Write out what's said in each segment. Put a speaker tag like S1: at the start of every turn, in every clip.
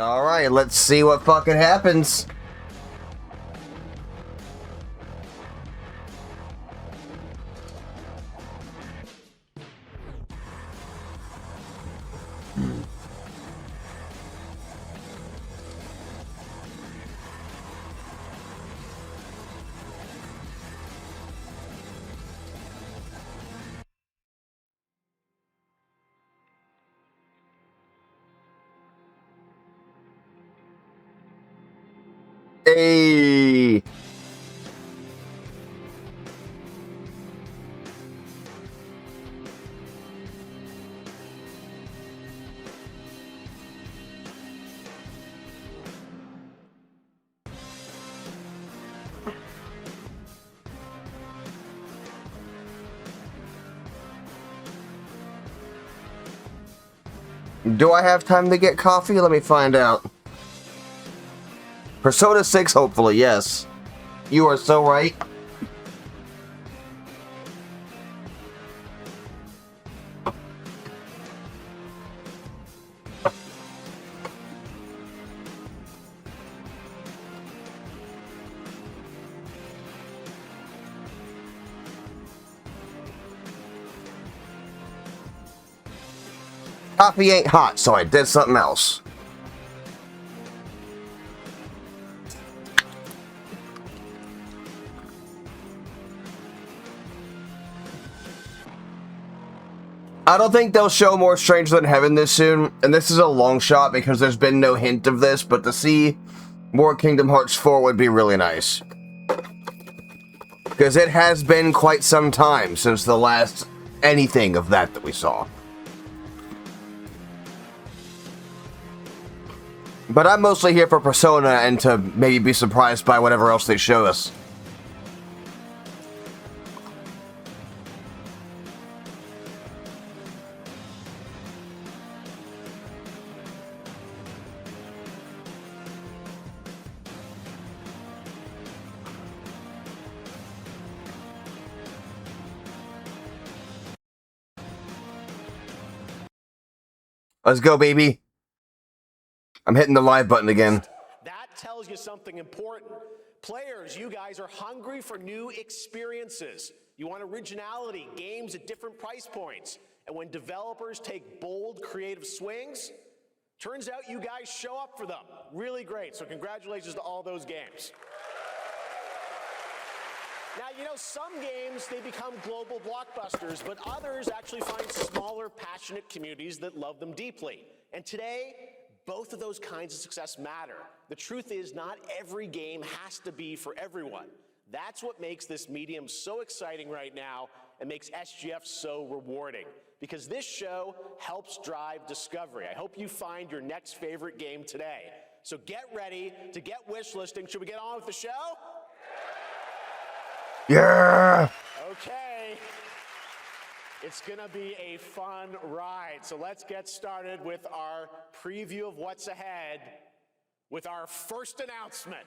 S1: Alright, let's see what fucking happens. Hey. Do I have time to get coffee? Let me find out. Persona 6, hopefully, yes. You are so right. Coffee ain't hot, so I did something else. I don't think they'll show more Stranger Than Heaven this soon, and this is a long shot because there's been no hint of this, but to see more Kingdom Hearts 4 would be really nice. Because it has been quite some time since the last anything of that we saw. But I'm mostly here for Persona and to maybe be surprised by whatever else they show us. Let's go, baby. I'm hitting the live button again.
S2: That tells you something important. Players, you guys are hungry for new experiences. You want originality, games at different price points. And when developers take bold, creative swings, turns out you guys show up for them. Really great. So congratulations to all those games. Now, you know, some games, they become global blockbusters, but others actually find smaller, passionate communities that love them deeply. And today, both of those kinds of success matter. The truth is, not every game has to be for everyone. That's what makes this medium so exciting right now and makes SGF so rewarding. Because this show helps drive discovery. I hope you find your next favorite game today. So get ready to get wishlisting. Should we get on with the show?
S1: Yeah!
S2: Okay. It's gonna be a fun ride. So let's get started with our preview of what's ahead with our first announcement.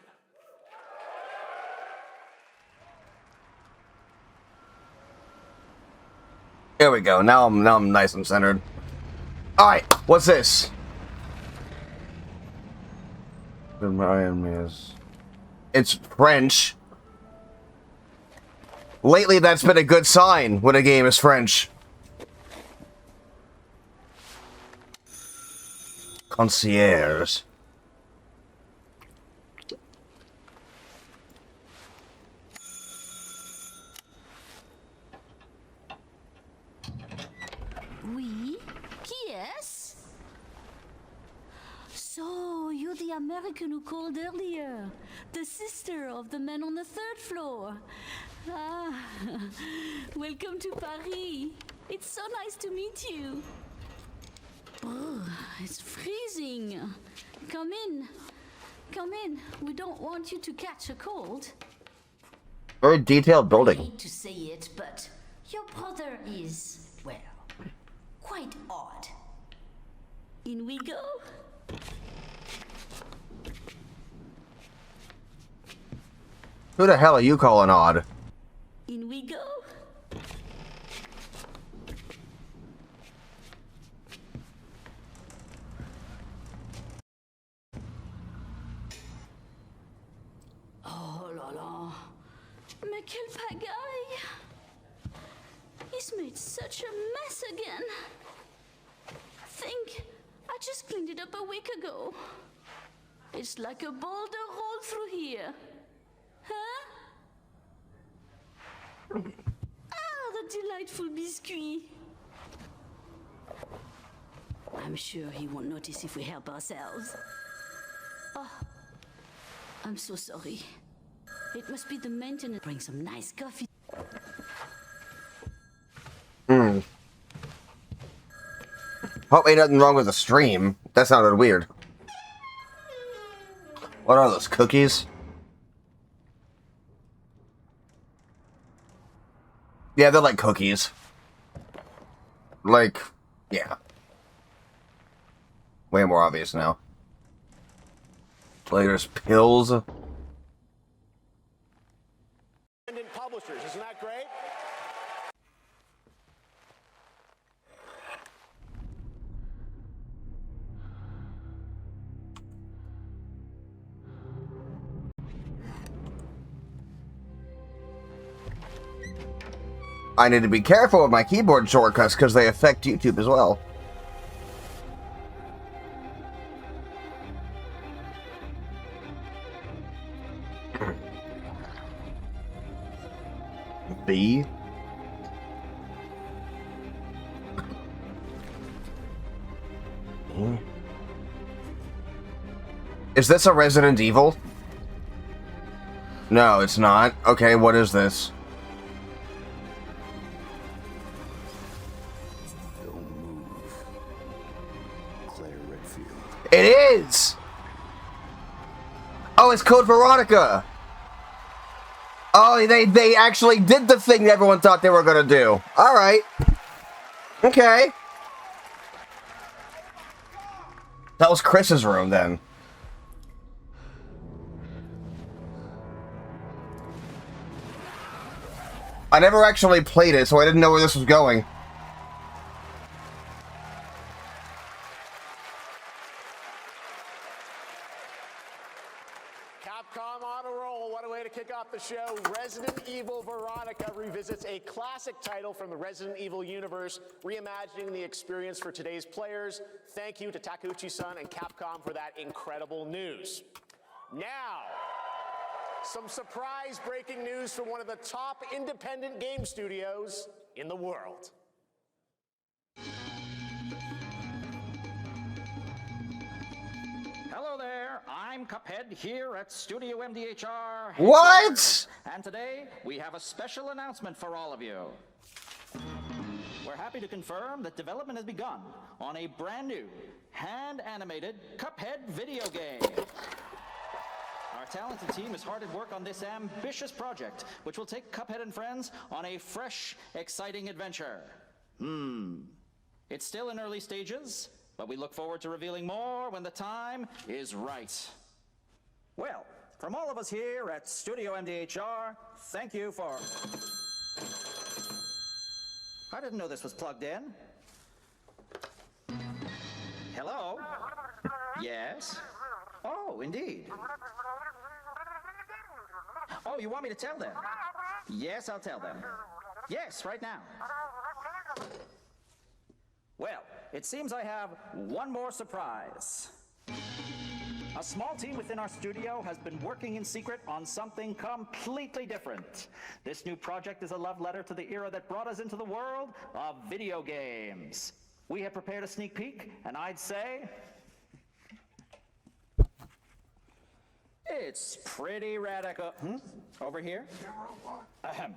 S1: There we go. Now I'm nice and centered. All right, what's this? It's French. Lately, that's been a good sign when a game is French. Concierge.
S3: Oui? Yes? So, you're the American who called earlier. The sister of the man on the third floor. Ah, welcome to Paris. It's so nice to meet you. Oh, it's freezing. Come in. Come in. We don't want you to catch a cold.
S1: Very detailed
S3: I
S1: building.
S3: hate to say it, but your brother is, well, quite odd. In we go.
S1: Who the hell are you calling odd?
S3: In we go. là. Mais quelle pagaille! He's made such a mess again. Think, I just cleaned it up a week ago. It's like a boulder rolled through here. Huh? Ah, the delightful biscuit. I'm sure he won't notice if we help ourselves. Oh, I'm so sorry. It must be the maintenance. Bring some nice coffee.
S1: Hope ain't nothing wrong with the stream. That sounded weird. What are those, cookies? Yeah, they're like cookies. Like, yeah. Way more obvious now. Players' pills.
S2: Publishers, isn't that great?
S1: I need to be careful with my keyboard shortcuts because they affect YouTube as well. B. Is this a Resident Evil? No, it's not. Okay, what is this? It is! Oh, it's Code Veronica! Oh, they actually did the thing everyone thought they were gonna do. Alright. Okay. That was Chris's room, then. I never actually played it, so I didn't know where this was going.
S2: Capcom on a roll. What a way to kick off the show. Resident Evil Veronica revisits a classic title from the Resident Evil universe, reimagining the experience for today's players. Thank you to Takeuchi-san and Capcom for that incredible news. Now, some surprise breaking news from one of the top independent game studios in the world.
S4: Hello there, I'm Cuphead here at Studio MDHR.
S1: What?
S4: And today, we have a special announcement for all of you. We're happy to confirm that development has begun on a brand new, hand-animated Cuphead video game. Our talented team is hard at work on this ambitious project, which will take Cuphead and friends on a fresh, exciting adventure. It's still in early stages, but we look forward to revealing more when the time is right. Well, from all of us here at Studio MDHR, thank you for... I didn't know this was plugged in. Hello? Yes? Oh, indeed. Oh, you want me to tell them? Yes, I'll tell them. Yes, right now. Well, it seems I have one more surprise. A small team within our studio has been working in secret on something completely different. This new project is a love letter to the era that brought us into the world of video games. We have prepared a sneak peek, and I'd say... it's pretty radical. Over here? Ahem.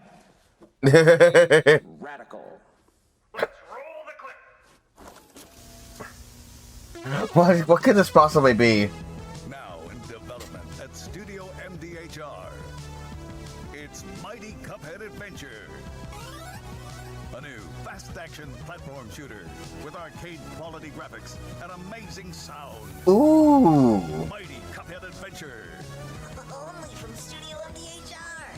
S4: Radical. Let's roll the clip.
S1: What could this possibly be?
S5: Now in development at Studio MDHR. It's Mighty Cuphead Adventure. A new fast-action platform shooter with arcade-quality graphics and amazing sound.
S1: Ooh.
S5: Mighty Cuphead Adventure.
S6: Only from Studio MDHR.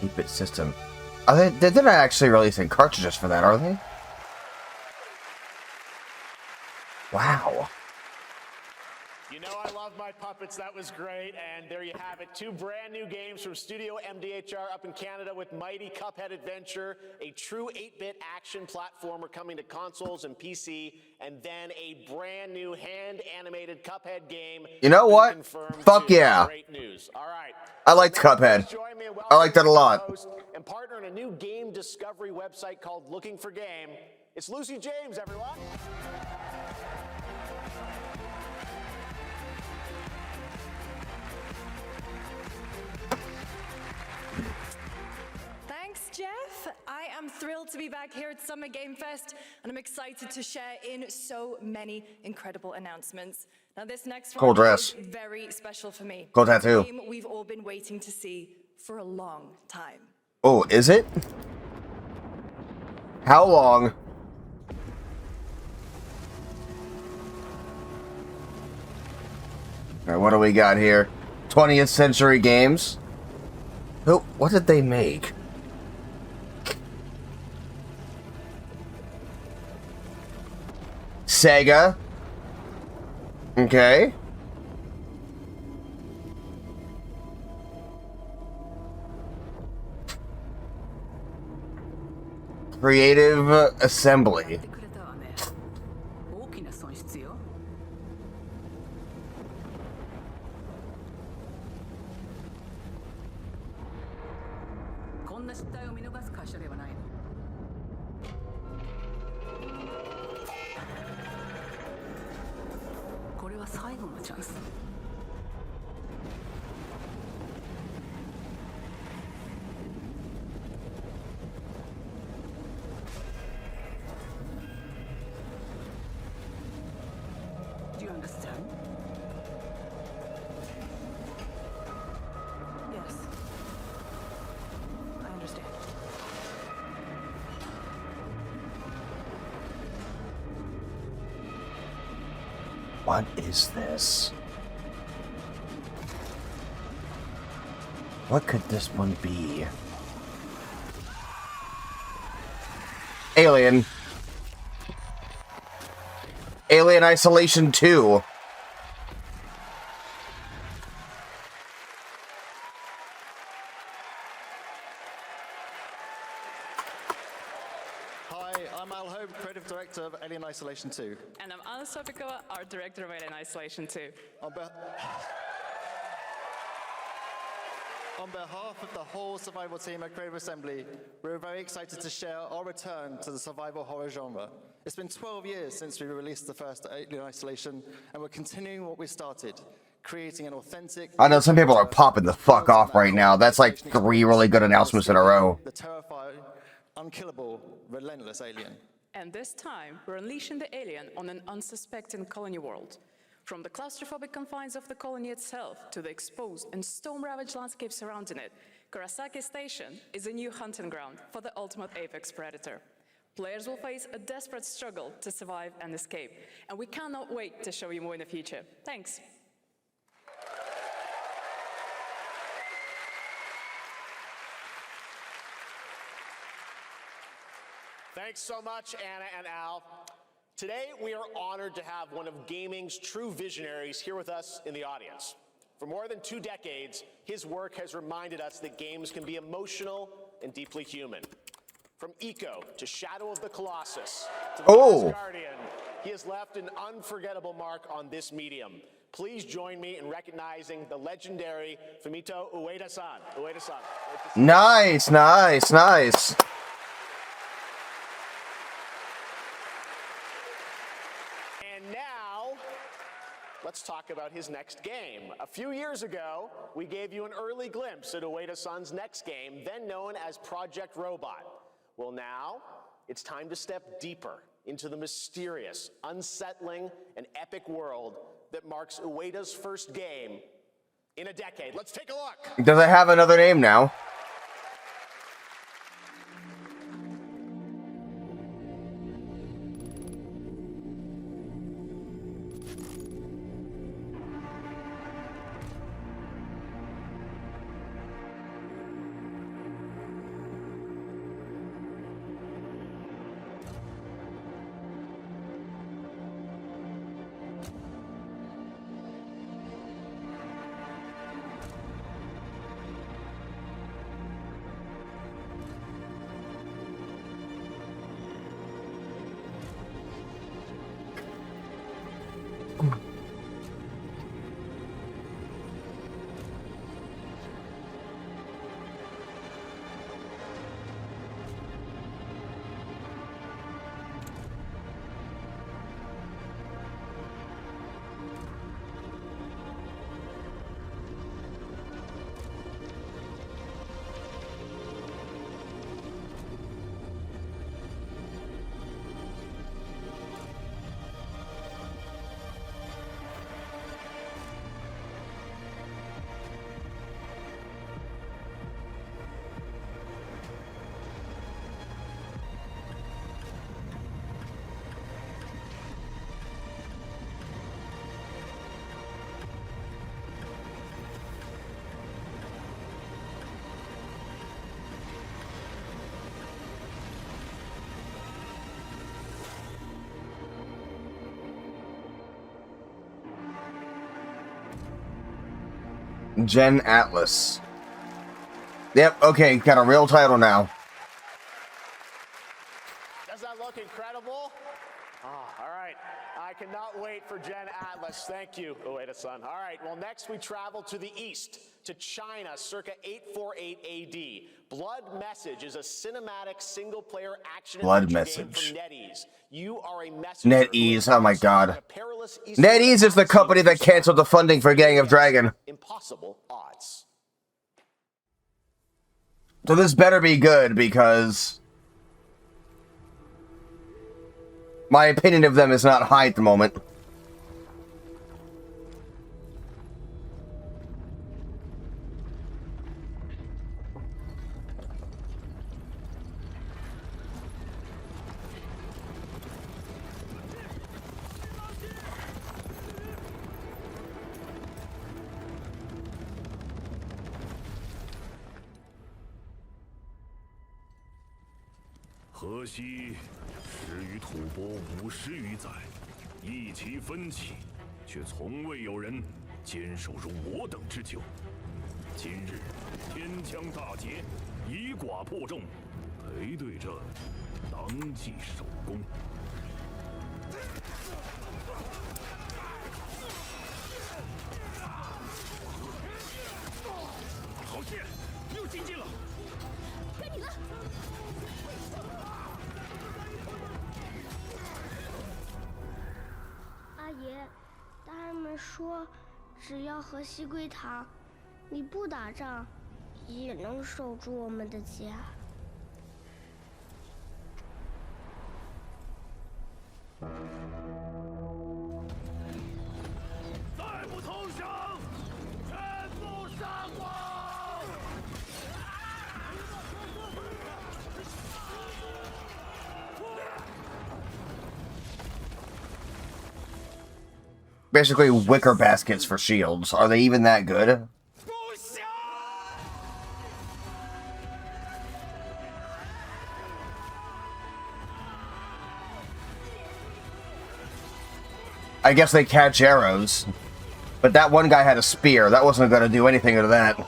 S1: 8-bit system. Are they're not actually releasing cartridges for that, are they?
S2: You know I love my puppets. That was great. And there you have it. 2 brand new games from Studio MDHR up in Canada with Mighty Cuphead Adventure, a true 8-bit action platformer coming to consoles and PC, and then a brand new hand-animated Cuphead game.
S1: You know what? Fuck
S2: too.
S1: yeah.
S2: Great news. All right.
S1: I liked Cuphead. I liked that a lot.
S2: And partner in a new game discovery website called Looking for Game. It's Lucy James, everyone.
S7: Thanks, Jeff. I am thrilled to be back here at Summer Game Fest, and I'm excited to share in so many incredible announcements. Now, this next
S1: Cool
S7: one
S1: dress.
S7: is very special for me.
S1: Cool tattoo.
S7: It's a game we've all been waiting to see for a long time.
S1: Oh, is it? How long? Alright, what do we got here? 20th Century Games. Who? What did they make? Sega. Okay. Creative Assembly.
S8: 大きな損失よ。こんな失態を見逃す会社ではないの。これは最後のチャンス。Do you understand? Yes. I understand.
S1: What is this? What could this one be? Alien. Alien Isolation 2.
S9: Hi, I'm Al Hope, Creative Director of Alien Isolation 2.
S10: And I'm Anna Sopikova, Art Director of Alien Isolation 2.
S9: On behalf of the whole survival team at Creative Assembly, we're very excited to share our return to the survival horror genre. It's been 12 years since we released the first Alien Isolation, and we're continuing what we started, creating an authentic...
S1: I know some people are popping the fuck off right now. That's like 3 really good announcements in a row.
S9: The terrifying, unkillable, relentless alien.
S10: And this time, we're unleashing the alien on an unsuspecting colony world. From the claustrophobic confines of the colony itself to the exposed and storm-ravaged landscape surrounding it, Kurosaki Station is a new hunting ground for the ultimate apex predator. Players will face a desperate struggle to survive and escape, and we cannot wait to show you more in the future. Thanks.
S2: Thanks so much, Anna and Al. Today, we are honored to have one of gaming's true visionaries here with us in the audience. For more than 2 decades, his work has reminded us that games can be emotional and deeply human. From Eco to Shadow of the Colossus to The Last Guardian, he has left an unforgettable mark on this medium. Please join me in recognizing the legendary Fumito Ueda-san. Ueda-san.
S1: Nice, nice, nice.
S2: And now, let's talk about his next game. A few years ago, we gave you an early glimpse at Ueda-san's next game, then known as Project Robot. Well, now, it's time to step deeper into the mysterious, unsettling, and epic world that marks Ueda's first game in a decade. Let's take a look.
S1: Does it have another name now? Gen Atlas. Yep, okay, got a real title now.
S2: Does that look incredible? All right. I cannot wait for Gen Atlas. Thank you, Ueda-san. All right, well, next we travel to the east, to China, circa 848 AD. Blood Message is a cinematic single-player action adventure game from NetEase. You are a messenger.
S1: NetEase, oh my god. NetEase is the company that canceled the funding for Gang of Dragon.
S2: Impossible odds.
S1: So this better be good, because my opinion of them is not high at the moment.
S11: 阿爷，大人们说，只要和西归堂，你不打仗，也能守住我们的家。
S5: 再不投降，全部杀光！
S1: Basically wicker baskets for shields. Are they even that good? I guess they catch arrows. But that one guy had a spear. That wasn't going to do anything to that.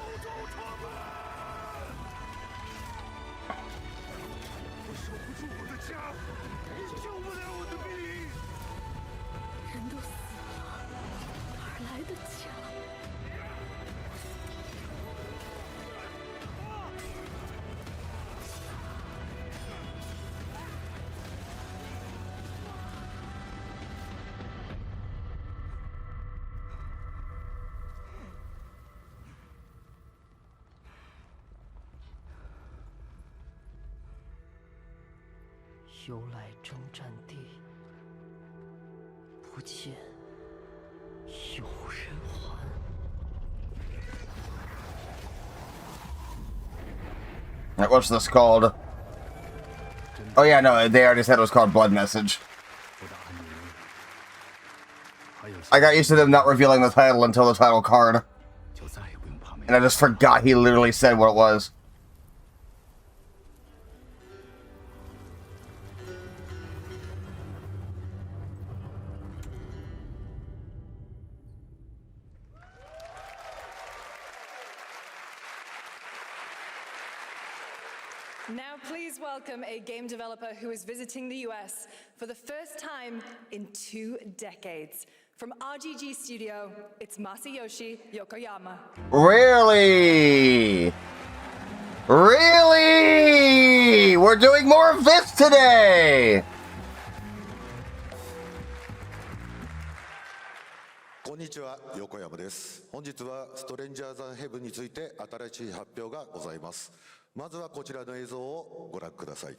S1: What's this called? Oh yeah, no, they already said it was called Blood Message. I got used to them not revealing the title until the title card. And I just forgot he literally said what it was.
S7: Now please welcome a game developer who is visiting the US for the first time in 2 decades. From RGG Studio, it's Masayoshi Yokoyama.
S1: Really? Really? We're doing more of this today!
S12: こんにちは、横山です。本日はストレンジャーズ・ヘブンについて新しい発表がございます。まずはこちらの映像をご覧ください。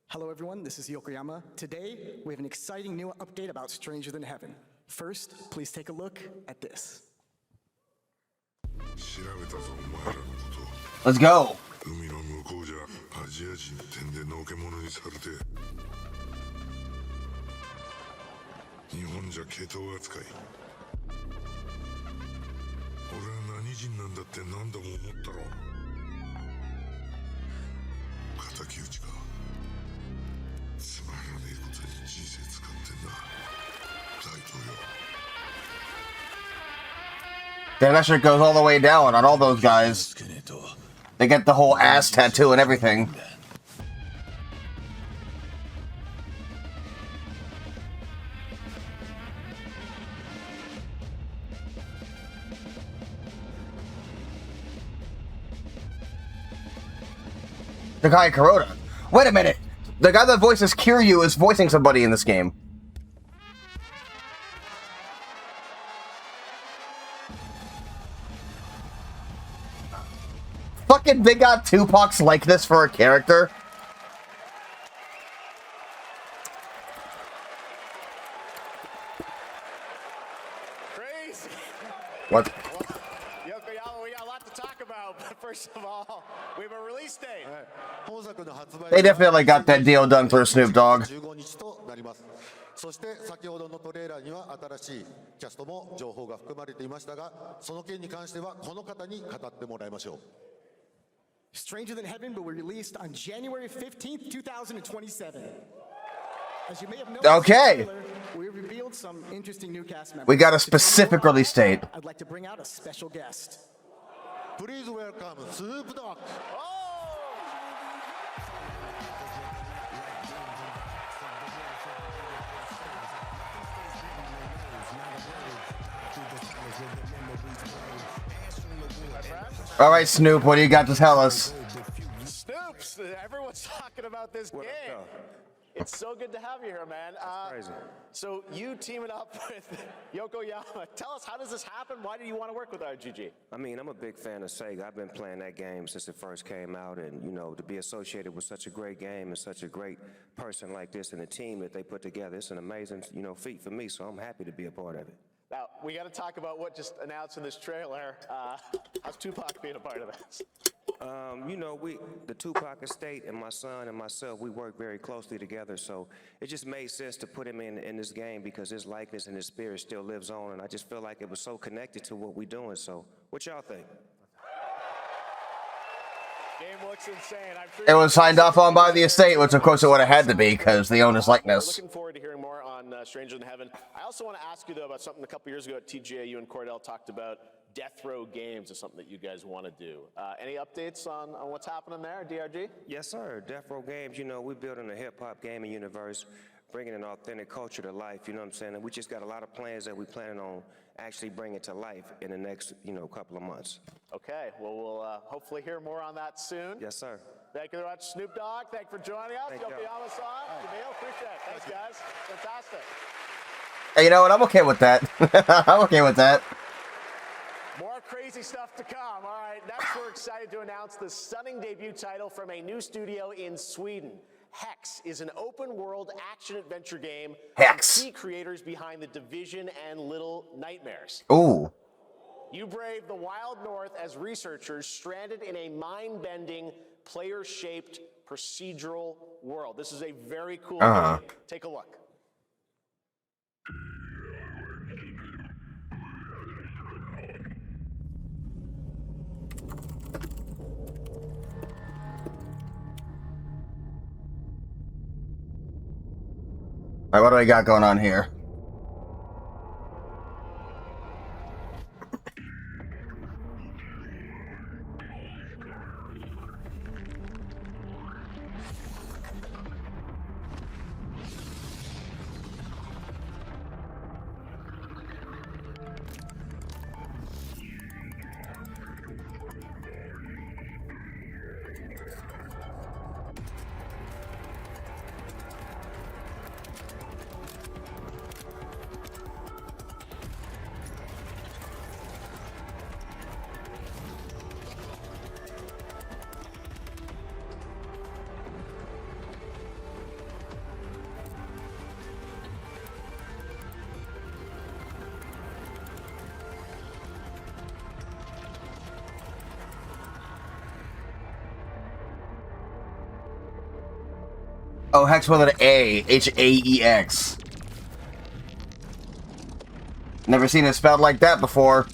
S13: Hello everyone, this is Yokoyama. Today, we have an exciting new update about Stranger Than Heaven. First, please take a look at this.
S1: Let's go!
S14: 海の向こうじゃアジア人天でのけ者にされて日本じゃ系統扱い俺は何人なんだって何度も思ったろ敵討ちかつまらねえことに人生使ってんだ大統領
S1: Then that shit goes all the way down on all those guys. They get the whole ass tattoo and everything. The guy Kuroda. Wait a minute! The guy that voices Kiryu is voicing somebody in this game. Fucking they got Tupac's likeness for a character.
S2: Crazy.
S1: What?
S2: Yokoyama, we got a lot to talk about, but first of all, we have a release date.
S1: They definitely got that deal done through Snoop Dogg.
S12: そして先ほどのトレーラーには新しいキャストも情報が含まれていましたが、その件に関してはこの方に語ってもらいましょう。
S13: Stranger Than Heaven will be released on January 15th, 2027. As you may have noticed,
S1: Okay.
S13: We revealed some interesting new cast members.
S1: We got a specific release date.
S13: I'd like to bring out a special guest.
S12: Please welcome Snoop Dogg.
S1: All right, Snoop, what do you got to tell us?
S2: Snoops, everyone's talking about this game. It's so good to have you here, man.
S15: Crazy.
S2: So you teaming up with Yokoyama. Tell us, how does this happen? Why do you want to work with RGG?
S15: I mean, I'm a big fan of Sega. I've been playing that game since it first came out, and you know, to be associated with such a great game and such a great person like this and the team that they put together, it's an amazing, you know, feat for me. So I'm happy to be a part of it.
S2: Now, we got to talk about what just announced in this trailer. How's Tupac being a part of this?
S15: You know, the Tupac estate and my son and myself, we work very closely together, so it just made sense to put him in this game because his likeness and his spirit still lives on, and I just feel like it was so connected to what we're doing. So, what y'all think?
S2: Game looks insane.
S1: It was signed off on by the estate, which of course it would have had to be because they own his likeness.
S2: Looking forward to hearing more on Stranger Than Heaven. I also want to ask you, though, about something a couple years ago at TGA, you and Cordell talked about Death Row Games is something that you guys want to do. Any updates on what's happening there, DRG?
S15: Yes, sir. Death Row Games, you know, we're building a hip-hop gaming universe, bringing an authentic culture to life, you know what I'm saying? And we just got a lot of plans that we're planning on actually bringing to life in the next, you know, couple of months.
S2: Okay, well, we'll hopefully hear more on that soon.
S15: Yes, sir.
S2: Thank you very much, Snoop Dogg. Thank you for joining us. Yokoyama-san, Jamil, appreciate it. Thanks, guys. Fantastic.
S1: Hey, you know what? I'm okay with that. I'm okay with that.
S2: More crazy stuff to come. All right, next we're excited to announce the stunning debut title from a new studio in Sweden. Hex is an open-world action-adventure game.
S1: Hex.
S2: Key creators behind The Division and Little Nightmares.
S1: Ooh.
S2: You brave the wild north as researchers stranded in a mind-bending, player-shaped procedural world. This is a very cool game. Take a look.
S1: All right, what do we got going on here? Oh, Hex with an A. H-A-E-X. Never seen it spelled like that before.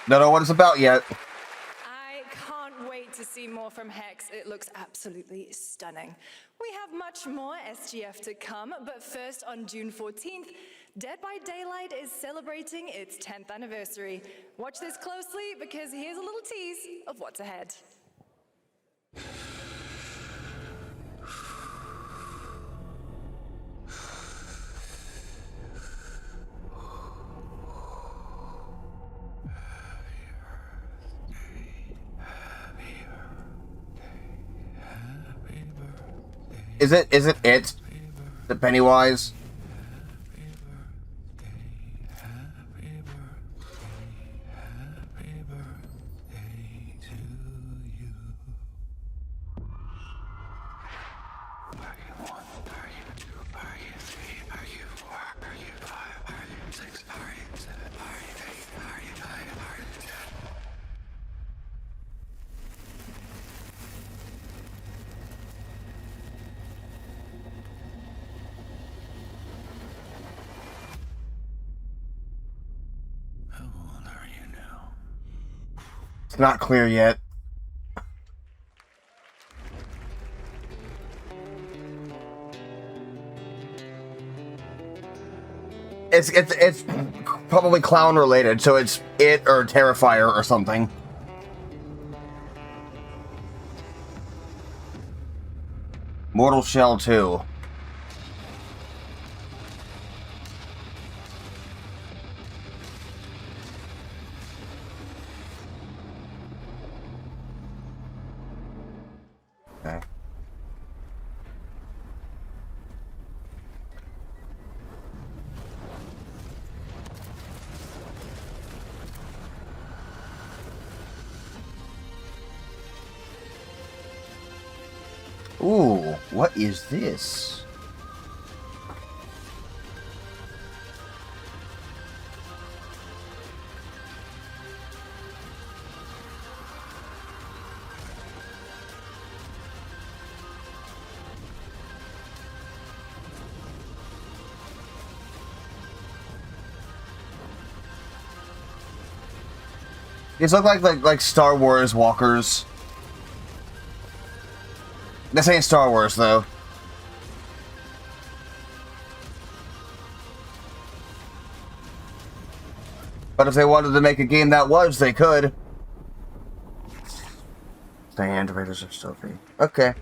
S1: Don't know what it's about yet.
S7: I can't wait to see more from Hex. It looks absolutely stunning. We have much more SGF to come, but first on June 14th, Dead by Daylight is celebrating its 10th anniversary. Watch this closely because here's a little tease of what's ahead.
S1: Is it the Pennywise? It's not clear yet. It's probably clown related, so it's it or Terrifier or something. Mortal Shell 2. Okay. Ooh, what is this? These look like Star Wars walkers. This ain't Star Wars, though. But if they wanted to make a game that was, they could. The animators are still free. Okay.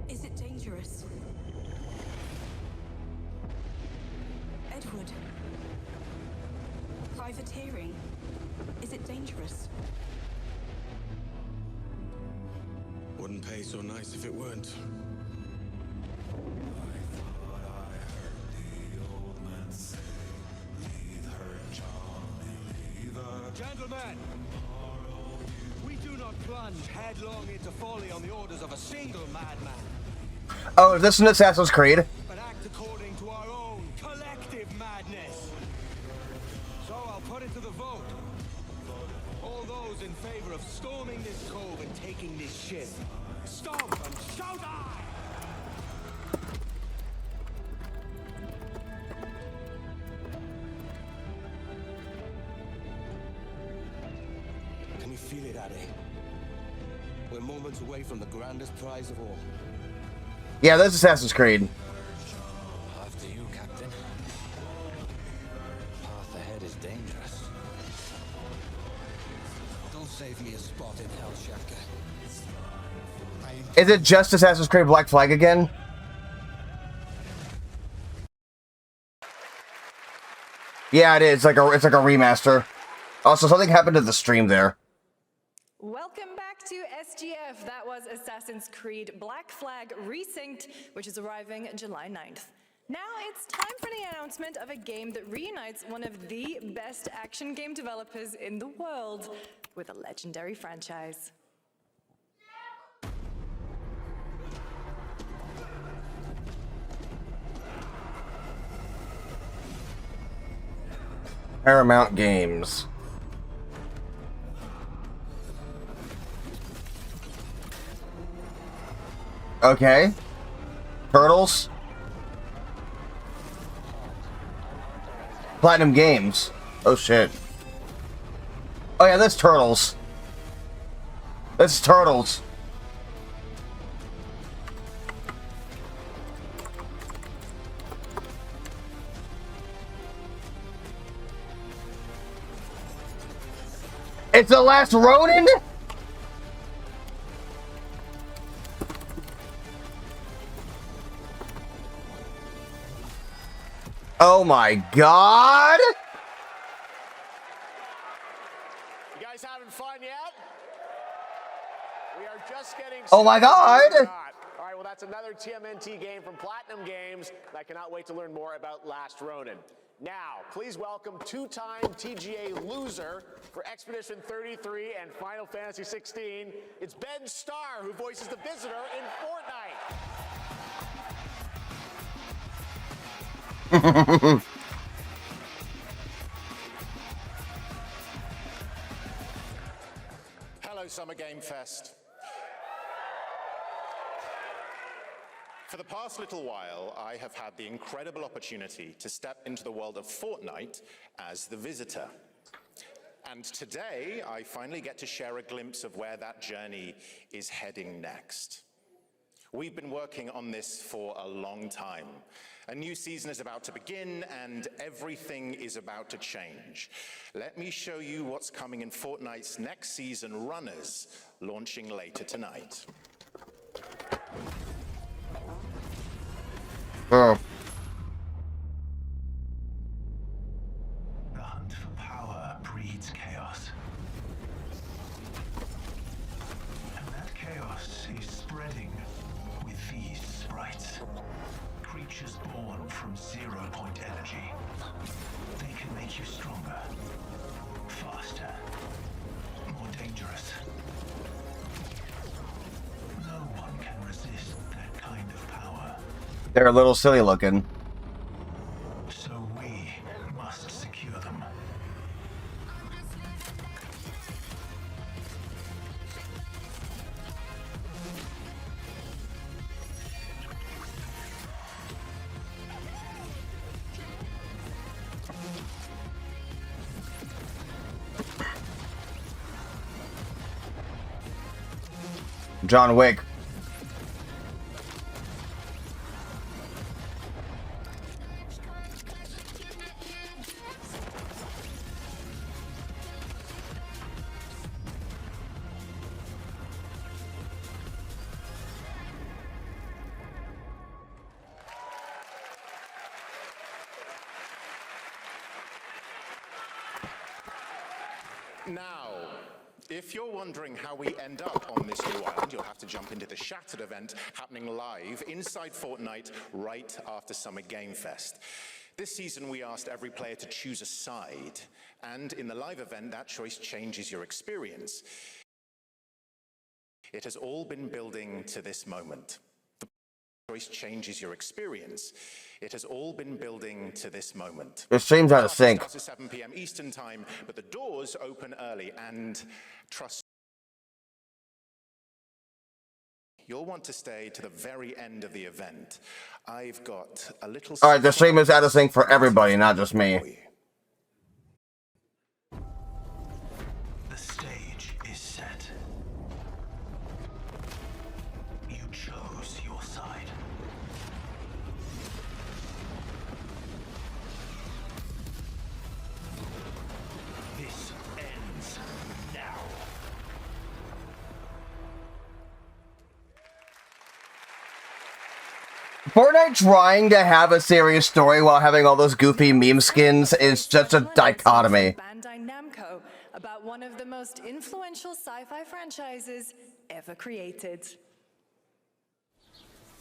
S16: Is it dangerous? Edward. Privateering. Is it dangerous?
S14: Wouldn't pay so nice if it weren't.
S17: Gentlemen, we do not plunge headlong into folly on the orders of a single madman,
S1: Oh, is this an Assassin's Creed?
S17: but act according to our own collective madness. So I'll put it to the vote. All those in favor of storming this cove and taking this ship, stomp and shout aye!
S18: Can you feel it, Addy? We're moments away from the grandest prize of all.
S1: Yeah, that's Assassin's Creed.
S18: After you, Captain. Path ahead is dangerous. Don't save me a spot in hell, Shaka.
S1: Is it just Assassin's Creed Black Flag again? Yeah, it is. It's like a remaster. Also, something happened to the stream there.
S7: Welcome back to SGF. That was Assassin's Creed Black Flag Resynced, which is arriving July 9th. Now it's time for the announcement of a game that reunites one of the best action game developers in the world with a legendary franchise.
S1: Paramount Games. Okay. Turtles. Platinum Games. Oh shit. Oh yeah, that's Turtles. That's Turtles. It's the last Ronin? Oh my god!
S2: You guys having fun yet? We are just getting
S1: Oh my god!
S2: All right, well, that's another TMNT game from Platinum Games. I cannot wait to learn more about Last Ronin. Now, please welcome two-time TGA loser for Expedition 33 and Final Fantasy 16. It's Ben Starr, who voices the Visitor in Fortnite.
S19: Hello, Summer Game Fest. For the past little while, I have had the incredible opportunity to step into the world of Fortnite as the Visitor. And today, I finally get to share a glimpse of where that journey is heading next. We've been working on this for a long time. A new season is about to begin, and everything is about to change. Let me show you what's coming in Fortnite's next season, Runners, launching later tonight.
S1: Oh.
S20: The hunt for power breeds chaos. And that chaos is spreading with these sprites. Creatures born from 0-point energy. They can make you stronger, faster, more dangerous. No one can resist that kind of power.
S1: They're a little silly looking.
S20: So we must secure them.
S1: John Wick.
S19: Now, if you're wondering how we end up on this new island, you'll have to jump into the Shattered event happening live inside Fortnite right after Summer Game Fest. This season, we asked every player to choose a side, and in the live event, that choice changes your experience. It has all been building to this moment. The choice changes your experience. It has all been building to this moment.
S1: Your stream's out of sync.
S19: Starts at 7 p.m. Eastern Time, but the doors open early, and trust you'll want to stay to the very end of the event. I've got a little...
S1: Alright, the stream is out of sync for everybody, not just me.
S20: The stage is set. You chose your side. This ends now.
S1: Fortnite trying to have a serious story while having all those goofy meme skins is just a dichotomy.
S7: Bandai Namco about one of the most influential sci-fi franchises ever created.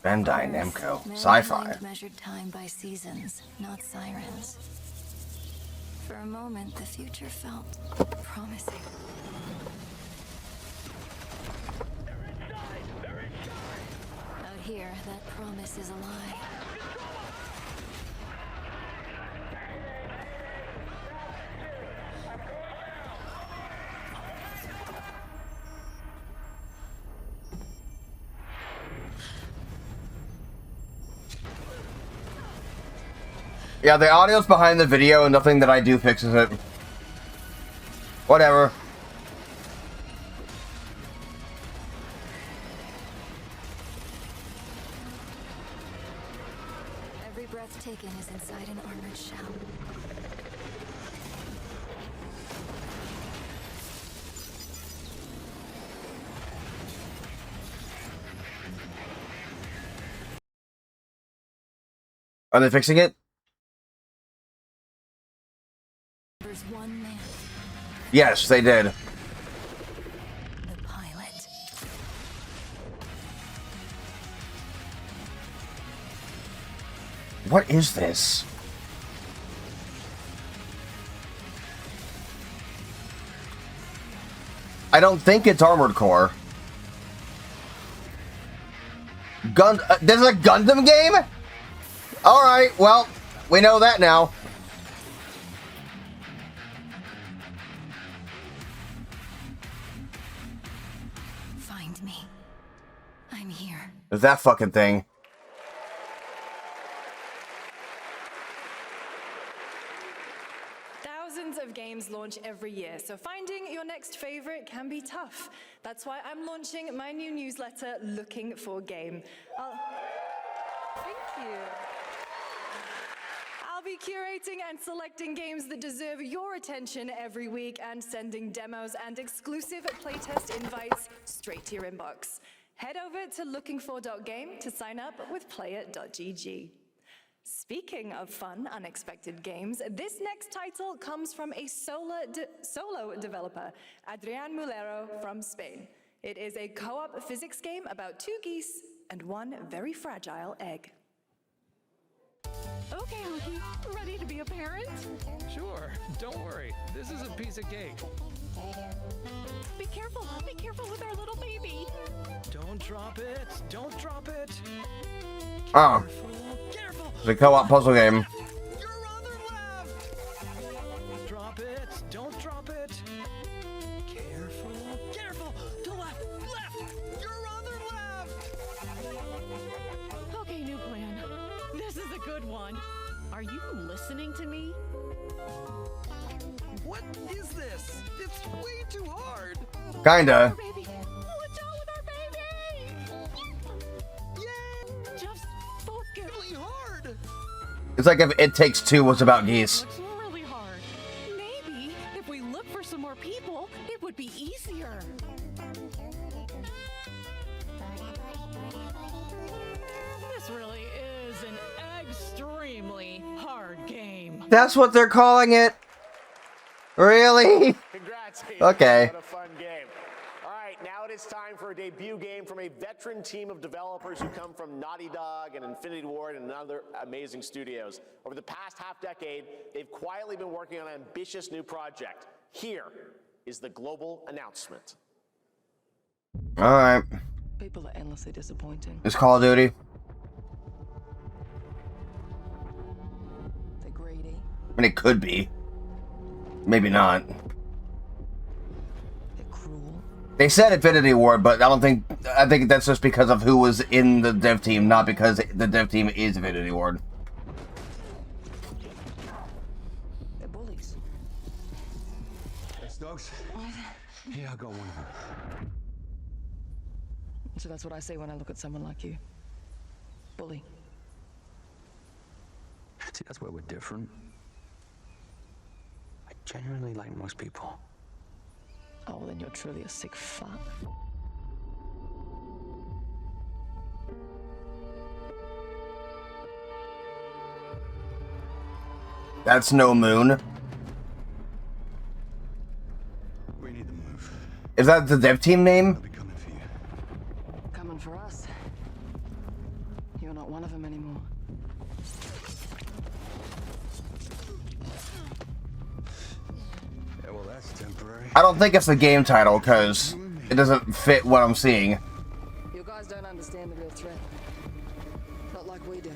S1: Bandai Namco.
S21: Mankind
S1: Sci-fi.
S21: measured time by seasons, not sirens. For a moment, the future felt promising. Out here, that promise is a lie.
S1: Yeah, the audio's behind the video and nothing that I do fixes it. Whatever.
S21: Every breath taken is inside an armored shell.
S1: Are they fixing it?
S21: There's one man.
S1: Yes, they did.
S21: The pilot.
S1: What is this? I don't think it's Armored Core. This is a Gundam game? Alright, well, we know that now.
S21: Find me. I'm here.
S1: There's that fucking thing.
S7: Thousands of games launch every year, so finding your next favorite can be tough. That's why I'm launching my new newsletter, Looking for Game. Thank you. I'll be curating and selecting games that deserve your attention every week and sending demos and exclusive playtest invites straight to your inbox. Head over to lookingfor.game to sign up with player.gg. Speaking of fun, unexpected games, this next title comes from a solo developer, Adrian Mulero from Spain. It is a co-op physics game about two geese and one very fragile egg.
S3: Okay, Honky, ready to be a parent?
S22: Sure, don't worry. This is a piece of cake.
S3: Be careful with our little baby.
S22: Don't drop it, don't drop it.
S1: Oh. It's a co-op puzzle game.
S22: Drop it, don't drop it. Careful, careful, to left, your other left.
S3: Okay, new plan. This is a good one. Are you listening to me?
S22: What is this? It's way too hard.
S1: Kinda.
S3: Watch out with our baby! Yay! Just focus.
S22: Really hard.
S1: It's like if It Takes Two was about geese.
S3: It's really hard. Maybe if we look for some more people, it would be easier. This really is an extremely hard game.
S1: That's what they're calling it? Really?
S2: Congrats.
S1: Okay.
S2: What a fun game. All right, now it is time for a debut game from a veteran team of developers who come from Naughty Dog and Infinity Ward and other amazing studios. Over the past half-decade, they've quietly been working on an ambitious new project. Here is the global announcement.
S1: Alright.
S23: People are endlessly disappointing.
S1: It's Call of Duty.
S23: They're greedy.
S1: I mean, it could be. Maybe not.
S23: They're cruel.
S1: They said Infinity Ward, but I think that's just because of who was in the dev team, not because the dev team is Infinity Ward.
S23: They're bullies.
S18: Yes, dogs? Yeah, I got one of them.
S23: So that's what I say when I look at someone like you. Bully.
S18: See, that's where we're different. I genuinely like most people.
S23: Oh, then you're truly a sick fuck.
S1: That's no moon.
S18: We need to move.
S1: Is that the dev team name?
S23: Coming for us. You're not one of them anymore.
S18: Yeah, well, that's temporary.
S1: I don't think it's the game title, because it doesn't fit what I'm seeing.
S23: You guys don't understand the real threat. Not like we do.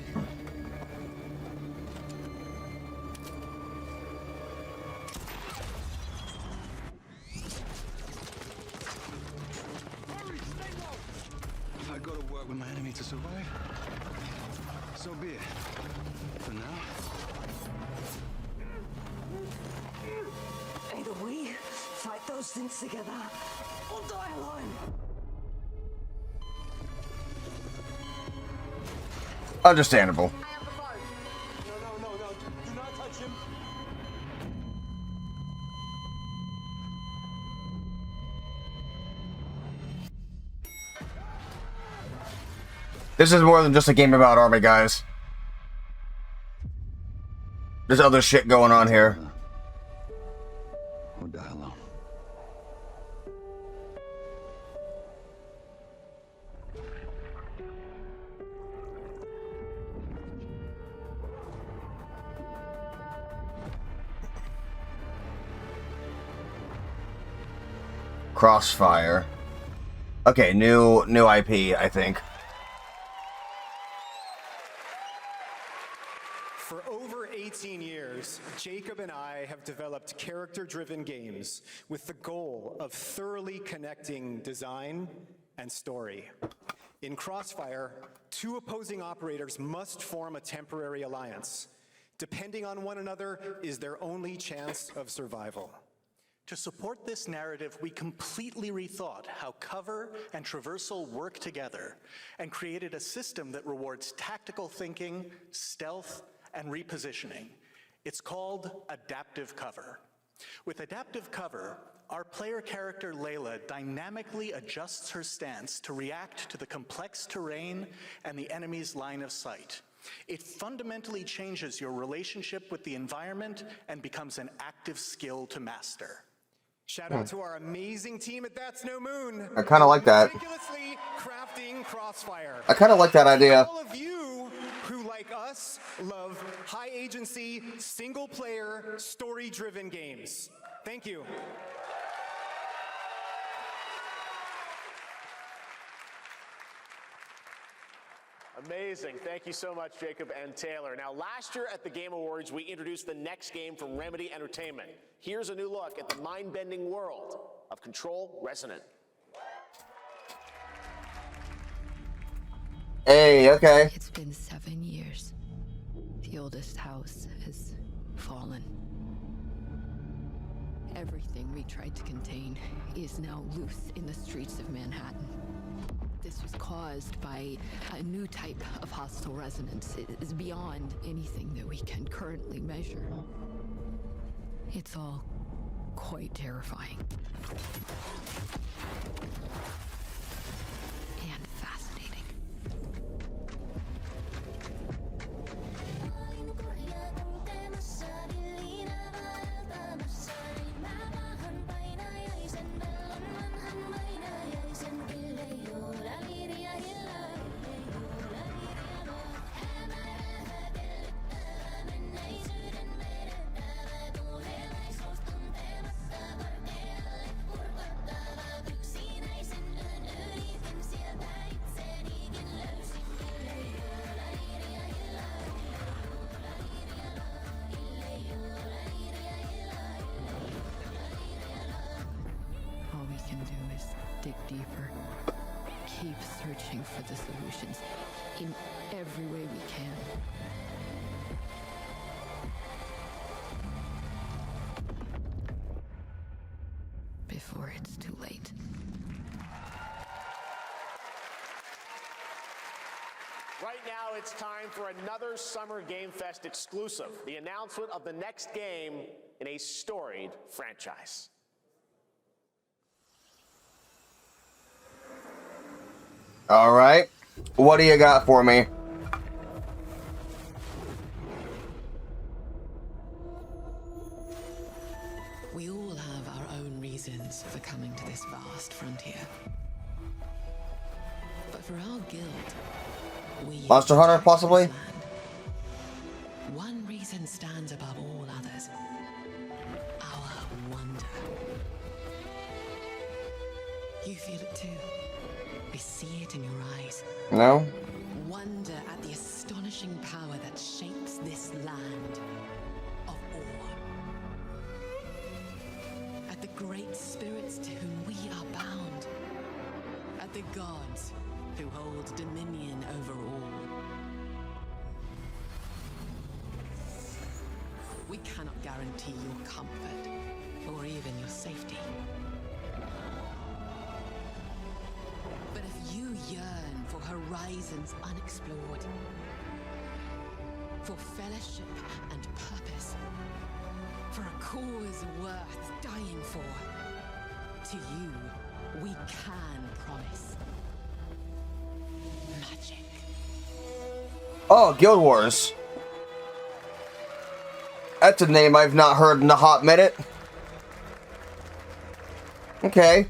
S18: If I go to work with my enemy to survive, so be it. For now,
S23: stink together or die alone.
S1: Understandable.
S17: No, do not touch him.
S1: This is more than just a game about army, guys. There's other shit going on here.
S18: Or die alone.
S1: Crossfire. Okay, new IP, I think.
S4: For over 18 years, Jacob and I have developed character-driven games with the goal of thoroughly connecting design and story. In Crossfire, two opposing operators must form a temporary alliance. Depending on one another is their only chance of survival.
S6: To support this narrative, we completely rethought how cover and traversal work together and created a system that rewards tactical thinking, stealth, and repositioning. It's called Adaptive Cover. With Adaptive Cover, our player character Layla dynamically adjusts her stance to react to the complex terrain and the enemy's line of sight. It fundamentally changes your relationship with the environment and becomes an active skill to master.
S4: Shout out to our amazing team at That's No Moon.
S1: I kind of like that.
S4: Meticulously crafting Crossfire.
S1: I kind of like that idea.
S4: All of you who, like us, love high agency, single player, story driven games. Thank you.
S2: Amazing. Thank you so much, Jacob and Taylor. Now, last year at the Game Awards, we introduced the next game from Remedy Entertainment. Here's a new look at the mind-bending world of Control Resonant.
S1: Hey, okay.
S8: It's been 7 years. The oldest house has fallen. Everything we tried to contain is now loose in the streets of Manhattan. This was caused by a new type of hostile resonance. It is beyond anything that we can currently measure. It's all quite terrifying. And fascinating. All we can do is dig deeper. Keep searching for the solutions in every way we can. Before it's too late.
S2: Right now, it's time for another Summer Game Fest exclusive, the announcement of the next game in a storied franchise.
S1: All right. What do you got for me?
S8: We all have our own reasons for coming to this vast frontier. But for our guild, we
S1: Monster Hunter, possibly?
S8: one reason stands above all others. Our wonder. You feel it too. I see it in your eyes.
S1: No?
S8: Wonder at the astonishing power that shapes this land of awe. At the great spirits to whom we are bound. At the gods who hold dominion over all. We cannot guarantee your comfort or even your safety. yearn for horizons unexplored, for fellowship and purpose, for a cause worth dying for. To you, we can promise magic.
S1: Oh, Guild Wars. That's a name I've not heard in a hot minute. Okay.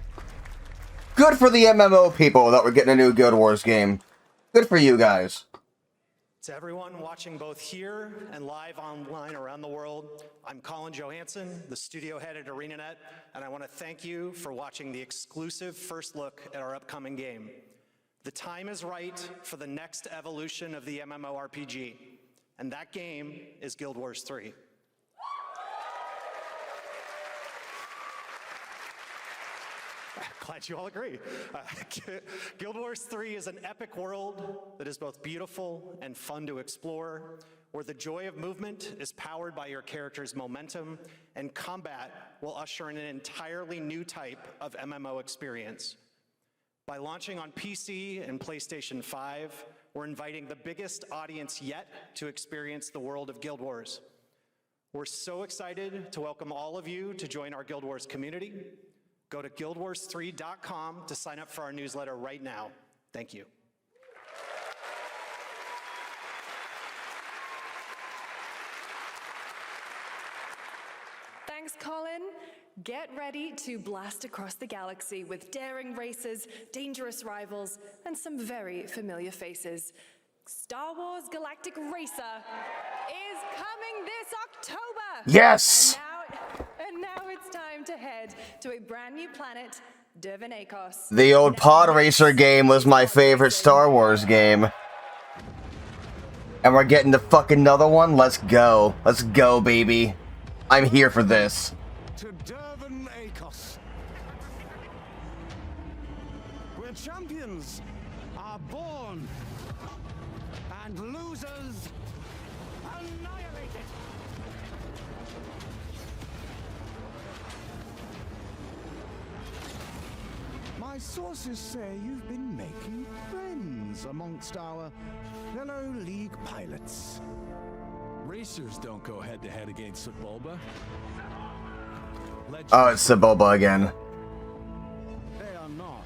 S1: Good for the MMO people that we're getting a new Guild Wars game. Good for you guys.
S4: To everyone watching both here and live online around the world, I'm Colin Johansson, the studio head at ArenaNet, and I want to thank you for watching the exclusive first look at our upcoming game. The time is right for the next evolution of the MMORPG, and that game is Guild Wars 3. Glad you all agree. Guild Wars 3 is an epic world that is both beautiful and fun to explore, where the joy of movement is powered by your character's momentum, and combat will usher in an entirely new type of MMO experience. By launching on PC and PlayStation 5, we're inviting the biggest audience yet to experience the world of Guild Wars. We're so excited to welcome all of you to join our Guild Wars community. Go to guildwars3.com to sign up for our newsletter right now. Thank you.
S7: Thanks, Colin. Get ready to blast across the galaxy with daring races, dangerous rivals, and some very familiar faces. Star Wars Galactic Racer is coming this October!
S1: Yes!
S7: And now it's time to head to a brand new planet, Dervinakos.
S1: The old Pod Racer game was my favorite Star Wars game. And we're getting the fucking another one? Let's go. Let's go, baby. I'm here for this.
S17: To Dervinakos, where champions are born and losers annihilated. My sources say you've been making friends amongst our fellow League pilots.
S22: Racers don't go head-to-head against Sebulba.
S1: Oh, it's Sebulba again.
S17: They are not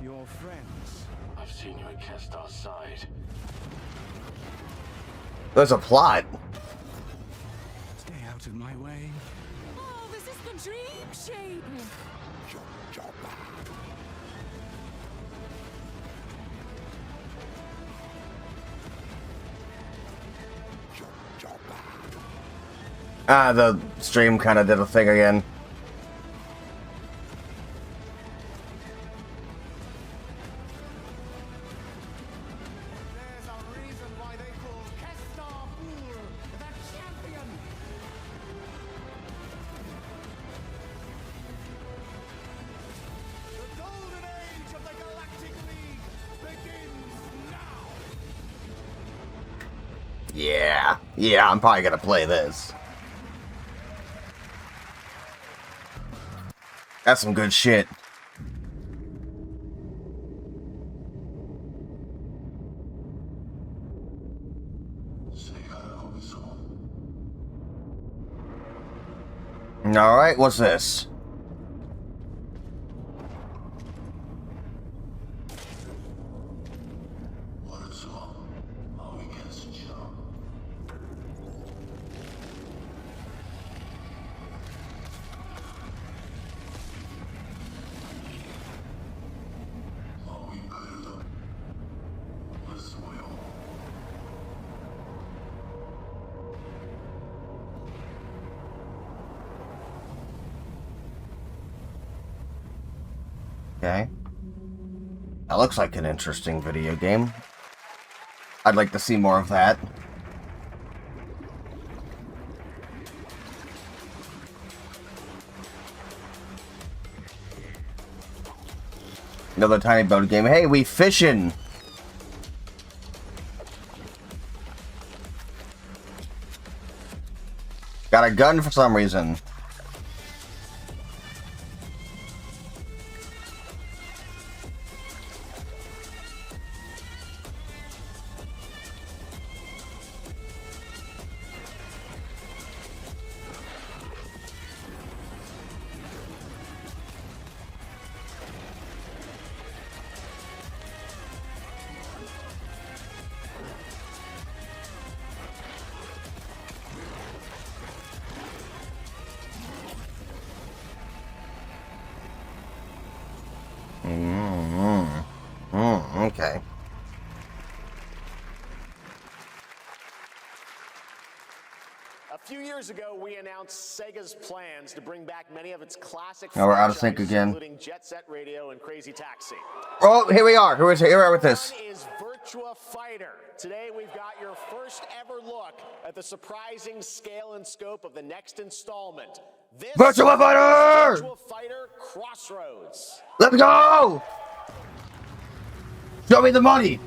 S17: your friends.
S20: I've seen you at Kestar's side.
S1: There's a plot.
S17: Stay out of my way.
S8: Oh, this is the dream shape!
S1: Ah, the stream kind of did a thing again.
S17: There's a reason why they call Kestar the champion. The golden age of the Galactic League begins now.
S1: Yeah, I'm probably gonna play this. That's some good shit. Alright, what's this? Okay. That looks like an interesting video game. I'd like to see more of that. Another tiny boat game. Hey, we fishing! Got a gun for some reason. Okay.
S2: A few years ago, we announced Sega's plans to bring back many of its classic
S1: Now we're out of sync
S2: franchises,
S1: again.
S2: including Jet Set Radio and Crazy Taxi.
S1: Oh, here we are. Here we are with this.
S2: One is Virtua Fighter. Today, we've got your first ever look at the surprising scale and scope of the next installment. This
S1: Virtua Fighter!
S2: is Virtua Fighter Crossroads.
S1: Let's go! Show me the money.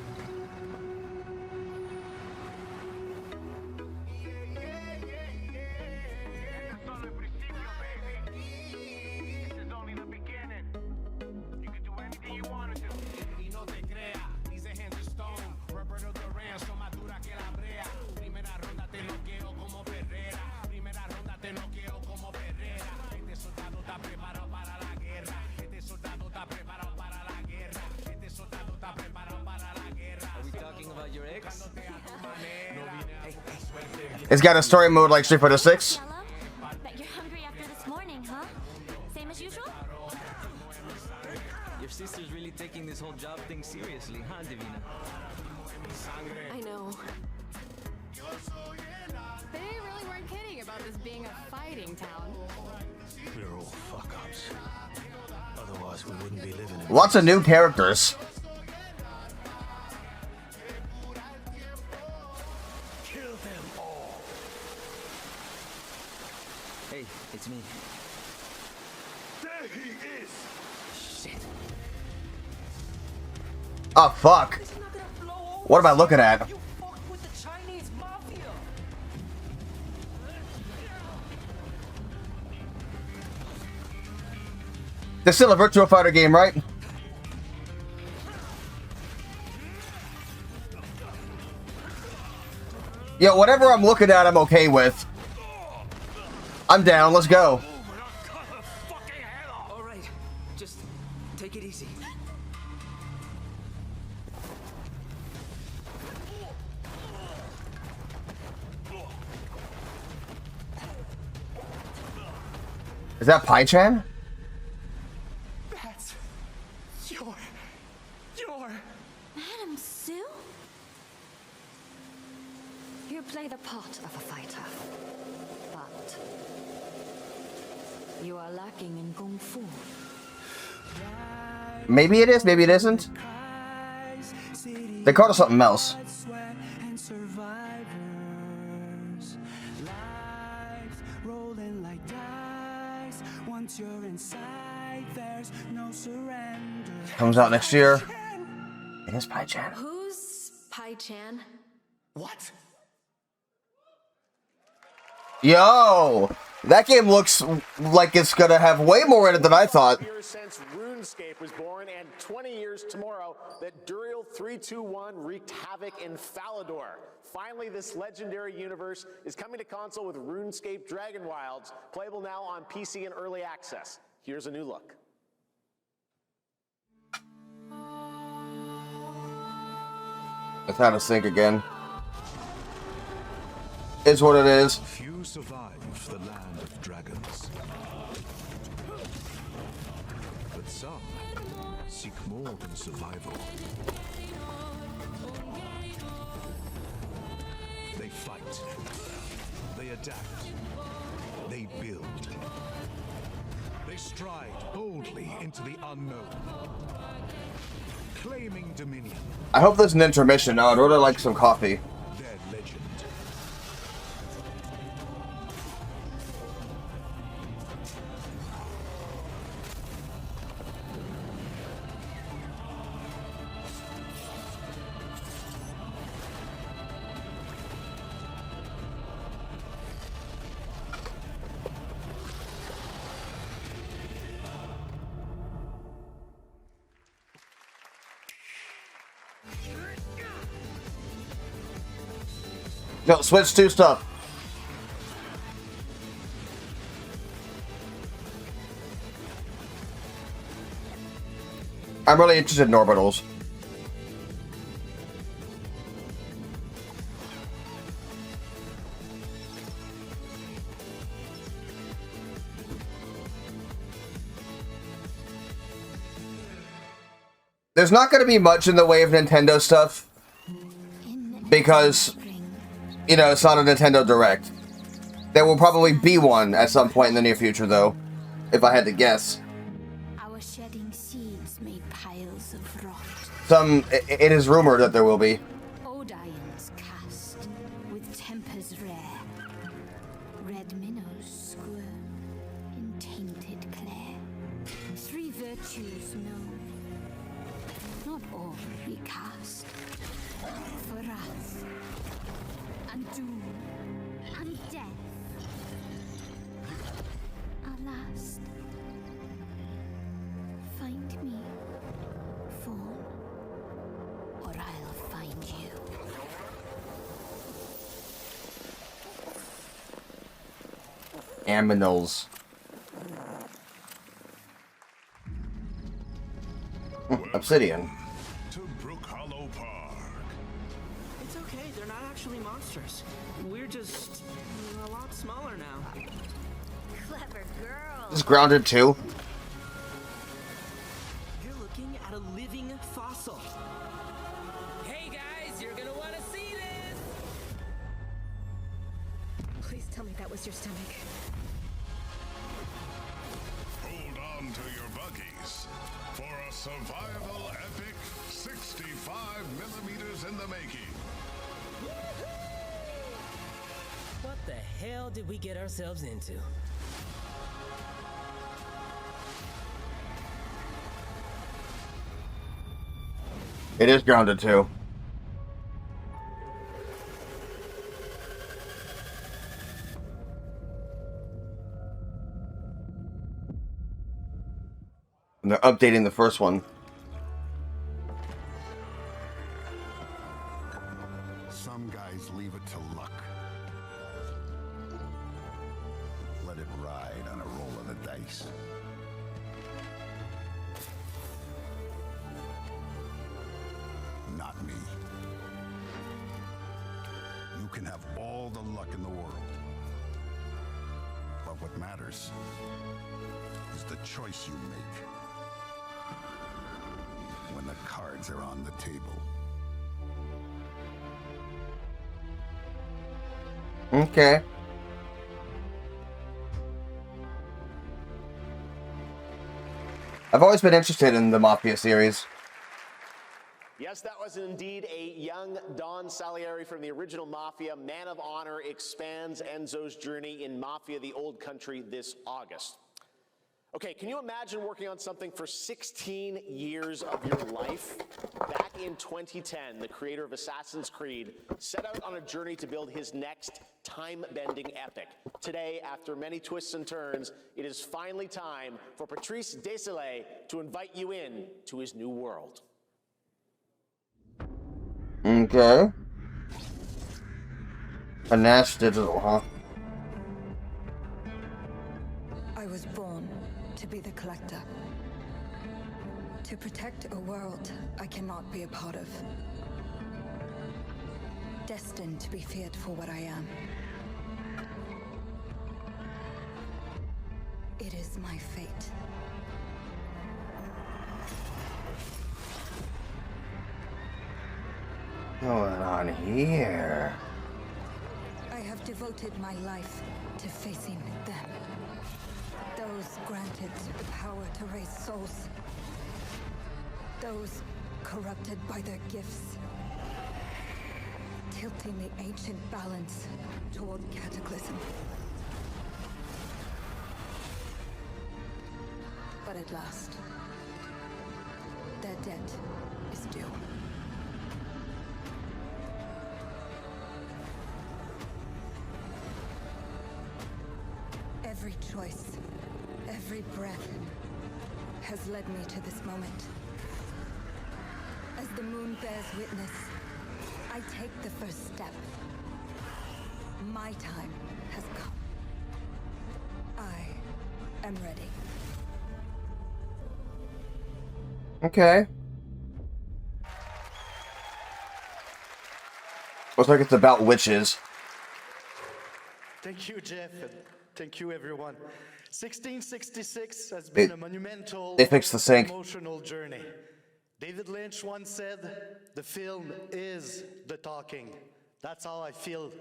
S1: It's got a story mode like Street Fighter 6.
S21: Bet you're hungry after this morning, huh? Same as usual?
S9: Your sister's really taking this whole job thing seriously, huh, Divina?
S3: I know. They really weren't kidding about this being a fighting town.
S20: We're all fuck-ups. Otherwise, we wouldn't be living in...
S1: Lots of new characters.
S20: Kill them all.
S9: Hey, it's me.
S20: There he is!
S9: Shit.
S1: Oh, fuck. What am I looking at?
S9: With the Chinese mafia.
S1: This is still a Virtua Fighter game, right? Yeah, whatever I'm looking at, I'm okay with. I'm down. Let's go.
S9: All right, just take it easy.
S1: Is that Pai-chan?
S21: That's your... Madam Sue? You play the part of a fighter, but you are lacking in kung fu.
S1: Maybe it is, maybe it isn't. They called it something else. Comes out next year. It is Pai-chan.
S21: Who's Pai-chan?
S4: What?
S1: Yo! That game looks like it's gonna have way more in it than I thought.
S2: Years since RuneScape was born, and 20 years tomorrow that Duriel 321 wreaked havoc in Falador. Finally, this legendary universe is coming to console with RuneScape Dragon Wilds, playable now on PC in early access. Here's a new look.
S1: It's out of sync again. Is what it is.
S20: Few survive the land of dragons. But some seek more than survival. They fight. They adapt. They build. They stride boldly into the unknown. Claiming dominion.
S1: I hope there's an intermission. I'd really like some coffee.
S20: Their legend.
S1: No, switch to stuff. I'm really interested in orbitals. There's not going to be much in the way of Nintendo stuff because, you know, it's not a Nintendo Direct. There will probably be one at some point in the near future, though, if I had to guess.
S21: Our shedding seeds made piles of rot.
S1: It is rumored that there will be.
S21: Odion's cast with tempers rare. Red minnows squirm in tainted clay. Three virtues known, not all recast. For wrath, and doom, and death. Alas, find me, Fawn, or I'll find you.
S1: Aminals. Obsidian.
S9: It's okay, they're not actually monsters. We're just a lot smaller now.
S21: Clever girl.
S1: This is Grounded too.
S9: You're looking at a living fossil. Hey guys, you're gonna want to see this!
S7: Please tell me that was your stomach.
S14: Hold on to your buggies for a survival epic 65 millimeters in the making.
S5: What the hell did we get ourselves into?
S1: It is Grounded too. And they're updating the first one.
S14: Some guys leave it to luck. Let it ride on a roll of the dice. Not me. You can have all the luck in the world. But what matters is the choice you make when the cards are on the table.
S1: Okay. I've always been interested in the Mafia series.
S2: Yes, that was indeed a young Don Salieri from the original Mafia. Man of Honor expands Enzo's journey in Mafia: The Old Country this August. Okay, can you imagine working on something for 16 years of your life? Back in 2010, the creator of Assassin's Creed set out on a journey to build his next time-bending epic. Today, after many twists and turns, it is finally time for Patrice Désilets to invite you in to his new world.
S1: Okay. Panache Digital, huh?
S10: I was born to be the collector. To protect a world I cannot be a part of. Destined to be feared for what I am. It is my fate.
S1: Going on here?
S10: I have devoted my life to facing them. Those granted the power to raise souls. Those corrupted by their gifts. Tilting the ancient balance toward cataclysm. But at last, their debt is due. Every choice, every breath has led me to this moment. As the moon bears witness, I take the first step. My time has come. I am ready.
S1: Okay. Looks like it's about witches.
S6: Thank you, Jeff, and thank you, everyone. 1666 has been a monumental,
S1: they fixed the sink.
S6: emotional journey. David Lynch once said, "The film is the talking." That's how I feel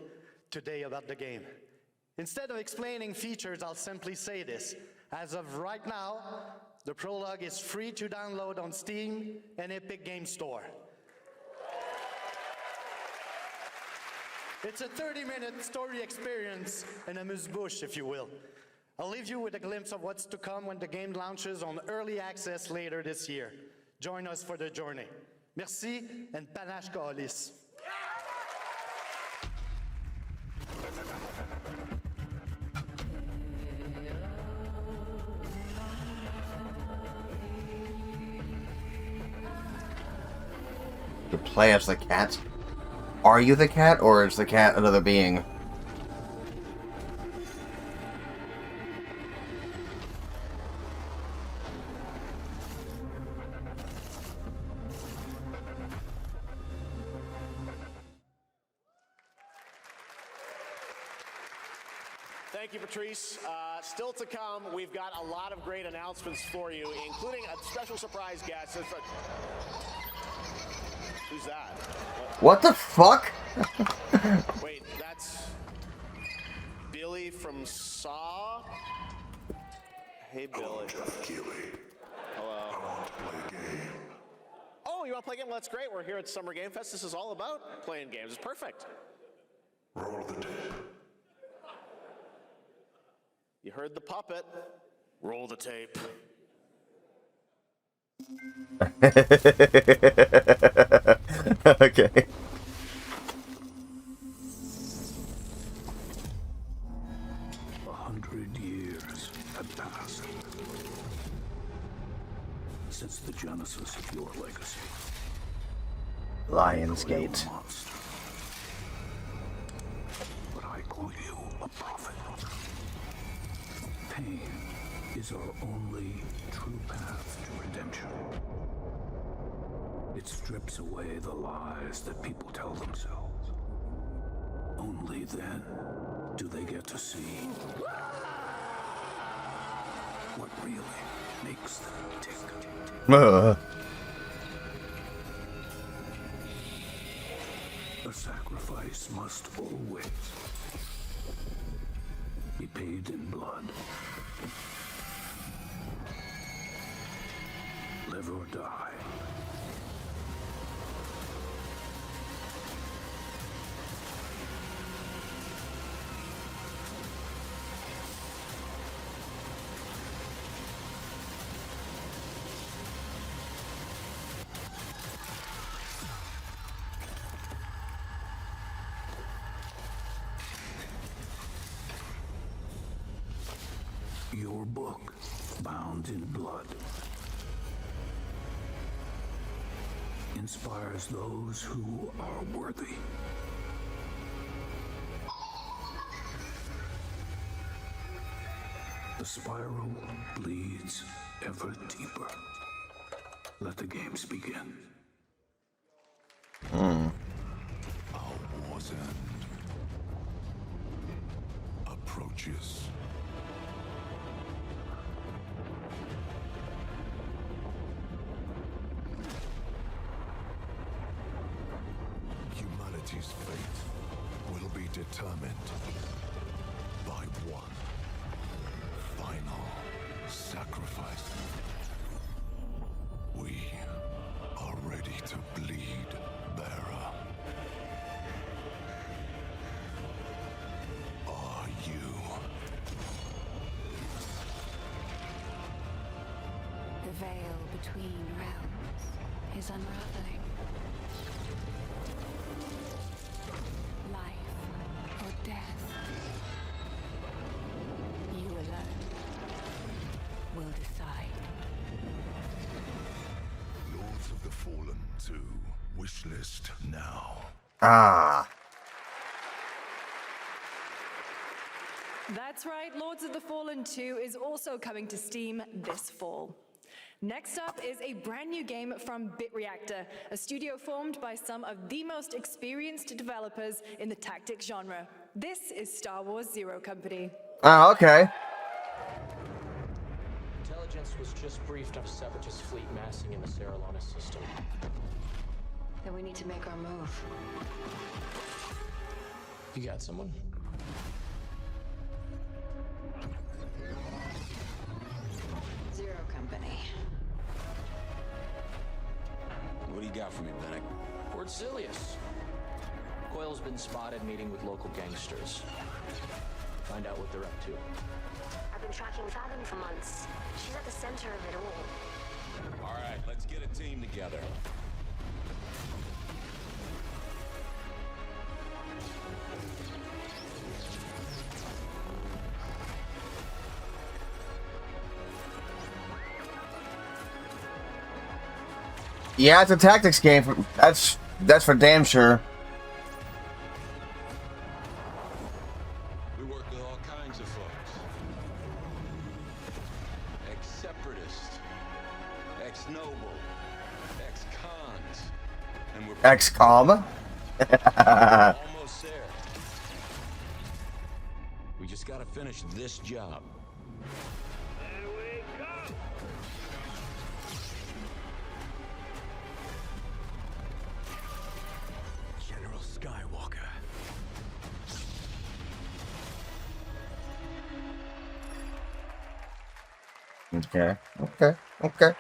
S6: today about the game. Instead of explaining features, I'll simply say this. As of right now, the prologue is free to download on Steam and Epic Games Store. It's a 30-minute story experience and amuse-bouche, if you will. I'll leave you with a glimpse of what's to come when the game launches on early access later this year. Join us for the journey. Merci and panache kaolis.
S1: You play as the cat? Are you the cat, or is the cat another being?
S2: Thank you, Patrice. Still to come, we've got a lot of great announcements for you, including a special surprise guest. Who's that?
S1: What the fuck?
S2: Wait, that's Billy from Saw? Hey, Billy. Hello. I want to play a game. Oh, you want to play a game? Well, that's great. We're here at Summer Game Fest. This is all about playing games. It's perfect.
S14: Roll the tape.
S2: You heard the puppet. Roll the tape.
S1: Okay.
S20: Years have passed since the genesis of your legacy.
S1: Lionsgate.
S20: But I call you a prophet. Pain is our only true path to redemption. It strips away the lies that people tell themselves. Only then do they get to see what really makes them tick. A sacrifice must always be paid in blood. Live or die. Your book, bound in blood, inspires those who are worthy. The spiral bleeds ever deeper. Let the games begin.
S14: Our war's end approaches. Humanity's fate will be determined by one final sacrifice. We are ready to bleed, bearer. Are you?
S21: The veil between realms is unraveling. Life or death. You alone will decide.
S14: Lords of the Fallen 2. Wishlist now.
S1: Ah.
S7: That's right, Lords of the Fallen 2 is also coming to Steam this fall. Next up is a brand new game from BitReactor, a studio formed by some of the most experienced developers in the tactics genre. This is Star Wars Zero Company.
S1: Oh, okay.
S11: intelligence was just briefed of a separatist fleet massing in the Serralona system.
S23: Then we need to make our move.
S11: You got someone?
S23: Zero Company.
S17: What do you got for me, Bennick?
S11: Port Silius. Coil's been spotted meeting with local gangsters. Find out what they're up to.
S12: I've been tracking Fathom for months. She's at the center of it all.
S17: All right, let's get a team together.
S1: Yeah, it's a tactics game. That's for damn sure.
S17: We work with all kinds of folks. Ex-separatists, ex-noble, ex-cons, and we're
S1: XCOM.
S17: almost there. We just gotta finish this job. General Skywalker.
S1: Okay.
S2: A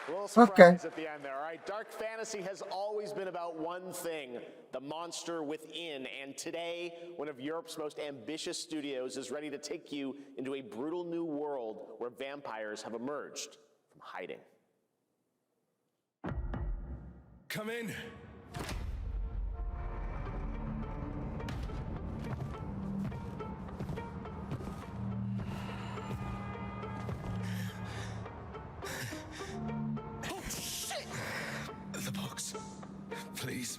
S2: little surprise at the end there. All right, dark fantasy has always been about one thing, the monster within. And today, one of Europe's most ambitious studios is ready to take you into a brutal new world where vampires have emerged from hiding.
S17: Come in.
S18: Oh, shit! The box. Please.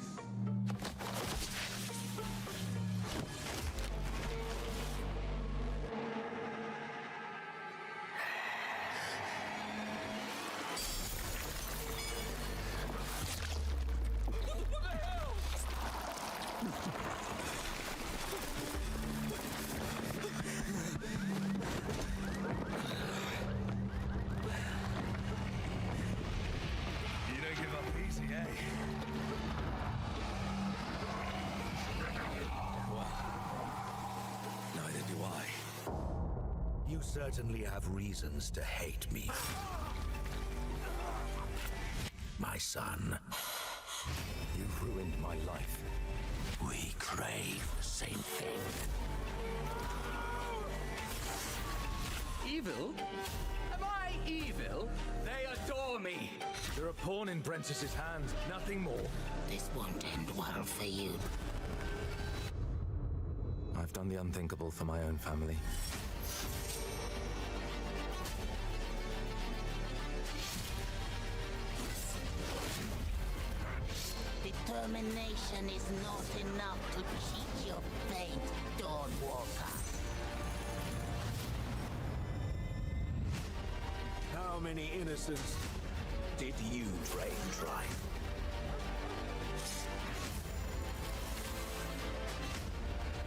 S17: You don't give up easy, eh?
S18: Well, neither do I. You certainly have reasons to hate me. My son, you've ruined my life. We crave the same thing.
S13: Evil? Am I evil? They adore me.
S17: You're a pawn in Brentius's hand, nothing more.
S18: This won't end well for you.
S24: I've done the unthinkable for my own family.
S12: Determination is not enough to cheat your fate, Dawnwalker.
S18: How many innocents did you drain dry?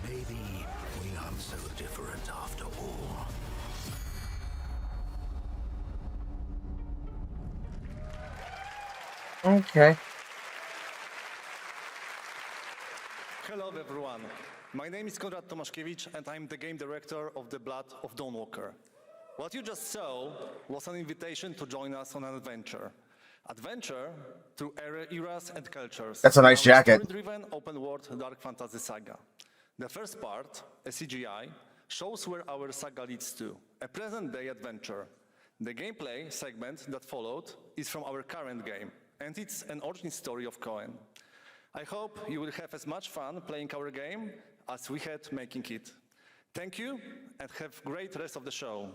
S18: Maybe we aren't so different after all.
S1: Okay.
S6: Hello everyone. My name is Konrad Tomaszkiewicz and I'm the game director of The Blood of Dawnwalker. What you just saw was an invitation to join us on an adventure. Adventure through eras and cultures.
S1: That's a nice jacket.
S6: Story-driven open-world dark fantasy saga. The first part, a CGI, shows where our saga leads to, a present-day adventure. The gameplay segment that followed is from our current game, and it's an origin story of Cohen. I hope you will have as much fun playing our game as we had making it. Thank you, and have a great rest of the show.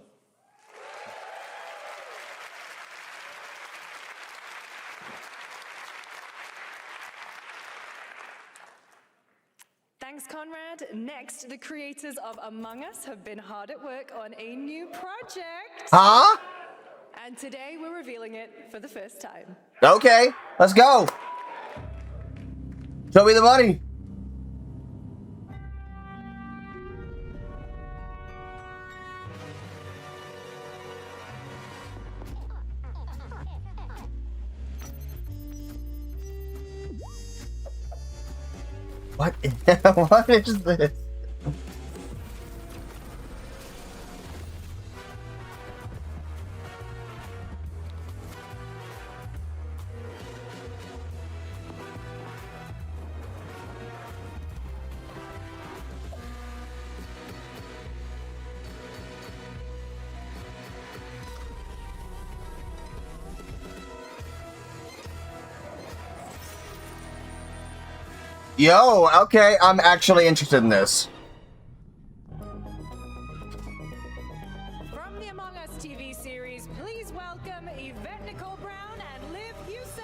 S7: Thanks, Conrad. Next, the creators of Among Us have been hard at work on a new project.
S1: Huh?
S7: And today we're revealing it for the first time.
S1: Okay, let's go. Show me the money. What? What is this? Yo, okay, I'm actually interested in this.
S7: From the Among Us TV series, please welcome Yvette Nicole Brown and Liv Hewson.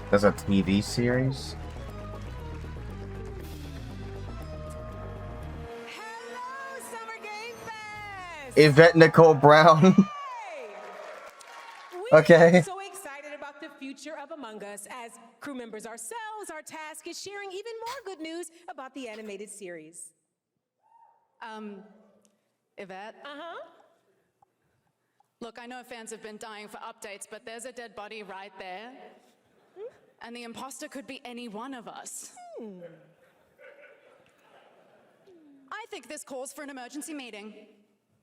S1: There's a TV series?
S7: Hello, Summer Game Fest!
S1: Yvette Nicole Brown. Okay.
S15: So excited about the future of Among Us. As crew members ourselves, our task is sharing even more good news about the animated series.
S3: Yvette?
S15: Uh-huh.
S3: Look, I know fans have been dying for updates, but there's a dead body right there. And the imposter could be any one of us. I think this calls for an emergency meeting.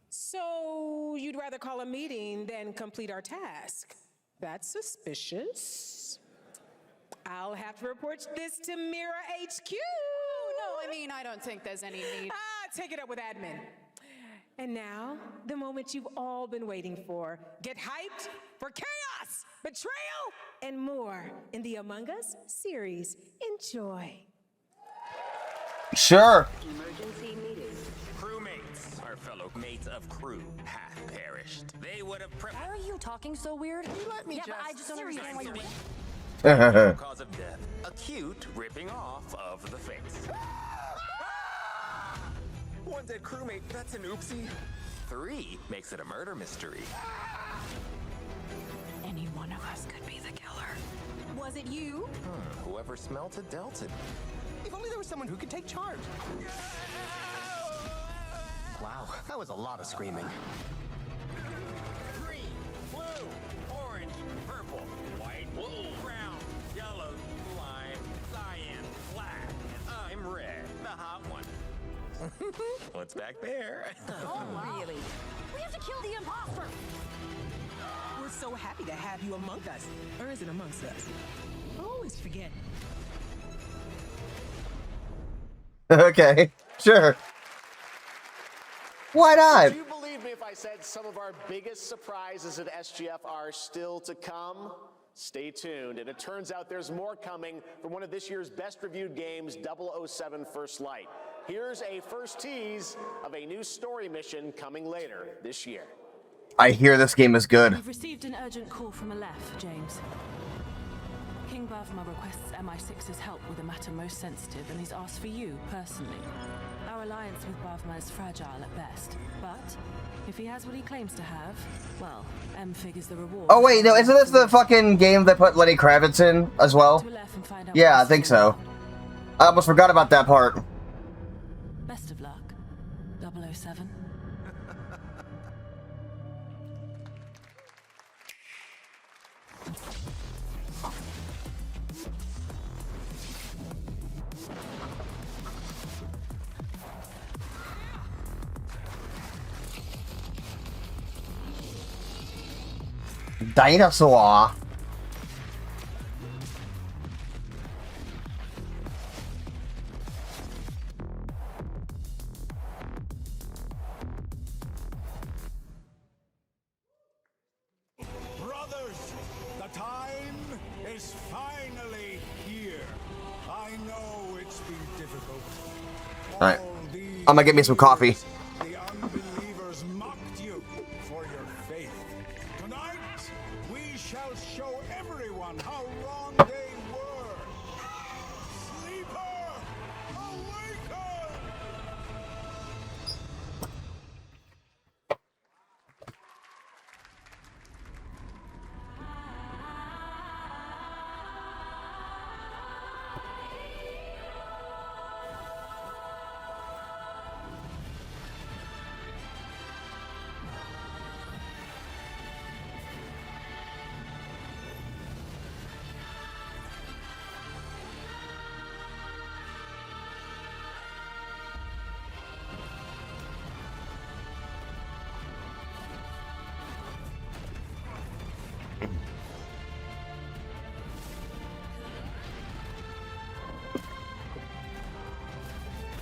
S15: So you'd rather call a meeting than complete our task? That's suspicious. I'll have to report this to Mira HQ.
S3: No, I mean, I don't think there's any need.
S15: Take it up with admin. And now, the moment you've all been waiting for. Get hyped for chaos, betrayal, and more in the Among Us series. Enjoy.
S1: Sure.
S16: Emergency meeting. Crewmates, our fellow mates of crew, have perished. They would have
S21: Why are you talking so weird?
S16: Let me
S21: but I just don't understand why you're...
S16: Cause of death. Acute ripping off of the face. One dead crewmate, that's an oopsie. 3 makes it a murder mystery.
S21: Any one of us could be the killer.
S15: Was it you?
S16: Whoever smelt it dealt it.
S19: If only there was someone who could take charge. Wow, that was a lot of screaming.
S16: Green, blue, orange, purple, white, brown, yellow, lime, cyan, black, and I'm red, the hot one. What's back there?
S21: Oh, really? We have to kill the imposter!
S15: We're so happy to have you among us. Or is it amongst us? I always forget.
S1: Okay, sure. Why not?
S2: Would you believe me if I said some of our biggest surprises at SGF are still to come? Stay tuned, and it turns out there's more coming from one of this year's best reviewed games, 007 First Light. Here's a first tease of a new story mission coming later this year.
S1: I hear this game is good.
S22: We've received an urgent call from Aleph, James. King Bavma requests MI6's help with a matter most sensitive, and he's asked for you, personally. Our alliance with Bavma is fragile at best, but if he has what he claims to have, well, M figures the reward.
S1: Oh wait, no, isn't this the fucking game that put Lenny Kravitz in as well? Yeah, I think so. I almost forgot about that part.
S22: Best of luck, 007.
S1: Dinosaur.
S17: Brothers, the time is finally here. I know it's been difficult.
S1: Alright. I'm gonna get me some coffee.
S17: The unbelievers mocked you for your faith. Tonight, we shall show everyone how wrong they were. Sleeper, awaken!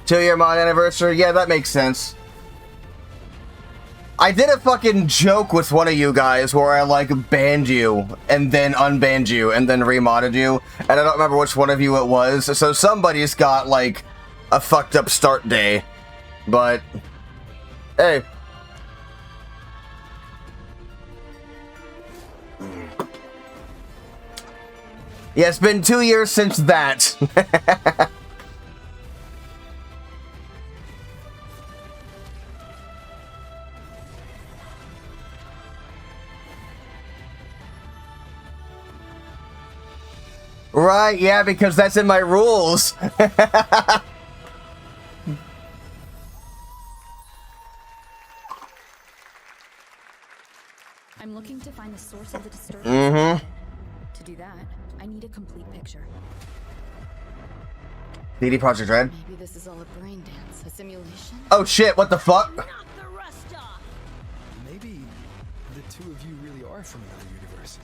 S1: Two-year mod anniversary? Yeah, that makes sense. I did a fucking joke with one of you guys where I, like, banned you, and then unbanned you, and then remodded you, and I don't remember which one of you it was, so somebody's got, like, a fucked up start day. But, hey. Yeah, it's been 2 years since that. Right, yeah, because that's in my rules.
S4: I'm looking to find the source of the disturbance.
S1: Mm-hmm.
S4: To do that, I need a complete picture.
S1: CD Projekt Red.
S4: Maybe this is all a brain dance, a simulation?
S1: Oh shit, what the fuck?
S5: Maybe the two of you really are from another universe.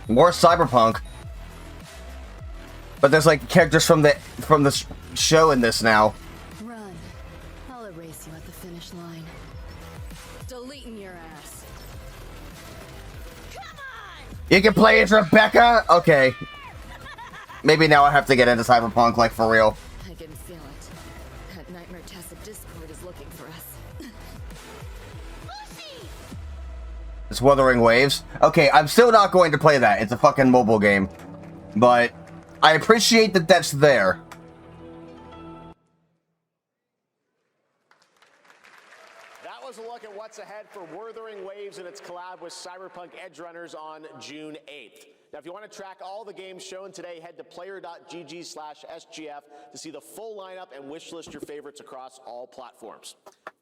S1: More cyberpunk. But there's like characters from the show in this now.
S4: Run. I'll erase you at the finish line. Deleting your ass.
S1: You can play as Rebecca? Okay. Maybe now I have to get into cyberpunk, like, for real.
S4: I can feel it. That Nightmare Tacit Discord is looking for us.
S1: It's Wuthering Waves. Okay, I'm still not going to play that. It's a fucking mobile game. But I appreciate that that's there.
S2: That was a look at what's ahead for Wuthering Waves and its collab with Cyberpunk Edgerunners on June 8th. Now, if you want to track all the games shown today, head to player.gg/SGF to see the full lineup and wishlist your favorites across all platforms.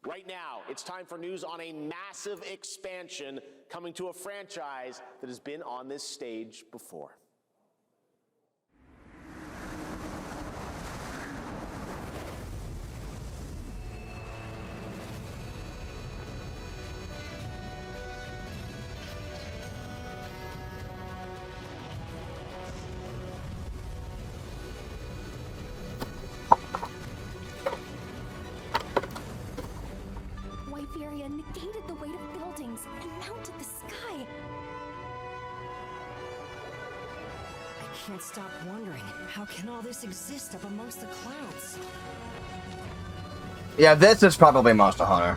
S2: Right now, it's time for news on a massive expansion coming to a franchise that has been on this stage before.
S10: Wyveria negated the weight of buildings and mounted the sky.
S8: I can't stop wondering, how can all this exist up amongst the clouds?
S1: Yeah, this is probably Monster Hunter.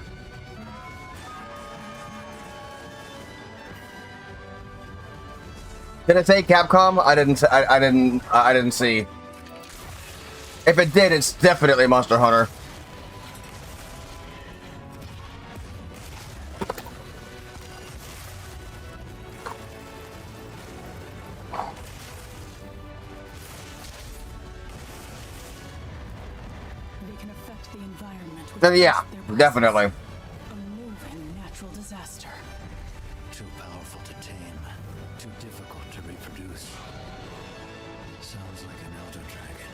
S1: Did it say Capcom? I didn't see. If it did, it's definitely Monster Hunter. Then yeah, definitely.
S22: A moving natural disaster.
S18: Too powerful to tame, too difficult to reproduce. Sounds like an elder dragon.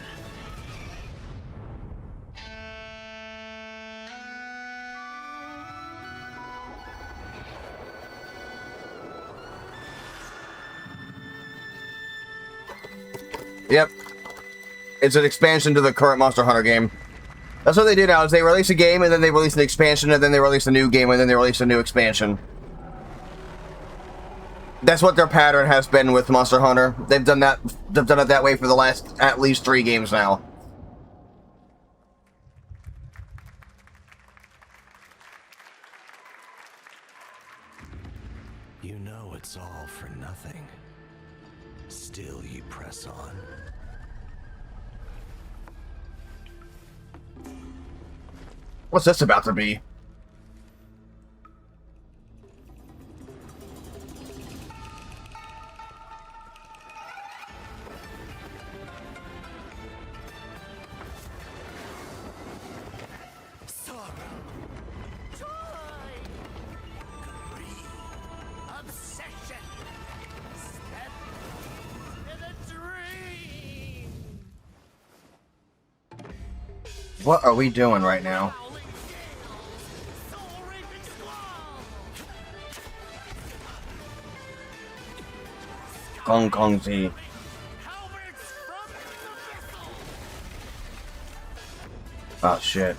S1: Yep. It's an expansion to the current Monster Hunter game. That's what they do now, is they release a game, and then they release an expansion, and then they release a new game, and then they release a new expansion. That's what their pattern has been with Monster Hunter. They've done it that way for the last at least 3 games now.
S18: You know it's all for nothing. Still you press on.
S1: What's this about to be?
S13: Obsession. Step to the dream.
S1: What are we doing right now? Kong Kong Z. Oh shit.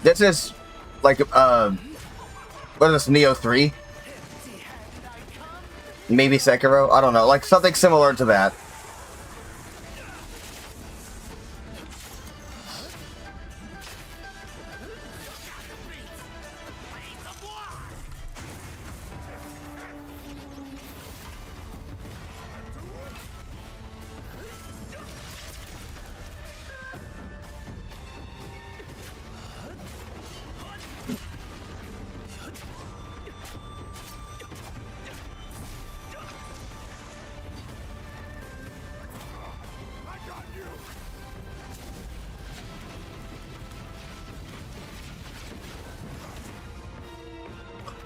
S1: This is like what is this, Neo 3? Maybe Sekiro? I don't know, like something similar to that.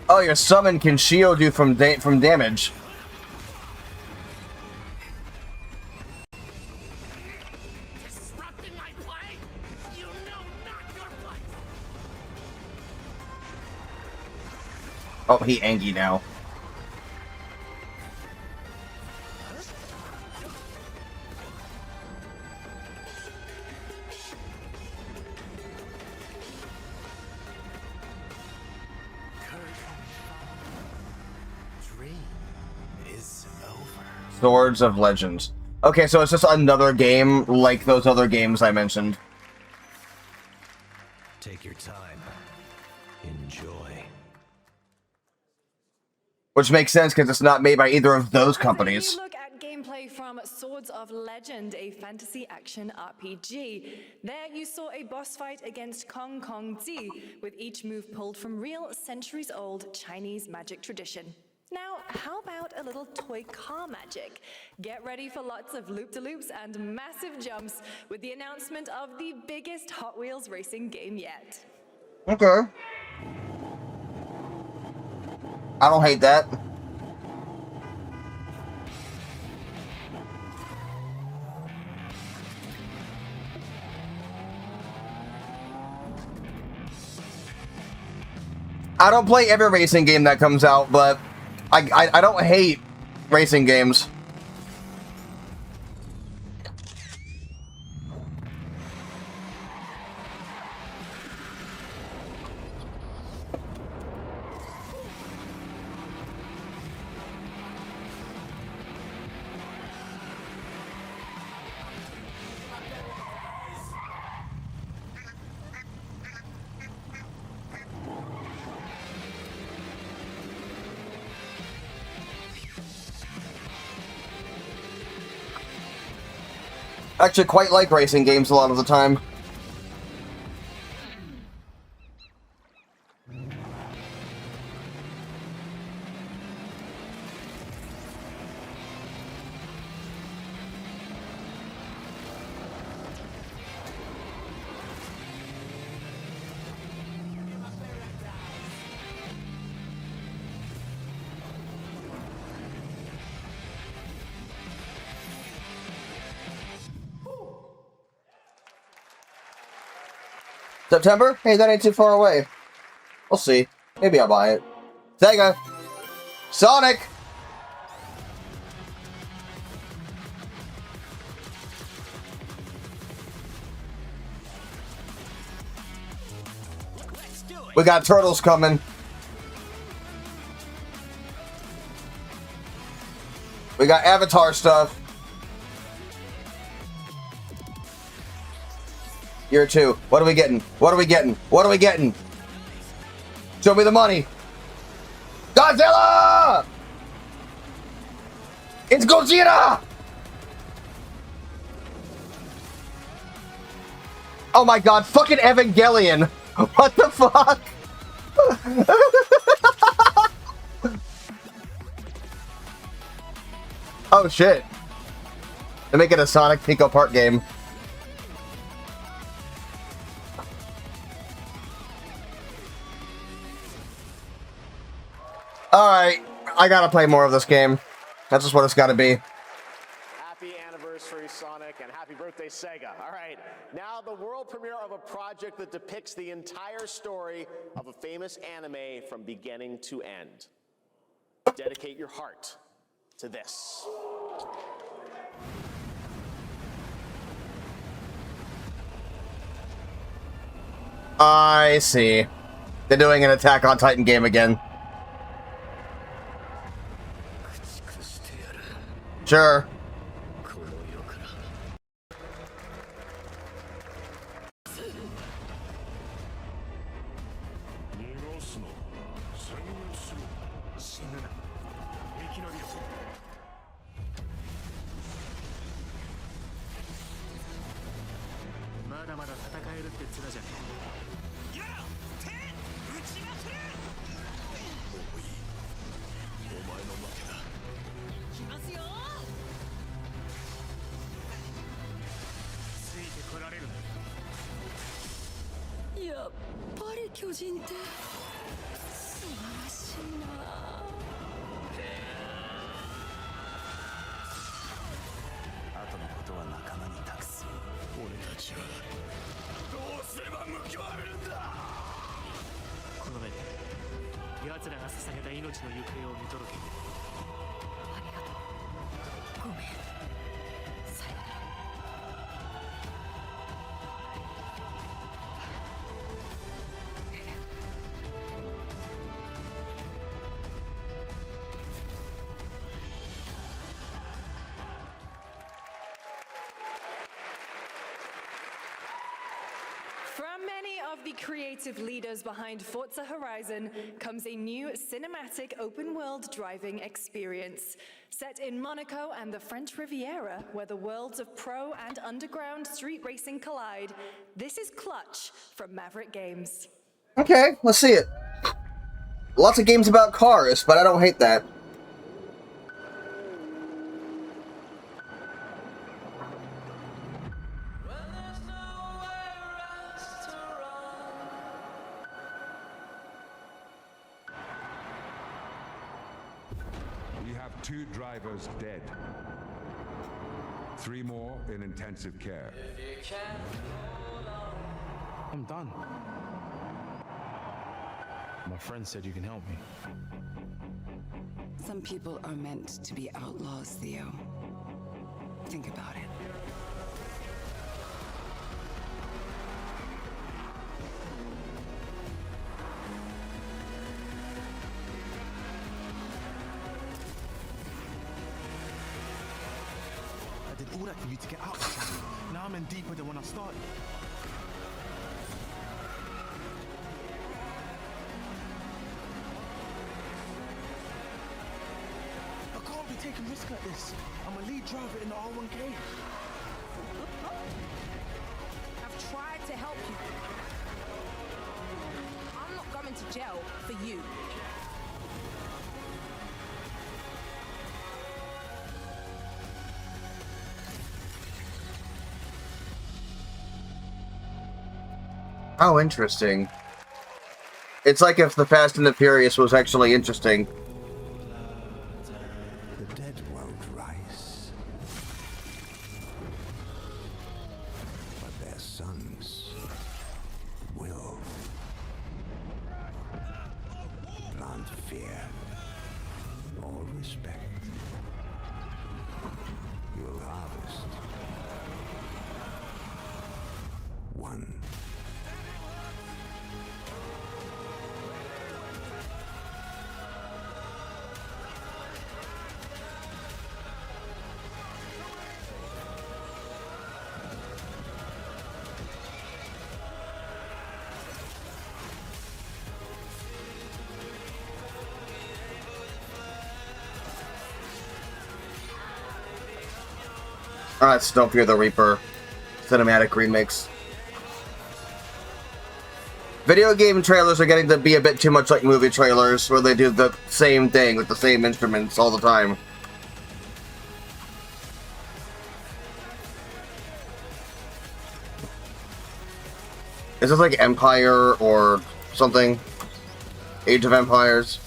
S1: Oh, your summon can shield you from damage. Oh, he Angie now. Swords of Legends. Okay, so it's just another game like those other games I mentioned.
S18: Take your time. Enjoy.
S1: Which makes sense because it's not made by either of those companies.
S7: Look at gameplay from Swords of Legend, a fantasy action RPG. There you saw a boss fight against Kong Kong Zi, with each move pulled from real centuries-old Chinese magic tradition. Now, how about a little toy car magic? Get ready for lots of loop-de-loops and massive jumps with the announcement of the biggest Hot Wheels racing game yet.
S1: Okay. I don't hate that. I don't play every racing game that comes out, but I don't hate racing games. I actually quite like racing games a lot of the time. September? Hey, that ain't too far away. We'll see. Maybe I'll buy it. Sega! Sonic! We got turtles coming. We got Avatar stuff. Year 2. What are we getting? What are we getting? What are we getting? Show me the money. Godzilla! It's Godzilla! Oh my god, fucking Evangelion! What the fuck? Oh shit. They're making a Sonic Pico Park game. Alright, I gotta play more of this game. That's just what it's gotta be.
S2: Happy anniversary, Sonic, and happy birthday, Sega. All right, now the world premiere of a project that depicts the entire story of a famous anime from beginning to end. Dedicate your heart to this.
S1: I see. They're doing an Attack on Titan game again. Sure.
S4: やっぱり巨人って素晴らしいな。
S17: 後のことは仲間に託す。俺たちはどうすれば報われるんだ。
S9: この目で奴らが捧げた命の行方を見届ける。
S4: ありがとう。ごめん。さよなら。
S7: From many of the creative leaders behind Forza Horizon comes a new cinematic open-world driving experience. Set in Monaco and the French Riviera, where the worlds of pro and underground street racing collide, this is Clutch from Maverick Games.
S1: Okay, let's see it. Lots of games about cars, but I don't hate that.
S14: We have 2 drivers dead. 3 more in intensive care.
S5: I'm done. My friend said you can help me.
S20: Some people are meant to be outlaws, Theo. Think about it.
S17: I did all that for you to get out of trouble. Now I'm in deeper than when I started. I can't be taking risks like this. I'm a lead driver in the R1K.
S15: I've tried to help you. I'm not going to jail for you.
S1: How interesting. It's like if the Fast and the Furious was actually interesting.
S17: The dead won't rise. But their sons will. Plant fear or respect. You'll harvest one.
S1: Alright, so don't fear the Reaper. Cinematic remix. Video game trailers are getting to be a bit too much like movie trailers, where they do the same thing with the same instruments all the time. Is this like Empire or something? Age of Empires?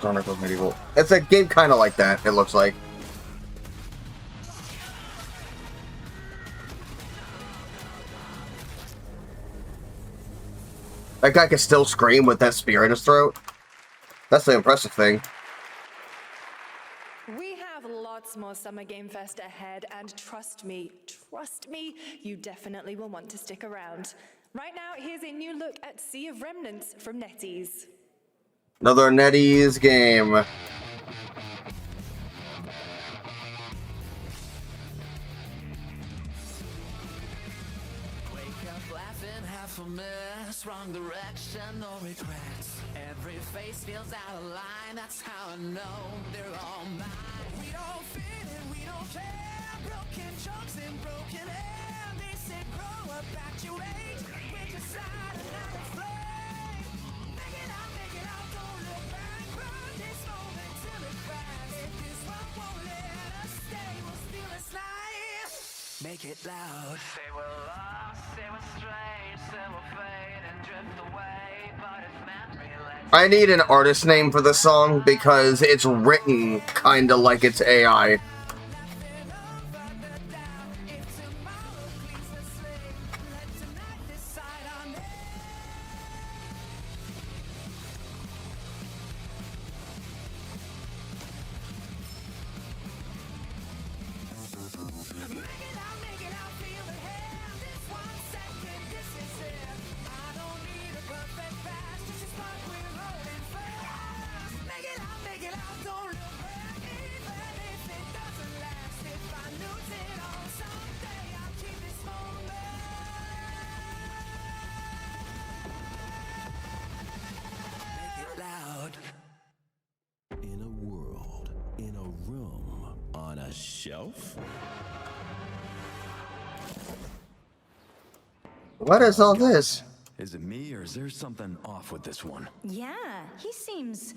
S1: Chronicles Medieval. It's a game kind of like that, it looks like. That guy can still scream with that spear in his throat. That's the impressive thing.
S7: We have lots more Summer Game Fest ahead, and trust me, you definitely will want to stick around. Right now, here's a new look at Sea of Remnants from NetEase.
S1: Another NetEase game.
S11: Wake up laughing, half a mess, wrong direction, no regrets. Every face feels out of line, that's how I know they're all mine. We don't fit and we don't care, broken jokes and broken air. They said grow up at your age, with your side and not afraid. Make it out, don't look back, run this moment till it cracks. If this one won't let us stay, we'll steal its life. Make it loud. Say we're lost, say we're strange, say we'll fade and drift away, but if memory lets
S1: I need an artist name for this song because it's written kinda like it's AI.
S18: In a world, in a room, on a shelf?
S1: What is all this?
S18: Is it me or is there something off with this one?
S4: Yeah, he seems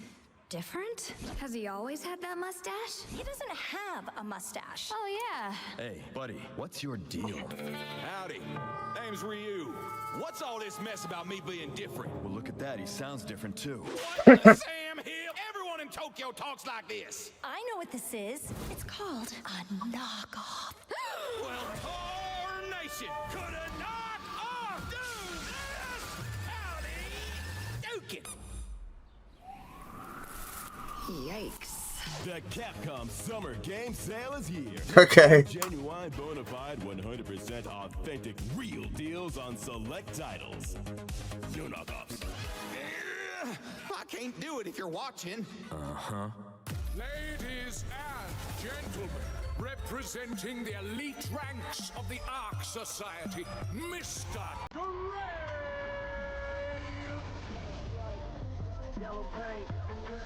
S4: different. Has he always had that mustache? He doesn't have a mustache. Oh, yeah.
S18: Hey, buddy, what's your deal?
S17: Howdy. Name's Ryu. What's all this mess about me being different?
S18: Well, look at that. He sounds different, too.
S17: What the Sam Hill? Everyone in Tokyo talks like this.
S4: I know what this is. It's called a knockoff.
S17: Well, tarnation. Could a knock-off do this? Howdy. Duke it.
S4: Yikes.
S17: The Capcom Summer Game Sale is here.
S1: Okay.
S17: Genuine, bona fide, 100% authentic, real deals on select titles. No knockoffs.
S13: I can't do it if you're watching.
S18: Uh-huh.
S12: Ladies and gentlemen, representing the elite ranks of the Ark Society, Mr.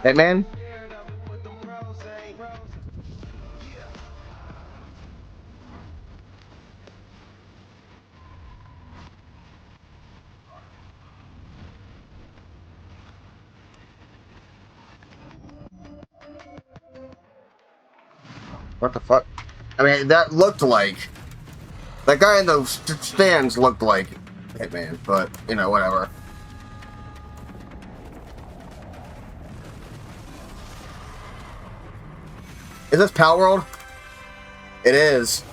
S1: Hitman? What the fuck? I mean, that looked like... That guy in those stands looked like Hitman, but, you know, whatever. Is this Pal World? It is.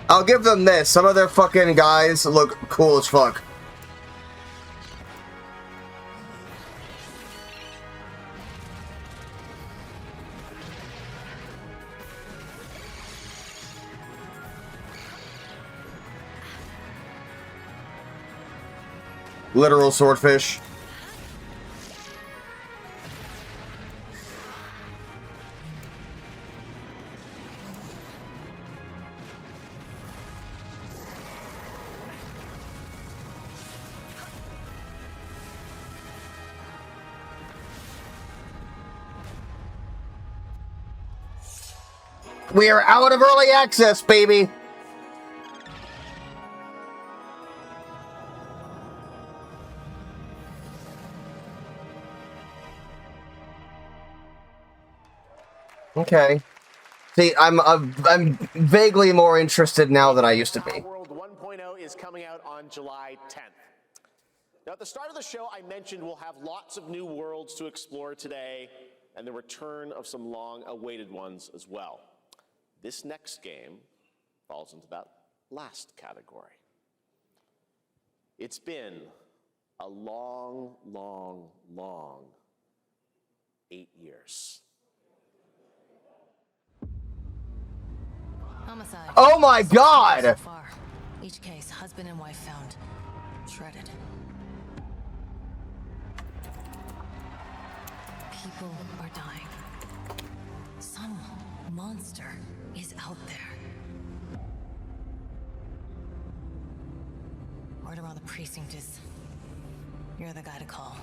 S1: I'll give them this. Some of their fucking guys look cool as fuck. Literal swordfish. We are out of early access, baby! Okay. See, I'm vaguely more interested now than I used to be.
S2: World 1.0 is coming out on July 10th. Now, at the start of the show, I mentioned we'll have lots of new worlds to explore today, and the return of some long-awaited ones as well. This next game falls into that last category. It's been a long, long, long 8 years.
S3: Homicide.
S1: Oh my god!
S3: So far. Each case, husband and wife found. Shredded. People are dying. Some monster is out there. Word around the precinct is you're the guy to call.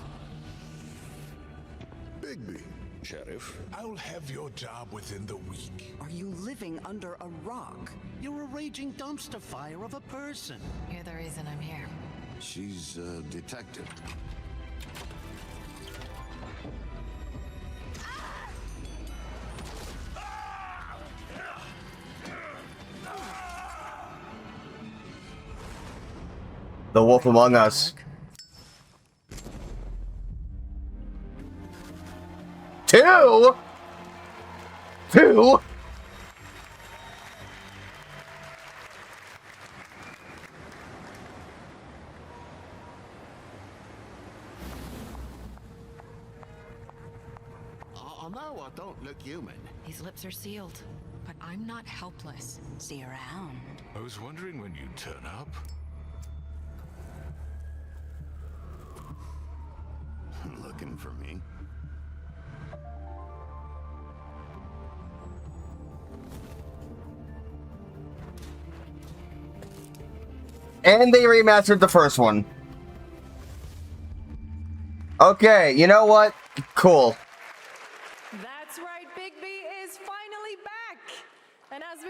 S12: Bigby, Sheriff, I'll have your job within the week.
S8: Are you living under a rock?
S18: You're a raging dumpster fire of a person.
S3: You're the reason I'm here.
S18: She's a detective.
S1: The Wolf Among Us. Two?
S18: Oh, no, I don't look human.
S3: These lips are sealed, but I'm not helpless. See you around.
S12: I was wondering when you'd turn up.
S18: Looking for me?
S1: And they remastered the first one. Okay, you know what? Cool.
S7: That's right, Bigby is finally back. And as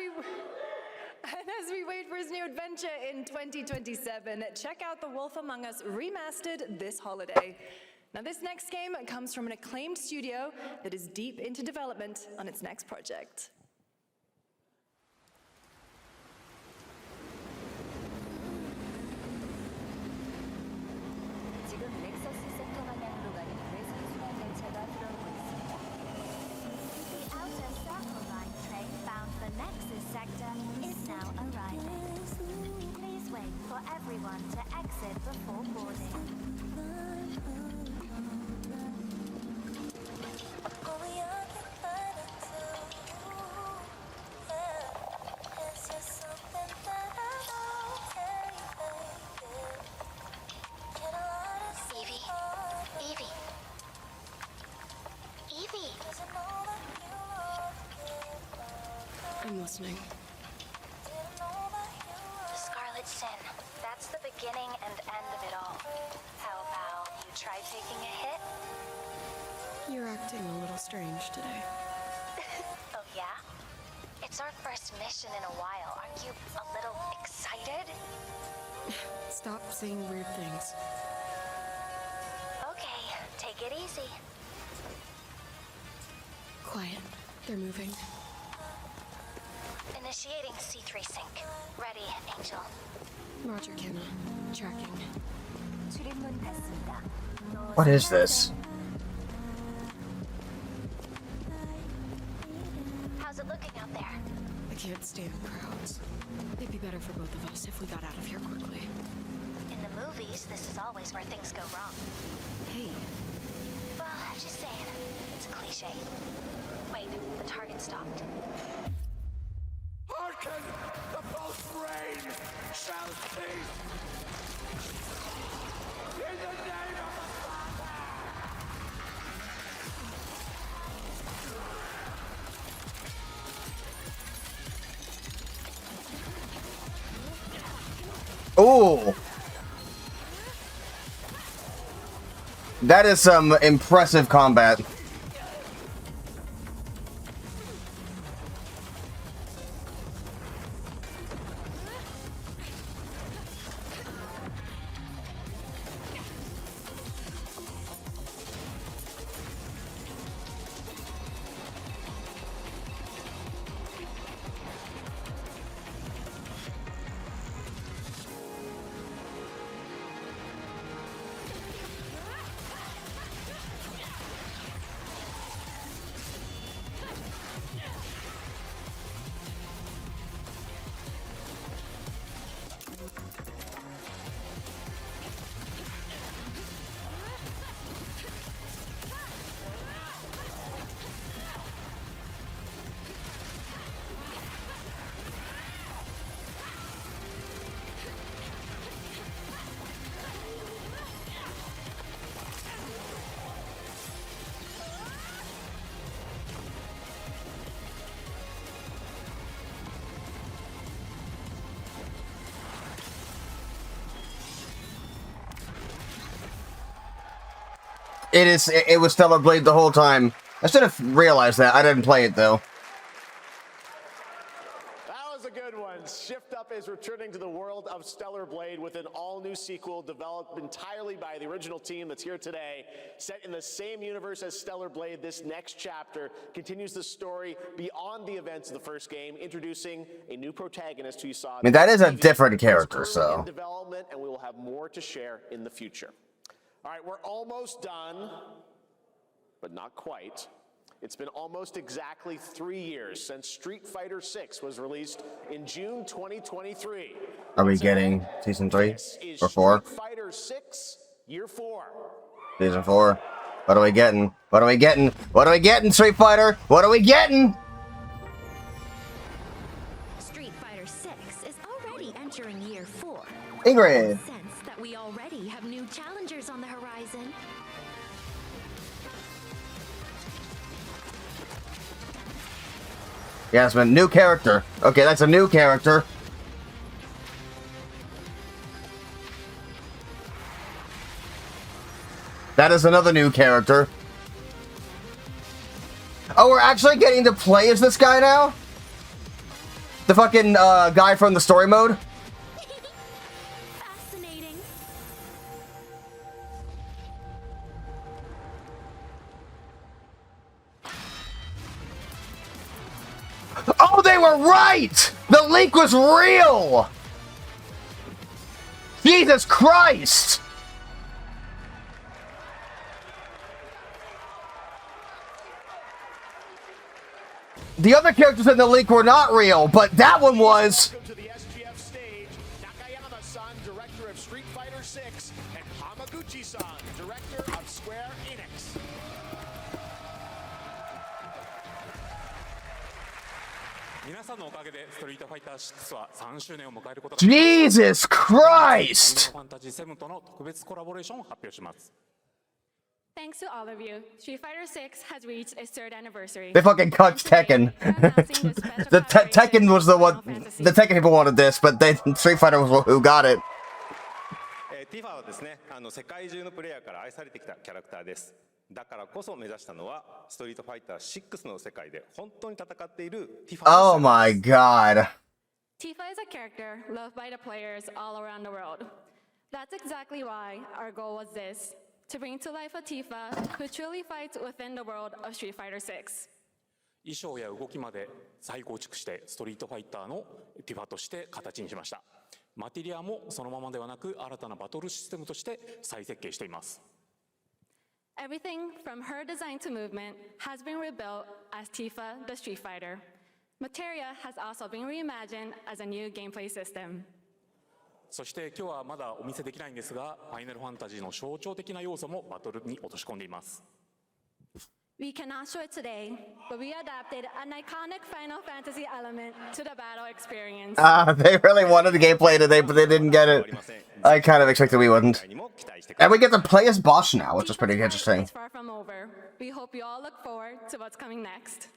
S7: we wait for his new adventure in 2027, check out The Wolf Among Us remastered this holiday. Now, this next game comes from an acclaimed studio that is deep into development on its next project.
S4: Everyone to exit before boarding.
S21: Evie.
S3: I'm listening.
S21: The Scarlet Sin. That's the beginning and end of it all. How about you try taking a hit?
S3: You're acting a little strange today.
S21: Oh, yeah? It's our first mission in a while. Aren't you a little excited?
S3: Stop saying weird things.
S21: Okay, take it easy.
S3: Quiet. They're moving.
S21: Initiating C3 sync. Ready, Angel.
S3: Roger, Kenna. Tracking.
S1: What is this?
S21: How's it looking out there?
S3: I can't stand crowds. It'd be better for both of us if we got out of here quickly.
S21: In the movies, this is always where things go wrong.
S3: Hey.
S21: Well, I'm just saying. It's a cliche. Wait, the target stopped.
S12: Hearken! The false rain shall cease! In the name of the
S1: Ooh. That is some impressive combat. It is. It was Stellar Blade the whole time. I should have realized that. I didn't play it though.
S2: A good one. Shift Up is returning to the world of Stellar Blade with an all-new sequel developed entirely by the original team that's here today. Set in the same universe as Stellar Blade, this next chapter continues the story beyond the events of the first game, introducing a new protagonist who you saw.
S1: I mean, that is a different character, so.
S2: In development, and we will have more to share in the future. All right, we're almost done, but not quite. It's been almost exactly 3 years since Street Fighter VI was released in June 2023.
S1: Are we getting season 3 or 4?
S2: Street Fighter VI, year 4.
S1: Season 4. What are we getting? What are we getting? What are we getting, Street Fighter? What are we getting?
S4: Street Fighter VI is already entering year 4.
S1: Ingrid.
S4: Sense that we already have new challengers on the horizon.
S1: Yasmin, new character. Okay, that's a new character. That is another new character. Oh, we're actually getting to play as this guy now? The fucking guy from the story mode?
S4: Fascinating.
S1: Oh, they were right! The leak was real! Jesus Christ! The other characters in the leak were not real, but that one was.
S2: Welcome to the SGF stage, Nakayama-san, director of Street Fighter VI, and Hamaguchi-san, director of Square Enix.
S1: Jesus Christ!
S6: Thanks to all of you, Street Fighter VI has reached its 3rd anniversary.
S1: They fucking cucked Tekken. The Tekken was the one. The Tekken people wanted this, but Street Fighter was who got it.
S19: Tifa はですね、世界中のプレイヤーから愛されてきたキャラクターです。だからこそ目指したのはストリートファイター6の世界で本当に戦っているティファ。
S1: Oh my god.
S6: Tifa is a character loved by the players all around the world. That's exactly why our goal was this: to bring to life a Tifa who truly fights within the world of Street Fighter VI.
S23: 衣装や動きまで再構築してストリートファイターのティファとして形にしました。マテリアもそのままではなく新たなバトルシステムとして再設計しています。
S6: Everything from her design to movement has been rebuilt as Tifa the Street Fighter. Materia has also been reimagined as a new gameplay system.
S23: そして今日はまだお見せできないんですが、ファイナルファンタジーの象徴的な要素もバトルに落とし込んでいます。
S6: We cannot show it today, but we adapted an iconic Final Fantasy element to the battle experience.
S1: They really wanted the gameplay today, but they didn't get it. I kind of expected we wouldn't. And we get to play as Bosch now, which is pretty interesting.
S6: It's far from over. We hope you all look forward to what's coming next.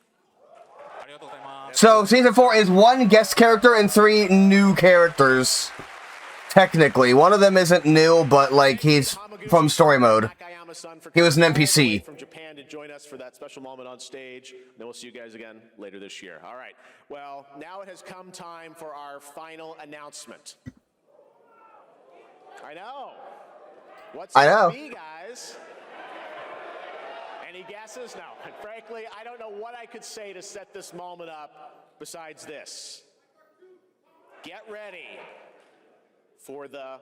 S1: So, Season 4 is 1 guest character and 3 new characters. Technically. One of them isn't new, but, like, he's from story mode. He was an NPC.
S2: From Japan to join us for that special moment on stage. Then we'll see you guys again later this year. All right. Well, now it has come time for our final announcement. I know. What's it gonna be, guys? Any guesses? No. And frankly, I don't know what I could say to set this moment up besides this. Get ready for the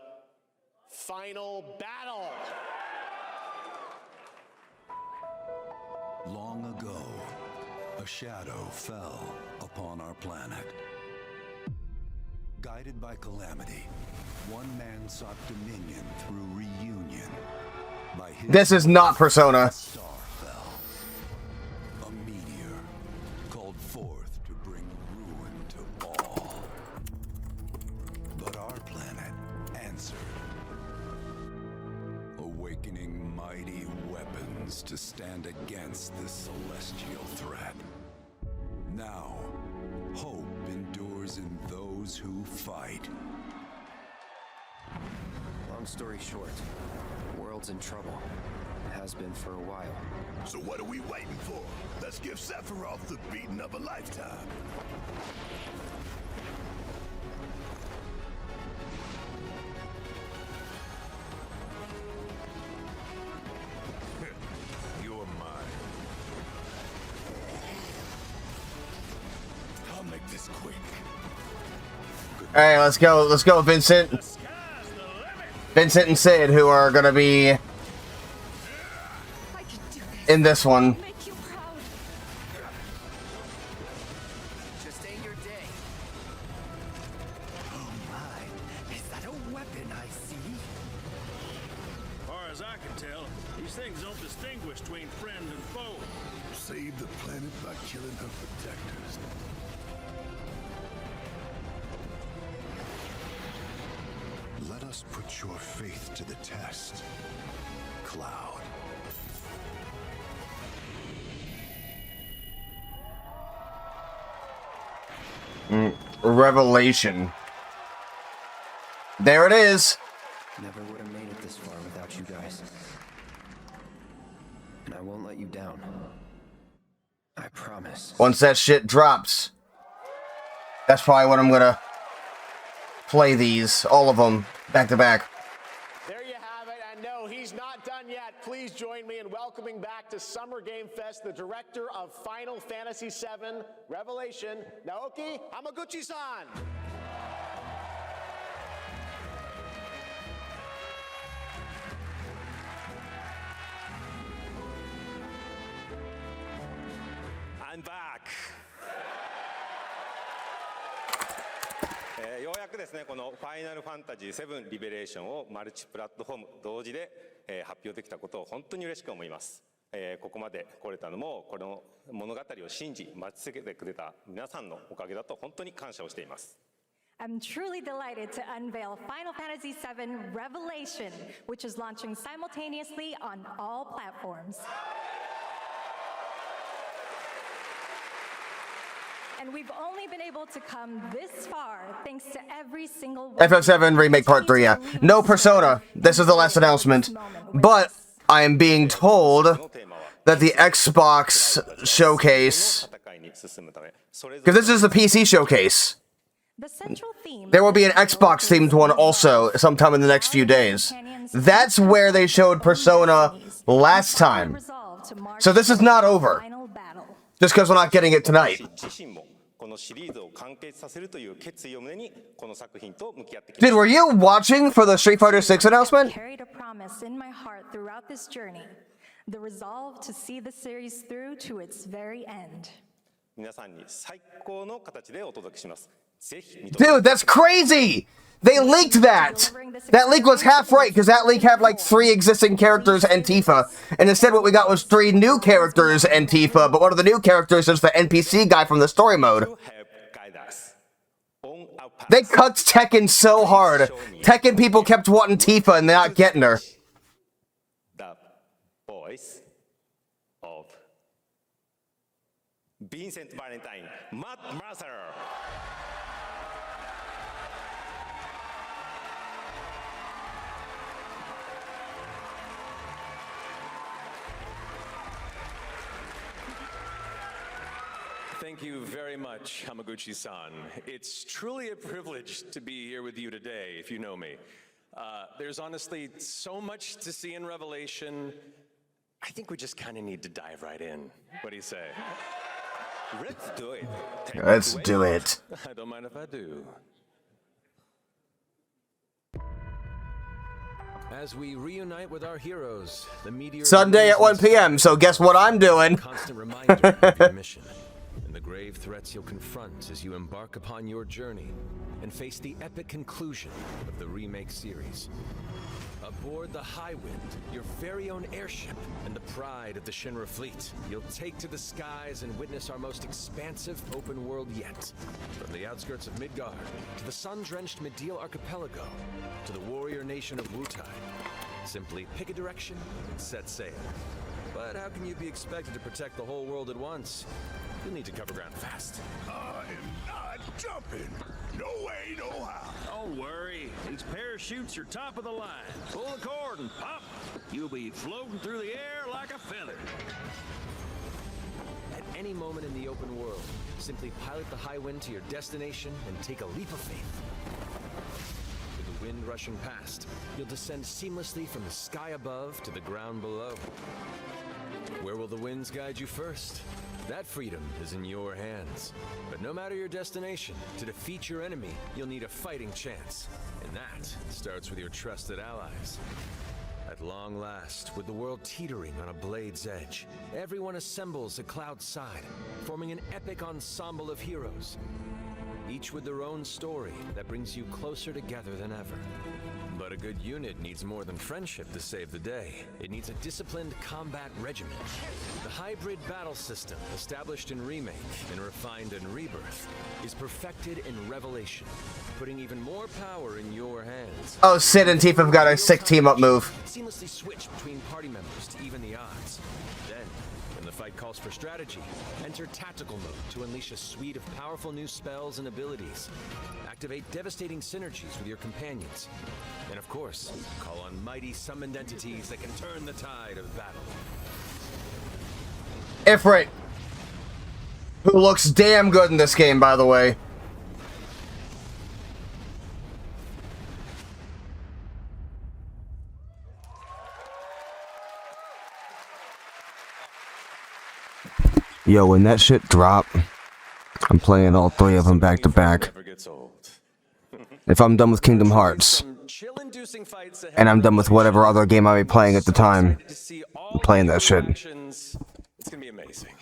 S2: final battle.
S24: Long ago, a shadow fell upon our planet. Guided by calamity, one man sought dominion through reunion. By his
S1: This is not Persona.
S24: A star fell. A meteor called forth to bring ruin to all. But our planet answered, awakening mighty weapons to stand against this celestial threat. Now, hope endures in those who fight.
S25: Long story short, the world's in trouble.
S5: has been for a while.
S12: So what are we waiting for? Let's give Sephiroth the beating of a lifetime. You're mine. I'll make this quick.
S1: All right, let's go, Vincent. Vincent and Sid, who are gonna be in this one.
S17: Just ain't your day. Oh my, is that a weapon I see?
S9: As far as I can tell, these things don't distinguish between friend and foe.
S12: Save the planet by killing her protectors. Let us put your faith to the test, Cloud.
S1: Revelation. There it is.
S5: Never would have made it this far without you guys. And I won't let you down. I promise.
S1: Once that shit drops, that's probably when I'm gonna play these, all of them, back to back.
S2: There you have it, and no, he's not done yet. Please join me in welcoming back to Summer Game Fest the director of Final Fantasy VII Revelation, Naoki Hamaguchi-san.
S19: I'm back. ようやくですね、このファイナルファンタジー7リベレーションをマルチプラットフォーム同時で、発表できたことを本当に嬉しく思います。ここまで来れたのもこの物語を信じ待ち続けてくれた皆さんのおかげだと本当に感謝をしています。
S4: I'm truly delighted to unveil Final Fantasy VII Revelation, which is launching simultaneously on all platforms. And we've only been able to come this far thanks to every single
S1: FF7 Remake Part 3, yeah. No Persona. This is the last announcement. But I am being told that the Xbox showcase, because this is the PC showcase, there will be an Xbox themed one also sometime in the next few days. That's where they showed Persona last time. So this is not over. Just because we're not getting it tonight. Dude, were you watching for the Street Fighter 6 announcement?
S4: Carried a promise in my heart throughout this journey, the resolve to see the series through to its very end.
S1: Dude, that's crazy! They leaked that! That leak was half right, because that leak had like 3 existing characters and Tifa. And instead what we got was 3 new characters and Tifa, but one of the new characters is the NPC guy from the story mode. They cucked Tekken so hard. Tekken people kept wanting Tifa and not getting her.
S19: The voice of Vincent Valentine, Matt Mercer.
S10: Thank you very much, Hamaguchi-san. It's truly a privilege to be here with you today, if you know me. There's honestly so much to see in Revelation. I think we just kind of need to dive right in. What do you say?
S19: Let's do it.
S1: Let's do it.
S10: I don't mind if I do.
S16: As we reunite with our heroes, the meteor
S1: Sunday at 1 p.m., so guess what I'm doing?
S16: Constant reminder of your mission and the grave threats you'll confront as you embark upon your journey and face the epic conclusion of the remake series. Aboard the Highwind, your very own airship and the pride of the Shinra fleet, you'll take to the skies and witness our most expansive open world yet. From the outskirts of Midgard, to the sun-drenched Medial Archipelago, to the warrior nation of Wutai. Simply pick a direction and set sail. But how can you be expected to protect the whole world at once? You'll need to cover ground fast.
S12: I am not jumping. No way, no how.
S9: Don't worry. These parachutes are top of the line. Pull the cord and pop. You'll be floating through the air like a feather.
S16: At any moment in the open world, simply pilot the high wind to your destination and take a leap of faith. With the wind rushing past, you'll descend seamlessly from the sky above to the ground below. Where will the winds guide you first? That freedom is in your hands. But no matter your destination, to defeat your enemy, you'll need a fighting chance. And that starts with your trusted allies. At long last, with the world teetering on a blade's edge, everyone assembles at Cloud's side, forming an epic ensemble of heroes, each with their own story that brings you closer together than ever. But a good unit needs more than friendship to save the day. It needs a disciplined combat regimen. The hybrid battle system, established in Remake and refined in Rebirth, is perfected in Revelation, putting even more power in your hands.
S1: Oh, Sid and Tifa have got a sick team-up move.
S16: Seamlessly switch between party members to even the odds. Then, when the fight calls for strategy, enter tactical mode to unleash a suite of powerful new spells and abilities. Activate devastating synergies with your companions. And of course, call on mighty summoned entities that can turn the tide of battle.
S1: Ifrit, who looks damn good in this game, by the way. Yo, when that shit drop, I'm playing all three of them back to back. If I'm done with Kingdom Hearts, and I'm done with whatever other game I be playing at the time, I'm playing that shit.
S10: It's gonna be amazing.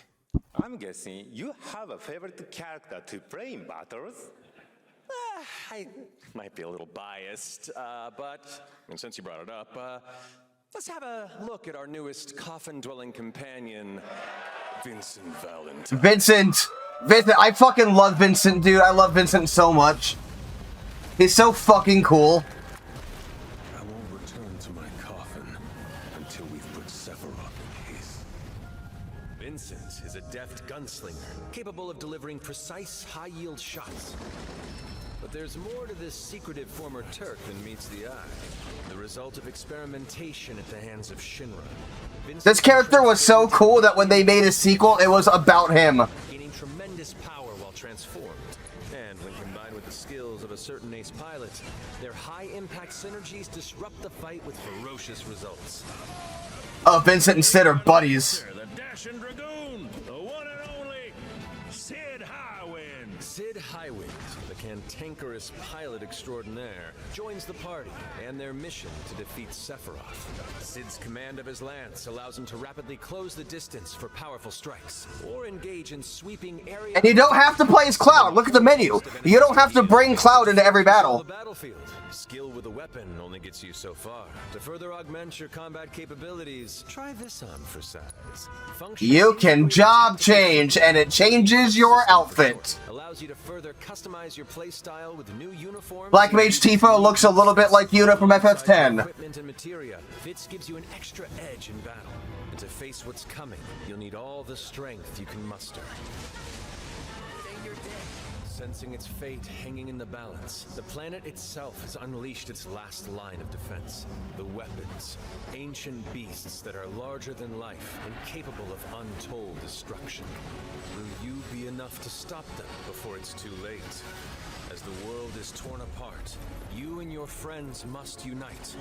S19: I'm guessing you have a favorite character to play in battles?
S10: I might be a little biased, but and since you brought it up, let's have a look at our newest coffin-dwelling companion, Vincent Valentine.
S1: Vincent, I fucking love Vincent, dude. I love Vincent so much. He's so fucking cool.
S24: I won't return to my coffin until we've put Sephiroth in his.
S16: Vincent is a deft gunslinger, capable of delivering precise, high-yield shots. But there's more to this secretive former Turk than meets the eye. The result of experimentation at the hands of Shinra.
S1: This character was so cool that when they made a sequel, it was about him.
S16: Gaining tremendous power while transformed. And when combined with the skills of a certain ace pilot, their high-impact synergies disrupt the fight with ferocious results.
S1: Oh, Vincent and Sid are buddies.
S9: The Dashing Dragoon, the one and only Sid Highwind.
S16: Sid Highwind, the cantankerous pilot extraordinaire, joins the party and their mission to defeat Sephiroth. Sid's command of his lance allows him to rapidly close the distance for powerful strikes, or engage in sweeping area.
S1: And you don't have to play as Cloud. Look at the menu. You don't have to bring Cloud into every battle.
S16: The battlefield. Skill with a weapon only gets you so far. To further augment your combat capabilities, try this on for size.
S1: You can job change, and it changes your outfit.
S16: Allows you to further customize your playstyle with new uniforms.
S1: Black Mage Tifa looks a little bit like Yuna from FF10.
S16: Equipment and materia. Fits gives you an extra edge in battle. And to face what's coming, you'll need all the strength you can muster. Sensing its fate hanging in the balance, the planet itself has unleashed its last line of defense. The weapons, ancient beasts that are larger than life and capable of untold destruction. Will you be enough to stop them before it's too late? As the world is torn apart, you and your friends must unite.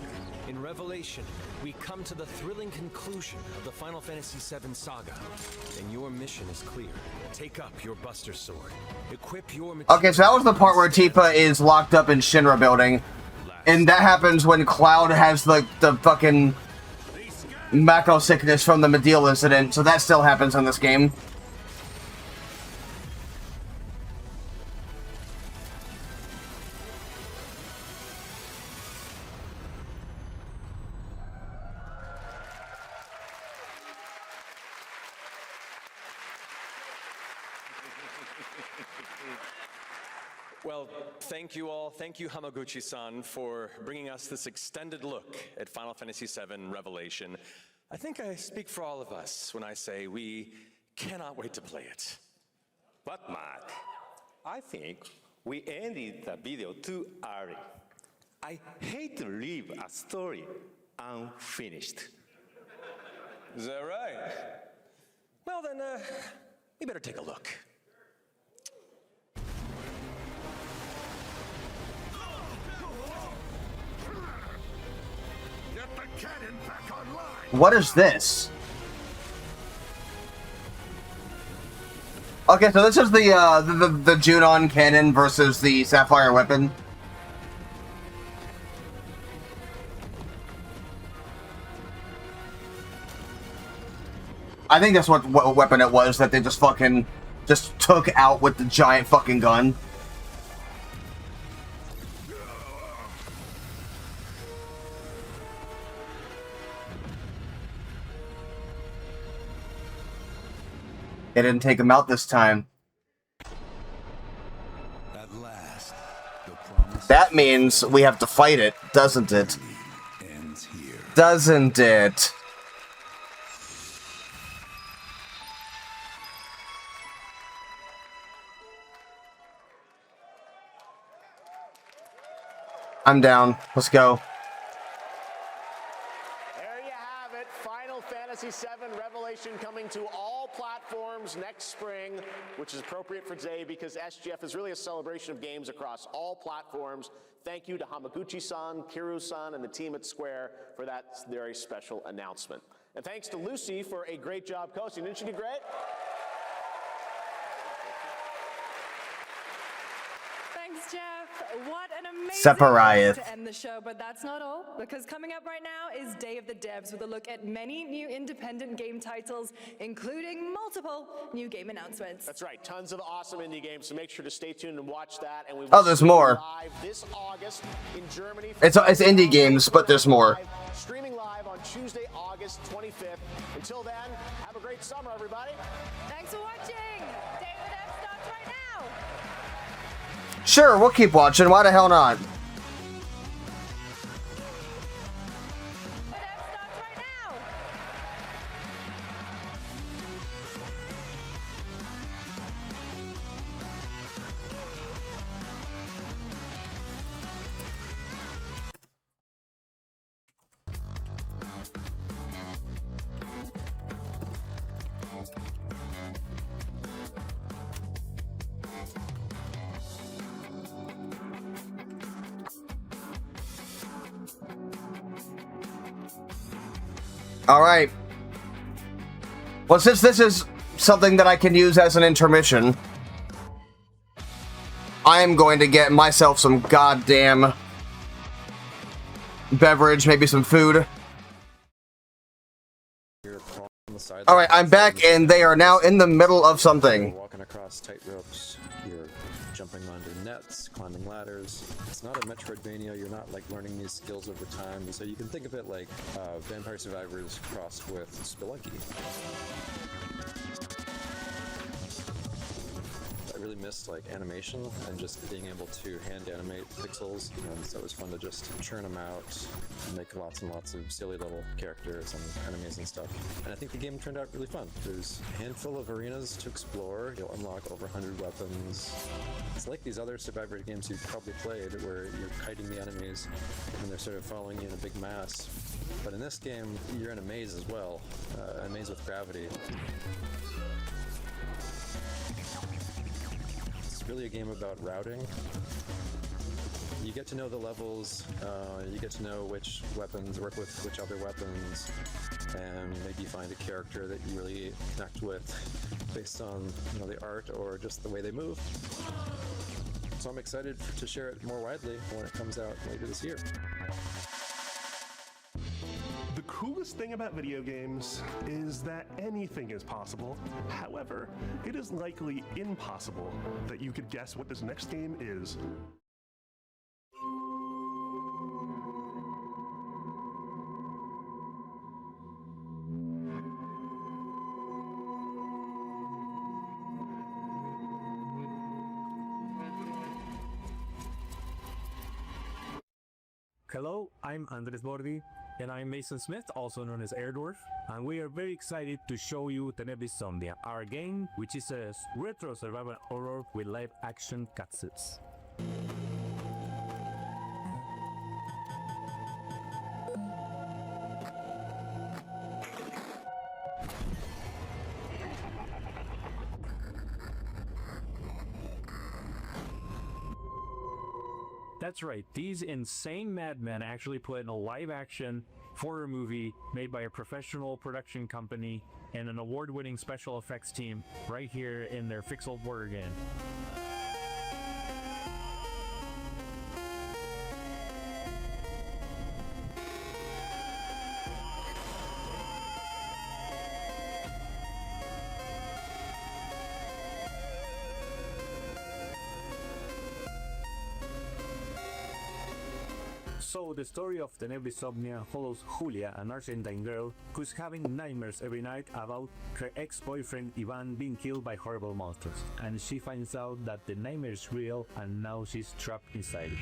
S16: In Revelation, we come to the thrilling conclusion of the Final Fantasy VII saga, and your mission is clear. Take up your Buster Sword. Equip your
S1: Okay, so that was the part where Tifa is locked up in Shinra building. And that happens when Cloud has the fucking Mako sickness from the Medeal incident, so that still happens in this game.
S10: Well, thank you all. Thank you, Hamaguchi-san, for bringing us this extended look at Final Fantasy VII Revelation. I think I speak for all of us when I say we cannot wait to play it.
S19: But Mark, I think we ended the video too early. I hate to leave a story unfinished.
S10: Is that right? Well then, we better take a look.
S24: Get the cannon back online!
S1: What is this? Okay, so this is the Junon cannon versus the Sapphire weapon. I think that's what weapon it was that they just fucking took out with the giant fucking gun. They didn't take him out this time.
S24: At last, the promise
S1: That means we have to fight it, doesn't it?
S24: ends here.
S1: Doesn't it? I'm down. Let's go.
S2: There you have it. Final Fantasy VII Revelation coming to all platforms next spring, which is appropriate for today because SGF is really a celebration of games across all platforms. Thank you to Hamaguchi-san, Kiru-san, and the team at Square for that very special announcement. And thanks to Lucy for a great job coaching. Didn't she do great?
S7: Thanks, Jeff. What an amazing
S1: Separate.
S7: way to end the show, but that's not all, because coming up right now is Day of the Devs with a look at many new independent game titles, including multiple new game announcements.
S2: That's right, tons of awesome indie games, so make sure to stay tuned and watch that. And we
S1: Oh, there's more.
S2: live this August in Germany.
S1: It's indie games, but there's more.
S2: Streaming live on Tuesday, August 25th. Until then, have a great summer, everybody.
S7: Thanks for watching. Day of the Devs starts right now.
S1: Sure, we'll keep watching. Why the hell not? All right. Well, since this is something that I can use as an intermission, I am going to get myself some goddamn beverage, maybe some food. All right, I'm back, and they are now in the middle of something.
S14: Walking across tight ropes, you're jumping onto nets, climbing ladders. It's not a Metroidvania, you're not like learning these skills over time, so you can think of it like Vampire Survivors crossed with Spelunky. I really missed like animation and just being able to hand animate pixels, and so it was fun to just churn them out and make lots and lots of silly little characters and enemies and stuff. And I think the game turned out really fun. There's a handful of arenas to explore. You'll unlock over 100 weapons. It's like these other Survivor games you've probably played where you're kiting the enemies and they're sort of following you in a big mass. But in this game, you're in a maze as well, a maze with gravity. It's really a game about routing. You get to know the levels, you get to know which weapons work with which other weapons, and maybe find a character that you really connect with based on the art or just the way they move. So I'm excited to share it more widely when it comes out later this year.
S15: The coolest thing about video games is that anything is possible. However, it is likely impossible that you could guess what this next game is.
S20: Hello, I'm Andres Bordi, and I'm Mason Smith, also known as Airdwarf, and we are very excited to show you Tenebrisomnia, our game, which is a retro survival horror with live-action cutscenes. That's right, these insane madmen actually put in a live-action horror movie made by a professional production company and an award-winning special effects team right here in their Pixel horror game. So the story of NightmareSnake follows Julia, an Argentine girl who's having nightmares every night about her ex-boyfriend Ivan being killed by horrible monsters. And she finds out that the nightmare is real and now she's trapped inside it.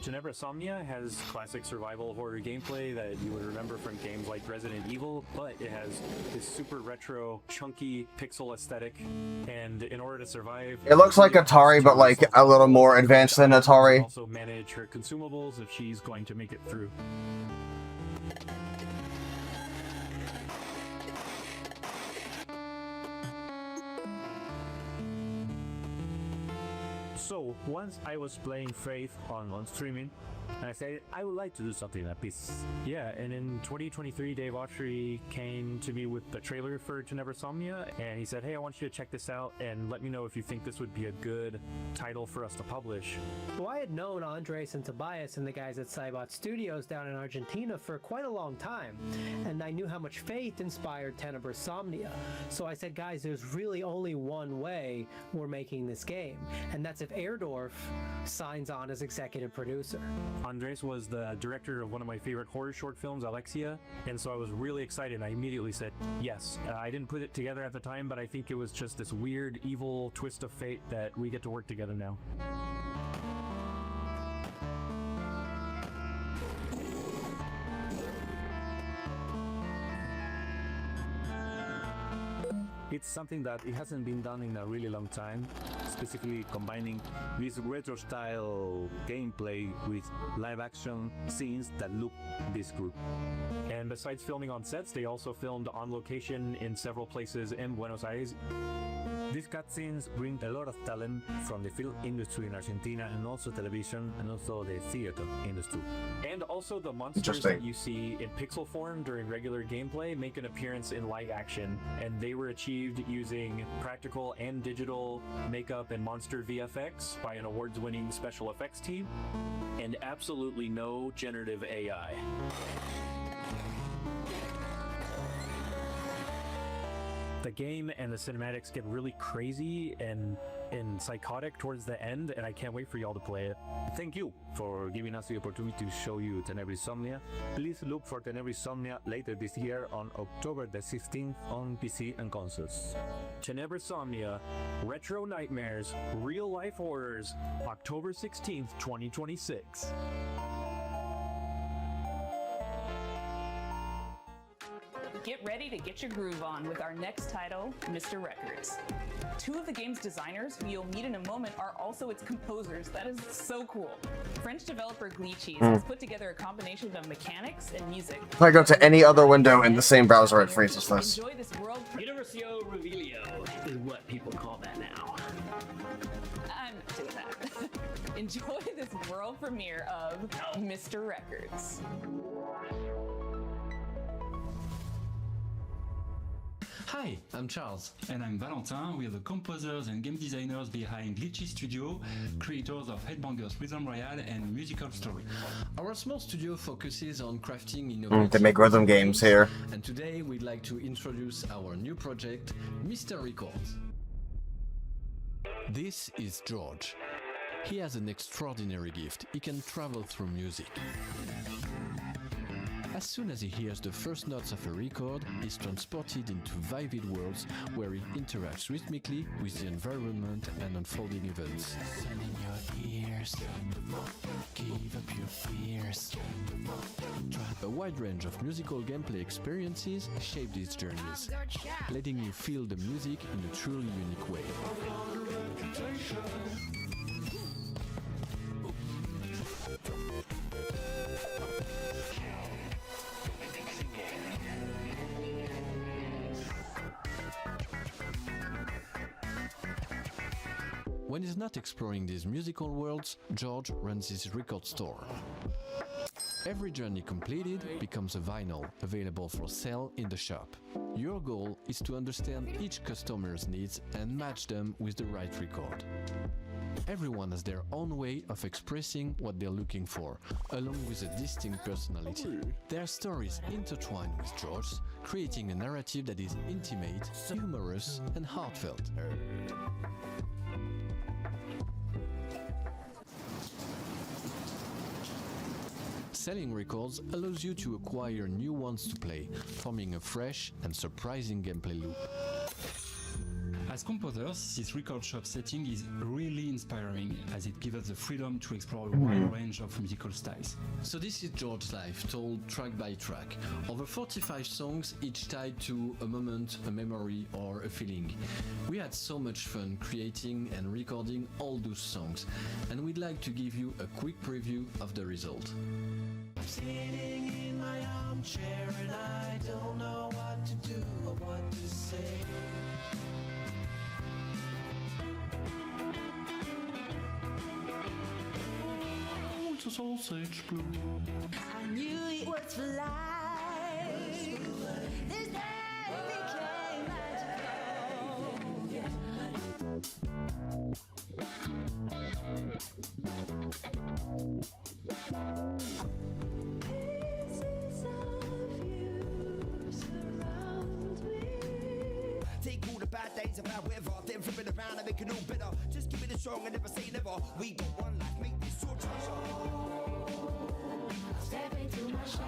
S20: NightmareSnake has classic survival horror gameplay that you would remember from games like Resident Evil, but it has this super retro, chunky pixel aesthetic, and in order to survive...
S1: It looks like Atari, but like a little more advanced than Atari.
S20: Also manage her consumables if she's going to make it through. So, once I was playing Faith on streaming, and I said, I would like to do something like this. Yeah, and in 2023, Dave Autry came to me with the trailer for NightmareSnake, and he said, hey, I want you to check this out, and let me know if you think this would be a good title for us to publish.
S8: Well, I had known Andres and Tobias and the guys at Cybot Studios down in Argentina for quite a long time, and I knew how much Faith inspired NightmareSnake. So I said, guys, there's really only one way we're making this game, and that's if Airdorf signs on as executive producer.
S20: Andres was the director of one of my favorite horror short films, Alexia, and so I was really excited. I immediately said yes. I didn't put it together at the time, but I think it was just this weird, evil twist of fate that we get to work together now. It's something that it hasn't been done in a really long time, specifically combining this retro-style gameplay with live-action scenes that look this good. And besides filming on sets, they also filmed on location in several places in Buenos Aires. These cutscenes bring a lot of talent from the film industry in Argentina and also television and also the theater industry. And also the monsters that you see in pixel form during regular gameplay make an appearance in live action, and they were achieved using practical and digital makeup and monster VFX by an awards-winning special effects team, and absolutely no generative AI. The game and the cinematics get really crazy and psychotic towards the end, and I can't wait for y'all to play it. Thank you for giving us the opportunity to show you NightmareSnake. Please look for NightmareSnake later this year on October the 16th on PC and consoles. NightmareSnake, Retro Nightmares, Real Life Horrors, October 16th, 2026.
S11: Get ready to get your groove on with our next title, Mr. Records. Two of the game's designers, who you'll meet in a moment, are also its composers. That is so cool. French developer Glitchies has put together a combination of mechanics and music.
S1: If I go to any other window in the same browser, it freezes this.
S11: Enjoy this world.
S13: Universio Revelio is what people call that now.
S11: I'm not doing that. Enjoy this world premiere of Mr. Records.
S22: Hi, I'm Charles. And I'm Valentin. We are the composers and game designers behind Glitchy Studio, creators of Headbangers Rhythm Royale and Musical Story. Our small studio focuses on crafting innovative
S1: they make rhythm games here.
S22: And today we'd like to introduce our new project, Mr. Records. This is George. He has an extraordinary gift. He can travel through music. As soon as he hears the first notes of a record, he's transported into vivid worlds where he interacts rhythmically with the environment and unfolding events. Sun in your ears, give up your fears. A wide range of musical gameplay experiences shape these journeys, letting you feel the music in a truly unique way. When he's not exploring these musical worlds, George runs his record store. Every journey completed becomes a vinyl, available for sale in the shop. Your goal is to understand each customer's needs and match them with the right record. Everyone has their own way of expressing what they're looking for, along with a distinct personality. Their stories intertwine with George's, creating a narrative that is intimate, humorous, and heartfelt. Selling records allows you to acquire new ones to play, forming a fresh and surprising gameplay loop.
S3: As composers, this record shop setting is really inspiring, as it gives us the freedom to explore a wide range of musical styles.
S22: So this is George's life, told track by track. Over 45 songs, each tied to a moment, a memory, or a feeling. We had so much fun creating and recording all those songs, and we'd like to give you a quick preview of the result.
S18: Sitting in my armchair and I don't know what to do or what to say. Oh, it's a sausage blue. I knew it was for life. This day became
S17: Take all the bad days of our weather, then flip it around and make it all better. Just keep it strong and never say never. We got one life, make this your treasure. Step into my shine.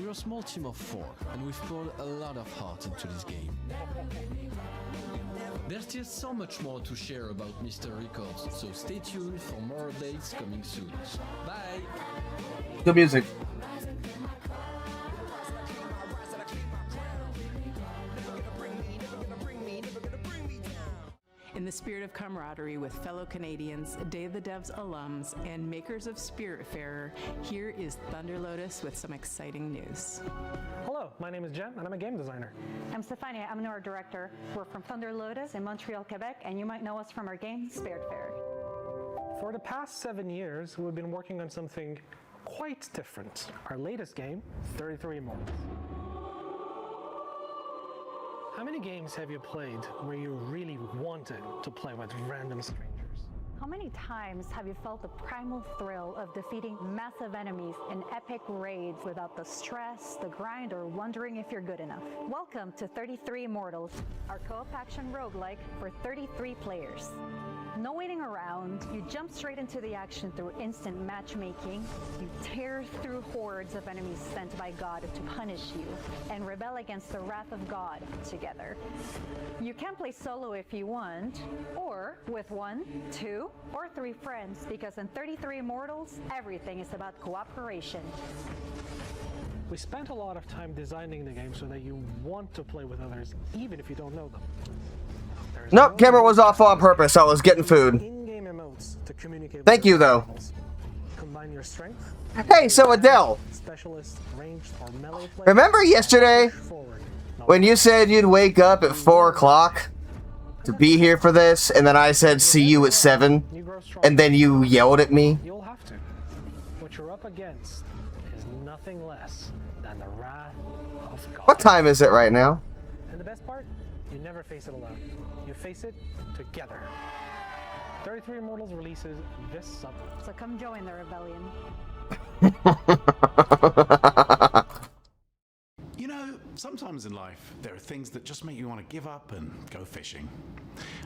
S22: We're a small team of 4, and we've poured a lot of heart into this game. There's still so much more to share about Mr. Records, so stay tuned for more updates coming soon. Bye!
S1: Good music.
S21: In the spirit of camaraderie with fellow Canadians, Day of the Devs alums, and makers of Spiritfarer, here is Thunder Lotus with some exciting news.
S8: Hello, my name is Jen, and I'm a game designer.
S23: I'm Stefania, I'm an art director. We're from Thunder Lotus in Montreal, Quebec, and you might know us from our game, Spiritfarer.
S8: For the past 7 years, we've been working on something quite different. Our latest game, 33 Immortals. How many games have you played where you really wanted to play with random strangers?
S23: How many times have you felt the primal thrill of defeating massive enemies in epic raids without the stress, the grind, or wondering if you're good enough? Welcome to 33 Immortals, our co-op action roguelike for 33 players. No waiting around, you jump straight into the action through instant matchmaking, you tear through hordes of enemies sent by God to punish you, and rebel against the wrath of God together. You can play solo if you want, or with 1, 2, or 3 friends, because in 33 Immortals, everything is about cooperation.
S8: We spent a lot of time designing the game so that you want to play with others, even if you don't know them.
S1: Nope, camera was off on purpose. I was getting food.
S8: In-game emotes to communicate.
S1: Thank you, though.
S8: Combine your strength.
S1: Hey, so Adele.
S8: Specialist, ranged, or melee play.
S1: Remember yesterday when you said you'd wake up at 4 o'clock to be here for this, and then I said see you at 7, and then you yelled at me?
S8: You'll have to. What you're up against is nothing less than the wrath of God.
S1: What time is it right now?
S8: And the best part, you never face it alone. You face it together. 33 Immortals releases this summer.
S23: So come join the rebellion.
S25: You know, sometimes in life, there are things that just make you want to give up and go fishing.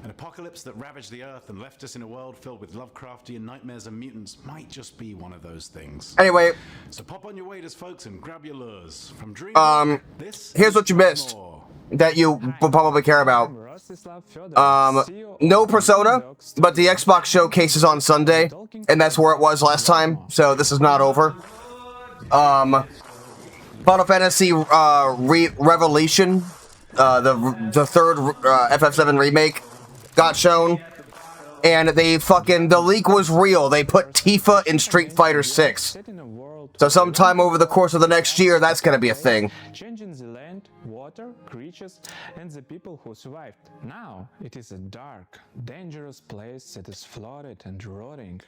S25: An apocalypse that ravaged the Earth and left us in a world filled with Lovecraftian nightmares and mutants might just be one of those things.
S1: Anyway.
S25: So pop on your waders, folks, and grab your lures. From Dream,
S1: here's what you missed that you will probably care about. No Persona, but the Xbox showcase is on Sunday, and that's where it was last time, so this is not over. Final Fantasy Revelation, the third FF7 remake, got shown, and the leak was real. They put Tifa in Street Fighter 6.
S3: world.
S1: So sometime over the course of the next year, that's gonna be a thing.
S3: Changing the land, water, creatures, and the people who survived. Now it is a dark, dangerous place that is flooded and rotting.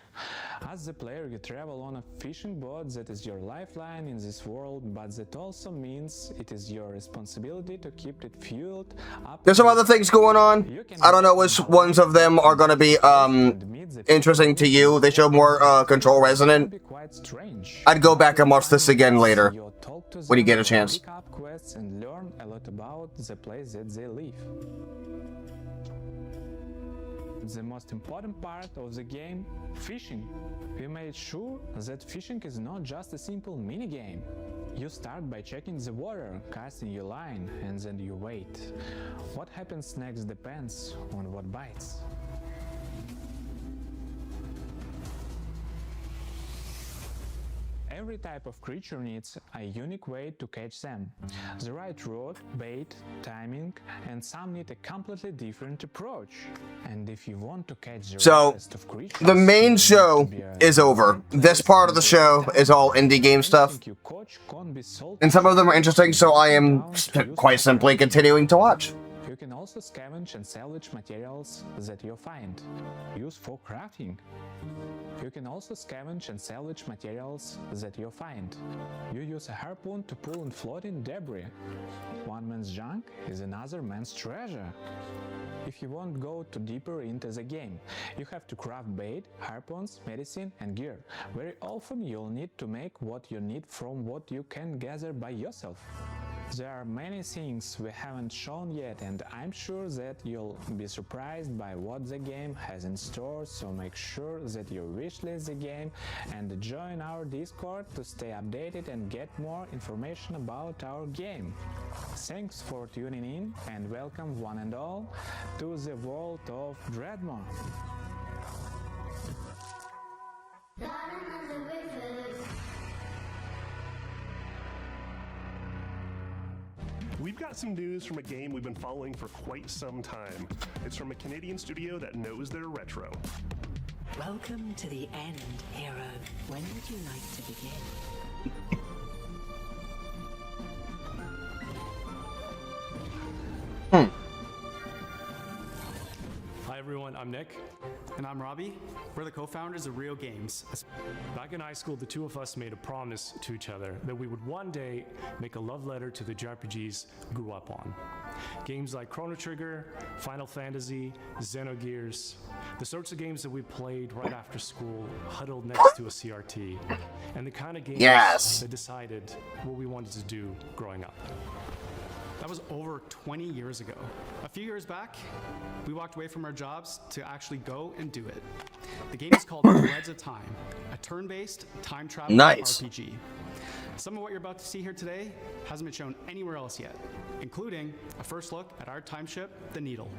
S3: As the player, you travel on a fishing boat that is your lifeline in this world, but that also means it is your responsibility to keep it fueled up.
S1: There's some other things going on. I don't know which ones of them are gonna be interesting to you. They show more Control Resonant. I'd go back and watch this again later when you get a chance.
S3: Pick up quests and learn a lot about the place that they live. The most important part of the game, fishing. We made sure that fishing is not just a simple mini-game. You start by checking the water, casting your line, and then you wait. What happens next depends on what bites. Every type of creature needs a unique way to catch them. The right rod, bait, timing, and some need a completely different approach. And if you want to catch the rest of creatures,
S1: the main show is over. This part of the show is all indie game stuff. And some of them are interesting, so I am quite simply continuing to watch.
S3: You can also scavenge and salvage materials that you find. Use for crafting. You can also scavenge and salvage materials that you find. You use a harpoon to pull in floating debris. One man's junk is another man's treasure. If you want to go too deeper into the game, you have to craft bait, harpoons, medicine, and gear. Very often you'll need to make what you need from what you can gather by yourself. There are many things we haven't shown yet, and I'm sure that you'll be surprised by what the game has in store, so make sure that you wishlist the game and join our Discord to stay updated and get more information about our game. Thanks for tuning in, and welcome one and all to the world of Dreadmore.
S15: We've got some news from a game we've been following for quite some time. It's from a Canadian studio that knows their retro.
S4: Welcome to the end, hero. When would you like to begin?
S5: Hi everyone, I'm Nick.
S6: And I'm Robbie. We're the co-founders of Real Games.
S5: Back in high school, the two of us made a promise to each other that we would one day make a love letter to the JRPGs we grew up on. Games like Chrono Trigger, Final Fantasy, Xenogears, the sorts of games that we played right after school, huddled next to a CRT, and the kind of games that decided what we wanted to do growing up.
S6: That was over 20 years ago. A few years back, we walked away from our jobs to actually go and do it. The game is called Threads of Time, a turn-based time travel RPG. Some of what you're about to see here today hasn't been shown anywhere else yet, including a first look at our time ship, the Needle.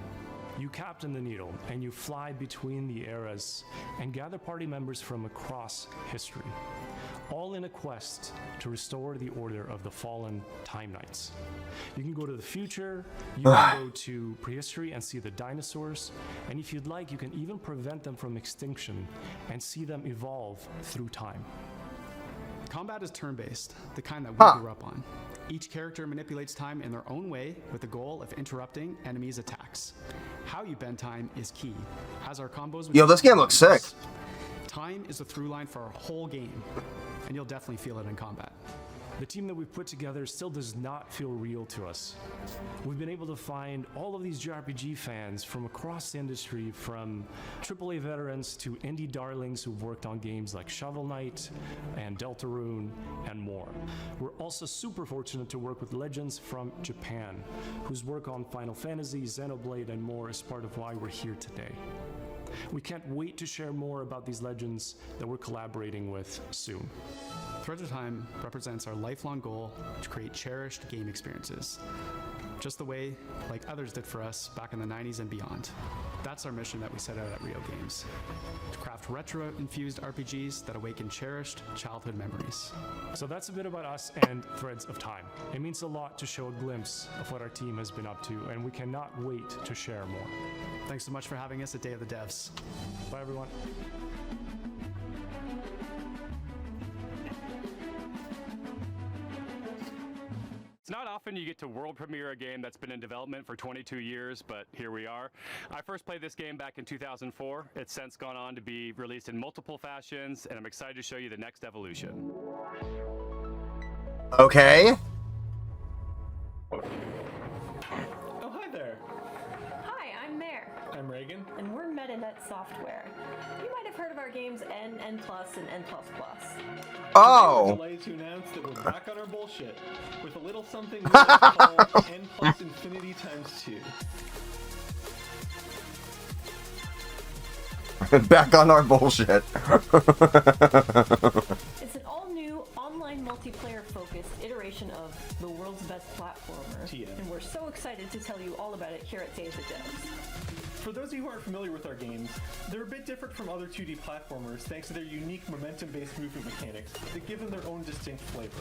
S5: You captain the Needle, and you fly between the eras and gather party members from across history, all in a quest to restore the order of the fallen Time Knights. You can go to the future, you can go to prehistory and see the dinosaurs, and if you'd like, you can even prevent them from extinction and see them evolve through time.
S6: Combat is turn-based, the kind that we grew up on. Each character manipulates time in their own way with the goal of interrupting enemies' attacks. How you bend time is key, as our combos with
S1: this game looks sick.
S6: Time is a through line for our whole game, and you'll definitely feel it in combat.
S5: The team that we've put together still does not feel real to us. We've been able to find all of these JRPG fans from across the industry, from AAA veterans to indie darlings who've worked on games like Shovel Knight and Deltarune and more. We're also super fortunate to work with legends from Japan, whose work on Final Fantasy, Xenoblade, and more is part of why we're here today. We can't wait to share more about these legends that we're collaborating with soon.
S6: Threads of Time represents our lifelong goal to create cherished game experiences, just the way like others did for us back in the 90s and beyond. That's our mission that we set out at Real Games, to craft retro-infused RPGs that awaken cherished childhood memories.
S5: So that's a bit about us and Threads of Time. It means a lot to show a glimpse of what our team has been up to, and we cannot wait to share more.
S6: Thanks so much for having us at Day of the Devs.
S5: Bye everyone.
S9: often you get to world premiere a game that's been in development for 22 years, but here we are. I first played this game back in 2004. It's since gone on to be released in multiple fashions, and I'm excited to show you the next evolution.
S1: Okay.
S10: Oh, hi there.
S12: Hi, I'm Mare.
S10: I'm Reagan.
S12: And we're MetaNet Software. You might have heard of our games N, N+, and N++.
S1: Oh.
S10: We're delighted to announce that we're back on our bullshit with a little something we like to call N plus infinity times 2.
S1: Back on our bullshit.
S12: It's an all-new, online multiplayer-focused iteration of the world's best platformer.
S10: TM.
S12: And we're so excited to tell you all about it here at Day of the Devs.
S10: For those of you who aren't familiar with our games, they're a bit different from other 2D platformers thanks to their unique momentum-based movement mechanics that give them their own distinct flavor.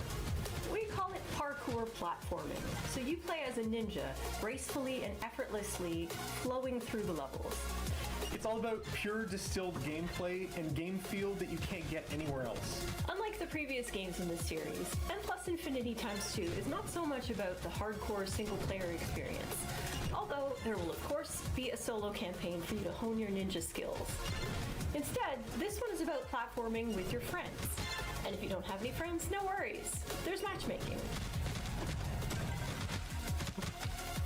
S12: We call it parkour platforming. So you play as a ninja, gracefully and effortlessly flowing through the levels.
S10: It's all about pure distilled gameplay and game feel that you can't get anywhere else.
S12: Unlike the previous games in this series, N+ Infinity times 2 is not so much about the hardcore single-player experience. Although there will of course be a solo campaign for you to hone your ninja skills. Instead, this one is about platforming with your friends. And if you don't have any friends, no worries. There's matchmaking.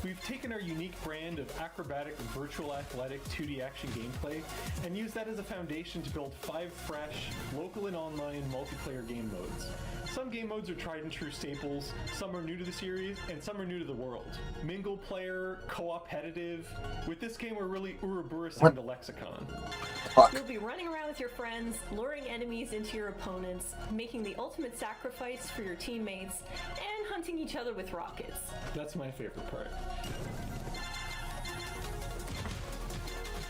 S10: We've taken our unique brand of acrobatic, virtual athletic 2D action gameplay and used that as a foundation to build 5 fresh, local and online multiplayer game modes. Some game modes are tried and true staples, some are new to the series, and some are new to the world. Mingle player, co-opetitive. With this game, we're really Ouroboros-ing the lexicon.
S12: You'll be running around with your friends, luring enemies into your opponents, making the ultimate sacrifice for your teammates, and hunting each other with rockets.
S10: That's my favorite part.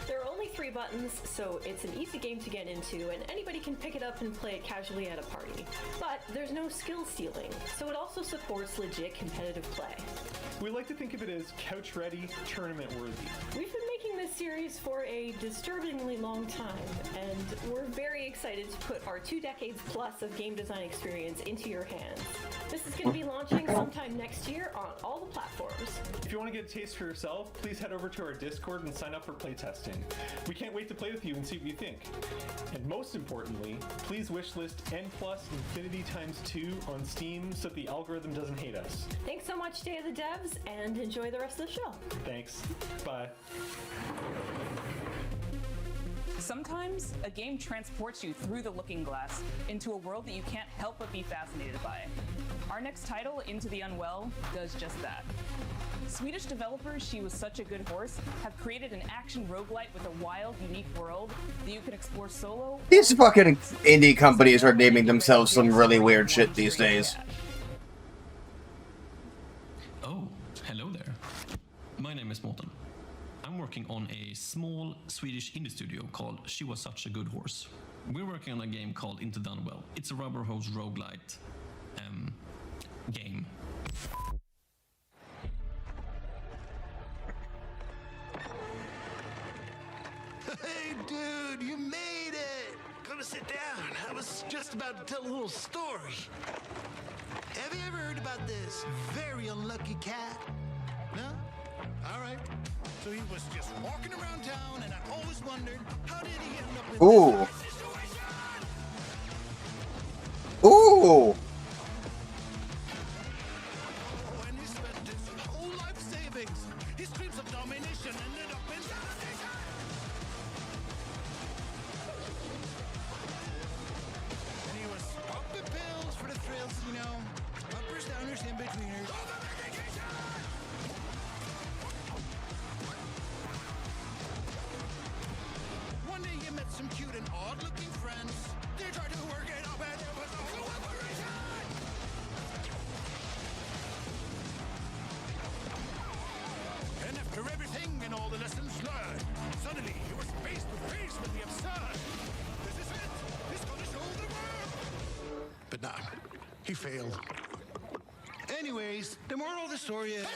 S12: There are only 3 buttons, so it's an easy game to get into, and anybody can pick it up and play it casually at a party. But there's no skill stealing, so it also supports legit competitive play.
S10: We like to think of it as couch-ready, tournament-worthy.
S12: We've been making this series for a disturbingly long time, and we're very excited to put our 2 decades plus of game design experience into your hands. This is going to be launching sometime next year on all the platforms.
S10: If you want to get a taste for yourself, please head over to our Discord and sign up for playtesting. We can't wait to play with you and see what you think. And most importantly, please wishlist N+ Infinity times 2 on Steam so that the algorithm doesn't hate us.
S12: Thanks so much, Day of the Devs, and enjoy the rest of the show.
S10: Thanks. Bye.
S11: Sometimes a game transports you through the looking glass into a world that you can't help but be fascinated by. Our next title, Into the Unwell, does just that. Swedish developers She Was Such a Good Horse have created an action roguelite with a wild, unique world that you can explore solo.
S1: These fucking indie companies are naming themselves some really weird shit these days.
S16: Oh, hello there. My name is Morten. I'm working on a small Swedish indie studio called She Was Such a Good Horse. We're working on a game called Into the Unwell. It's a rubber hose roguelite game.
S17: Hey, dude, you made it! Come sit down. I was just about to tell a little story. Have you ever heard about this very unlucky cat? No? All right. So he was just walking around town, and I always wondered, how did he end up in
S1: Ooh.
S17: this situation?
S1: Ooh.
S17: Oh, and he spent his whole life savings. His dreams of domination ended up in domination. And he was popping pills for the thrills, you know. Uppers, downers, in-betweeners. One day he met some cute and odd-looking friends. They tried to work it up and there was no cooperation. And after everything and all the lessons learned, suddenly he was face to face with the absurd. This is it. He's gonna show the world. But nah, he failed. Anyways, the moral of the story is...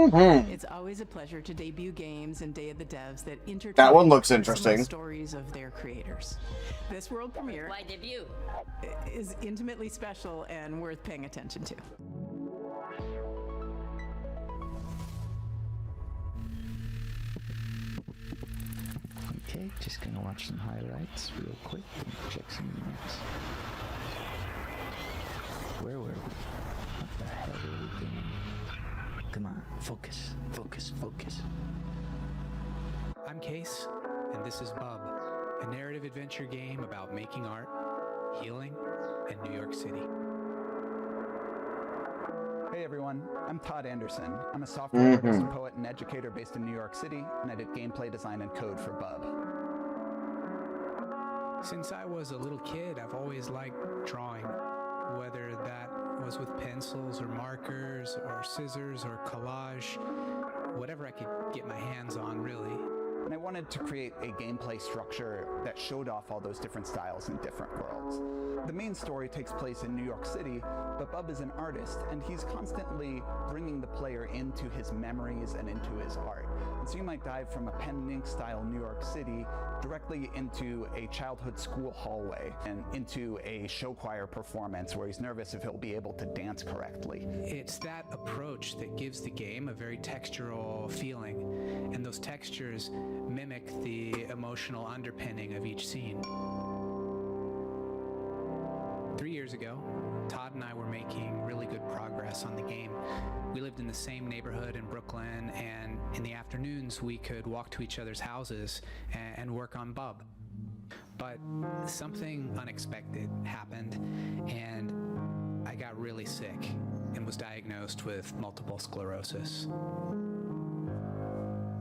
S21: It's always a pleasure to debut games and Day of the Devs that intertwine
S1: That one looks
S21: some
S1: interesting.
S21: stories of their creators. This world premiere
S2: Why debut?
S21: is intimately special and worth paying attention to.
S7: Okay, just gonna watch some highlights real quick and check some emails. Where were we? What the hell were we doing? Come on, focus, focus, focus.
S14: I'm Case, and this is Bub, a narrative adventure game about making art, healing, and New York City.
S19: Hey everyone, I'm Todd Anderson. I'm a software artist, poet, and educator based in New York City, and I did gameplay design and code for Bub.
S14: Since I was a little kid, I've always liked drawing, whether that was with pencils or markers or scissors or collage, whatever I could get my hands on, really.
S19: And I wanted to create a gameplay structure that showed off all those different styles in different worlds. The main story takes place in New York City, but Bub is an artist, and he's constantly bringing the player into his memories and into his art. And so you might dive from a pen and ink style New York City directly into a childhood school hallway and into a show choir performance where he's nervous if he'll be able to dance correctly.
S14: It's that approach that gives the game a very textural feeling, and those textures mimic the emotional underpinning of each scene. 3 years ago, Todd and I were making really good progress on the game. We lived in the same neighborhood in Brooklyn, and in the afternoons we could walk to each other's houses and work on Bub. But something unexpected happened, and I got really sick and was diagnosed with multiple sclerosis.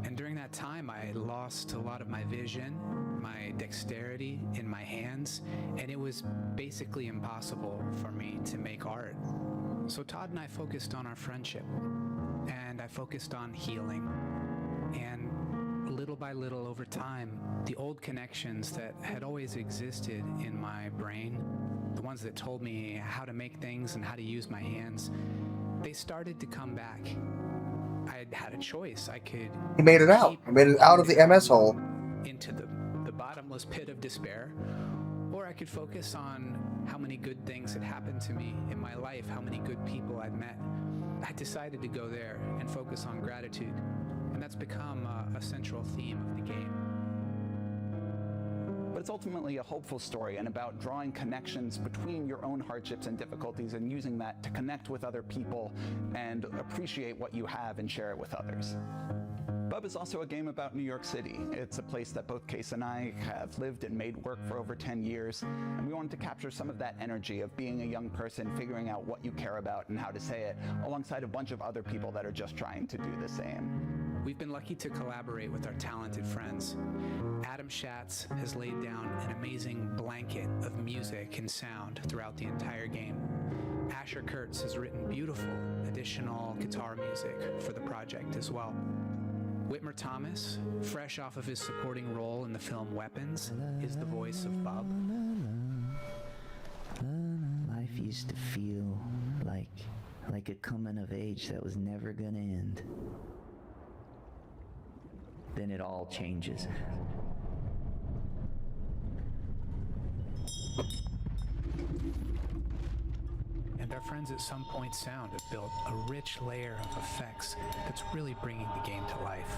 S14: And during that time, I lost a lot of my vision, my dexterity in my hands, and it was basically impossible for me to make art. So Todd and I focused on our friendship, and I focused on healing. And little by little over time, the old connections that had always existed in my brain, the ones that told me how to make things and how to use my hands, they started to come back. I had a choice. I could...
S1: He made it out. He made it out of the MS hole.
S14: Into the bottomless pit of despair, or I could focus on how many good things had happened to me in my life, how many good people I'd met. I decided to go there and focus on gratitude, and that's become a central theme of the game.
S19: But it's ultimately a hopeful story and about drawing connections between your own hardships and difficulties and using that to connect with other people and appreciate what you have and share it with others. Bub is also a game about New York City. It's a place that both Case and I have lived and made work for over 10 years, and we wanted to capture some of that energy of being a young person, figuring out what you care about and how to say it, alongside a bunch of other people that are just trying to do the same.
S14: We've been lucky to collaborate with our talented friends. Adam Schatz has laid down an amazing blanket of music and sound throughout the entire game. Asher Kurtz has written beautiful additional guitar music for the project as well. Whitmer Thomas, fresh off of his supporting role in the film Weapons, is the voice of Bub.
S7: Life used to feel like a coming of age that was never gonna end. Then it all changes.
S14: And our friends at Some Point Sound have built a rich layer of effects that's really bringing the game to life.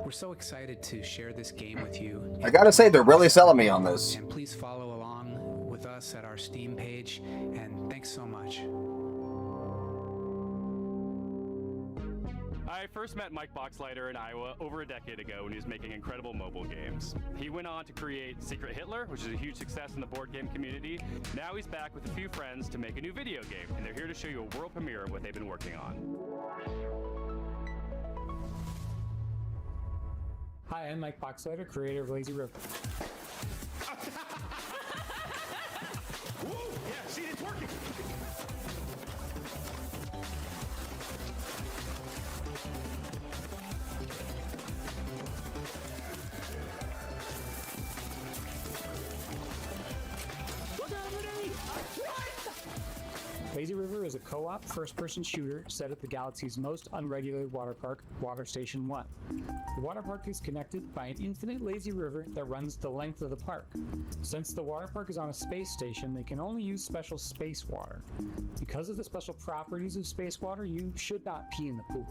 S14: We're so excited to share this game with you.
S1: I gotta say, they're really selling me on this.
S14: And please follow along with us at our Steam page, and thanks so much.
S9: I first met Mike Boxleiter in Iowa over a decade ago when he was making incredible mobile games. He went on to create Secret Hitler, which is a huge success in the board game community. Now he's back with a few friends to make a new video game, and they're here to show you a world premiere of what they've been working on.
S3: Hi, I'm Mike Boxleiter, creator of Lazy River.
S17: Woo! Yeah, see, it's working.
S2: Lazy River is a co-op first-person shooter set at the galaxy's most unregulated water park, Water Station 1. The water park is connected by an infinite lazy river that runs the length of the park. Since the water park is on a space station, they can only use special space water. Because of the special properties of space water, you should not pee in the pool.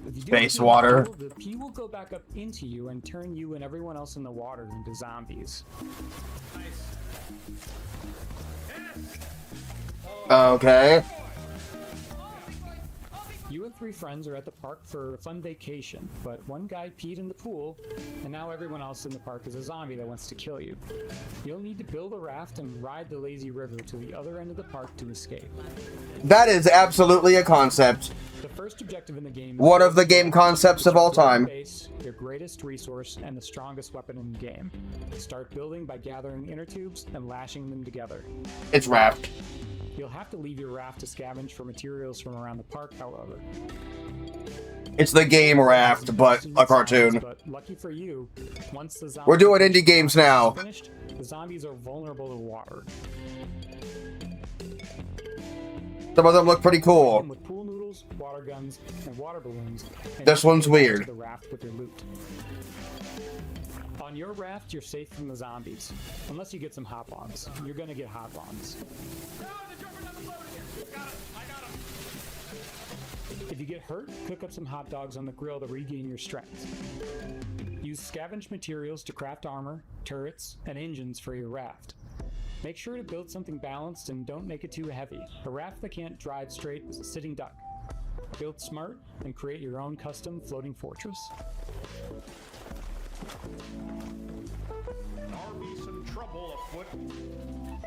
S2: If you do
S1: Space
S2: pee in the
S1: water.
S2: pool, the pee will go back up into you and turn you and everyone else in the water into zombies.
S1: Okay.
S2: You and 3 friends are at the park for a fun vacation, but one guy peed in the pool, and now everyone else in the park is a zombie that wants to kill you. You'll need to build a raft and ride the lazy river to the other end of the park to escape.
S1: That is absolutely a concept.
S2: The first objective in the game is
S1: One of the game concepts of all time.
S2: Base, your greatest resource and the strongest weapon in the game. Start building by gathering inner tubes and lashing them together.
S1: It's raft.
S2: You'll have to leave your raft to scavenge for materials from around the park, however.
S1: It's the game raft, but a cartoon.
S2: But lucky for you, once the
S1: We're doing indie games now.
S2: Finished, the zombies are vulnerable to water.
S1: Some of them look pretty cool.
S2: With pool noodles, water guns, and water balloons. And
S1: This one's weird.
S2: The raft with your loot. On your raft, you're safe from the zombies. Unless you get some hop-ons. You're gonna get hop-ons. If you get hurt, cook up some hot dogs on the grill to regain your strength. Use scavenged materials to craft armor, turrets, and engines for your raft. Make sure to build something balanced and don't make it too heavy. A raft that can't drive straight is a sitting duck. Build smart and create your own custom floating fortress.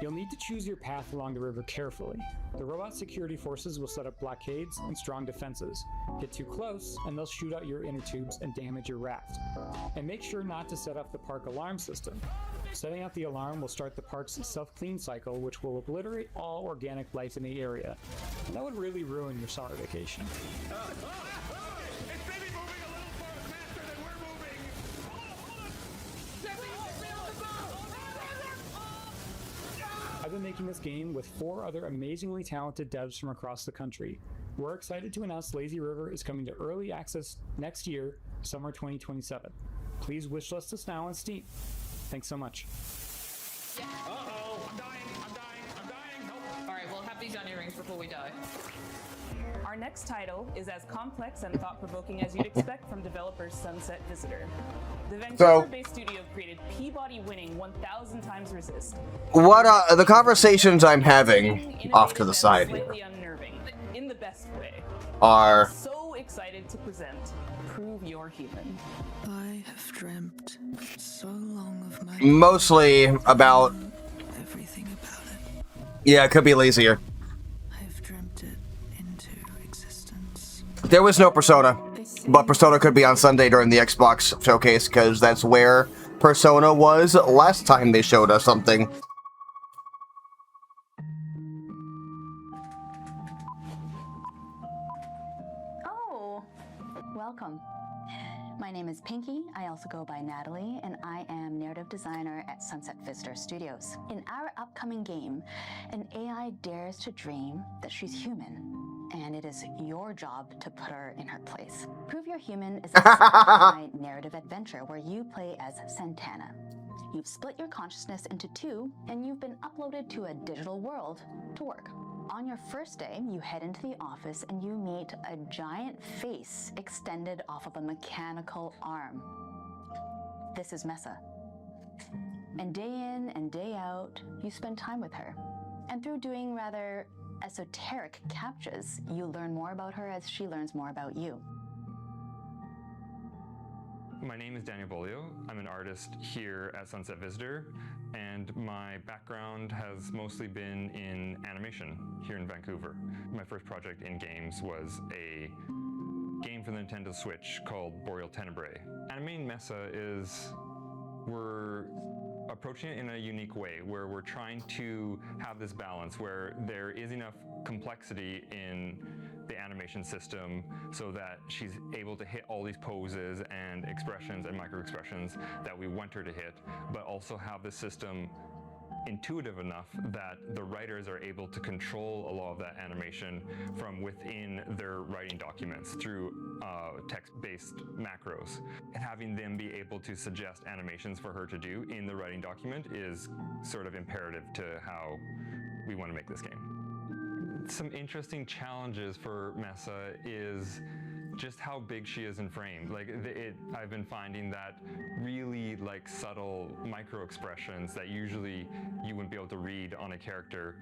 S2: You'll need to choose your path along the river carefully. The robot security forces will set up blockades and strong defenses. Get too close, and they'll shoot out your inner tubes and damage your raft. And make sure not to set off the park alarm system. Setting out the alarm will start the park's self-clean cycle, which will obliterate all organic life in the area. And that would really ruin your summer vacation. I've been making this game with 4 other amazingly talented devs from across the country. We're excited to announce Lazy River is coming to early access next year, summer 2027. Please wishlist us now on Steam. Thanks so much.
S11: Uh-oh, I'm dying. Help. All right, we'll have these onion rings before we die. Our next title is as complex and thought-provoking as you'd expect from developers Sunset Visitor. The Vancouver-based studio created Peabody-winning 1,000 Times Resist.
S1: What the conversations I'm having off to the side here
S11: Slightly unnerving, in the best way.
S1: are
S11: So excited to present Prove You're Human.
S13: I have dreamt so long of my
S1: mostly about.
S13: everything about it.
S1: Yeah, it could be lazier.
S13: I've dreamt it into existence.
S1: There was no Persona, but Persona could be on Sunday during the Xbox showcase because that's where Persona was last time they showed us something.
S18: Oh, welcome. My name is Pinky. I also go by Natalie, and I am narrative designer at Sunset Visitor Studios. In our upcoming game, an AI dares to dream that she's human, and it is your job to put her in her place. Prove You're Human is a sci-fi narrative adventure where you play as Santana. You've split your consciousness into 2, and you've been uploaded to a digital world to work. On your first day, you head into the office and you meet a giant face extended off of a mechanical arm. This is Mesa. And day in and day out, you spend time with her. And through doing rather esoteric captchas, you learn more about her as she learns more about you.
S20: My name is Daniel Bolio. I'm an artist here at Sunset Visitor, and my background has mostly been in animation here in Vancouver. My first project in games was a game for the Nintendo Switch called Boreal Tenebrae. Animating Mesa is, we're approaching it in a unique way where we're trying to have this balance where there is enough complexity in the animation system so that she's able to hit all these poses and expressions and micro expressions that we want her to hit, but also have the system intuitive enough that the writers are able to control a lot of that animation from within their writing documents through text-based macros. And having them be able to suggest animations for her to do in the writing document is sort of imperative to how we want to make this game. Some interesting challenges for Mesa is just how big she is in frame. Like I've been finding that really like subtle micro expressions that usually you wouldn't be able to read on a character,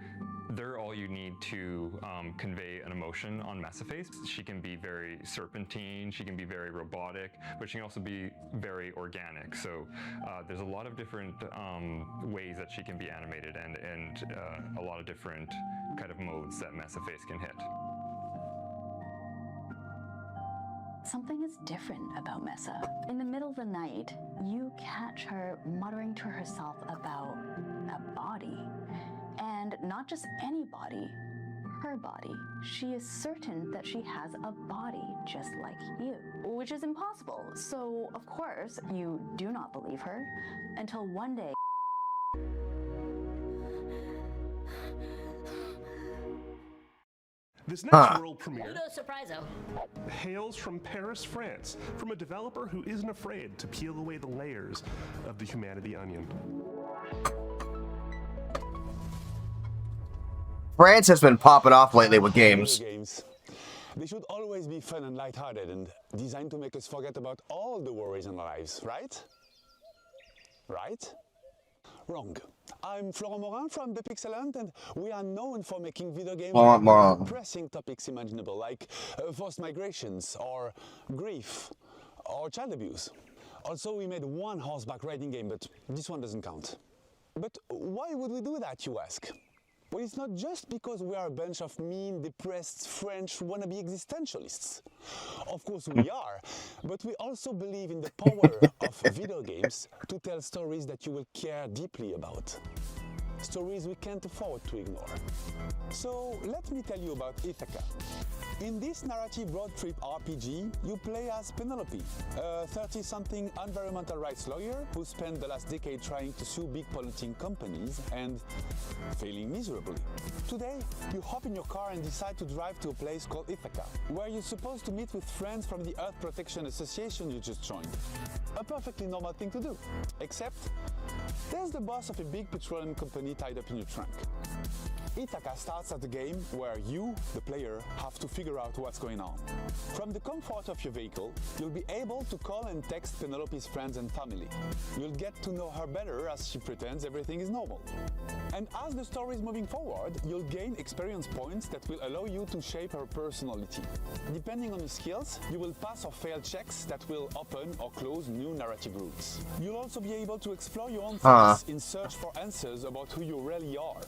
S20: they're all you need to convey an emotion on Messaface. She can be very serpentine, she can be very robotic, but she can also be very organic. So there's a lot of different ways that she can be animated and a lot of different kind of modes that Messaface can hit.
S18: Something is different about Mesa. In the middle of the night, you catch her muttering to herself about a body. And not just any body, her body. She is certain that she has a body just like you, which is impossible. So, of course, you do not believe her until one day
S15: This next world premiere hails from Paris, France, from a developer who isn't afraid to peel away the layers of the humanity onion.
S1: France has been popping off lately with games.
S8: They should always be fun and lighthearted and designed to make us forget about all the worries in our lives, right? Right? Wrong. I'm Florent Morin from The Pixelant, and we are known for making video games with pressing topics imaginable, like forced migrations, or grief, or child abuse. Also, we made one horseback riding game, but this one doesn't count. But why would we do that, you ask? Well, it's not just because we are a bunch of mean, depressed French wannabe existentialists. Of course we are, but we also believe in the power of video games to tell stories that you will care deeply about. Stories we can't afford to ignore. So let me tell you about Ithaca. In this narrative road trip RPG, you play as Penelope, a 30-something environmental rights lawyer who spent the last decade trying to sue big polluting companies and failing miserably. Today, you hop in your car and decide to drive to a place called Ithaca, where you're supposed to meet with friends from the Earth Protection Association you just joined. A perfectly normal thing to do, except there's the boss of a big petroleum company tied up in your trunk. Ithaca starts at the game where you, the player, have to figure out what's going on. From the comfort of your vehicle, you'll be able to call and text Penelope's friends and family. You'll get to know her better as she pretends everything is normal. And as the story is moving forward, you'll gain experience points that will allow you to shape her personality. Depending on your skills, you will pass or fail checks that will open or close new narrative routes. You'll also be able to explore your own thoughts in search for answers about who you really are.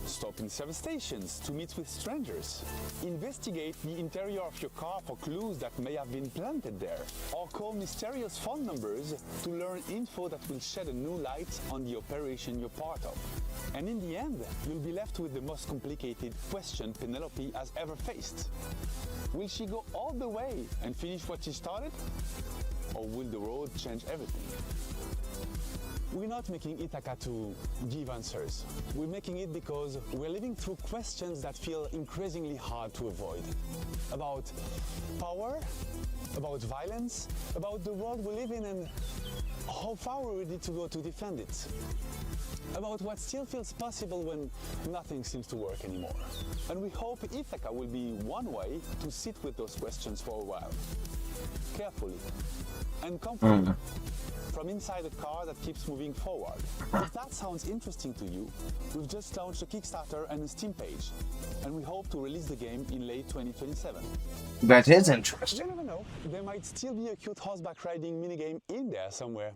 S8: Stop in service stations to meet with strangers. Investigate the interior of your car for clues that may have been planted there. Or call mysterious phone numbers to learn info that will shed a new light on the operation you're part of. And in the end, you'll be left with the most complicated question Penelope has ever faced. Will she go all the way and finish what she started? Or will the road change everything? We're not making Ithaca to give answers. We're making it because we're living through questions that feel increasingly hard to avoid. About power, about violence, about the world we live in and how far we're ready to go to defend it. About what still feels possible when nothing seems to work anymore. And we hope Ithaca will be one way to sit with those questions for a while. Carefully and comfortably. From inside a car that keeps moving forward. If that sounds interesting to you, we've just launched a Kickstarter and a Steam page, and we hope to release the game in late 2027.
S1: That is interesting.
S8: You never know, there might still be a cute horseback riding minigame in there somewhere.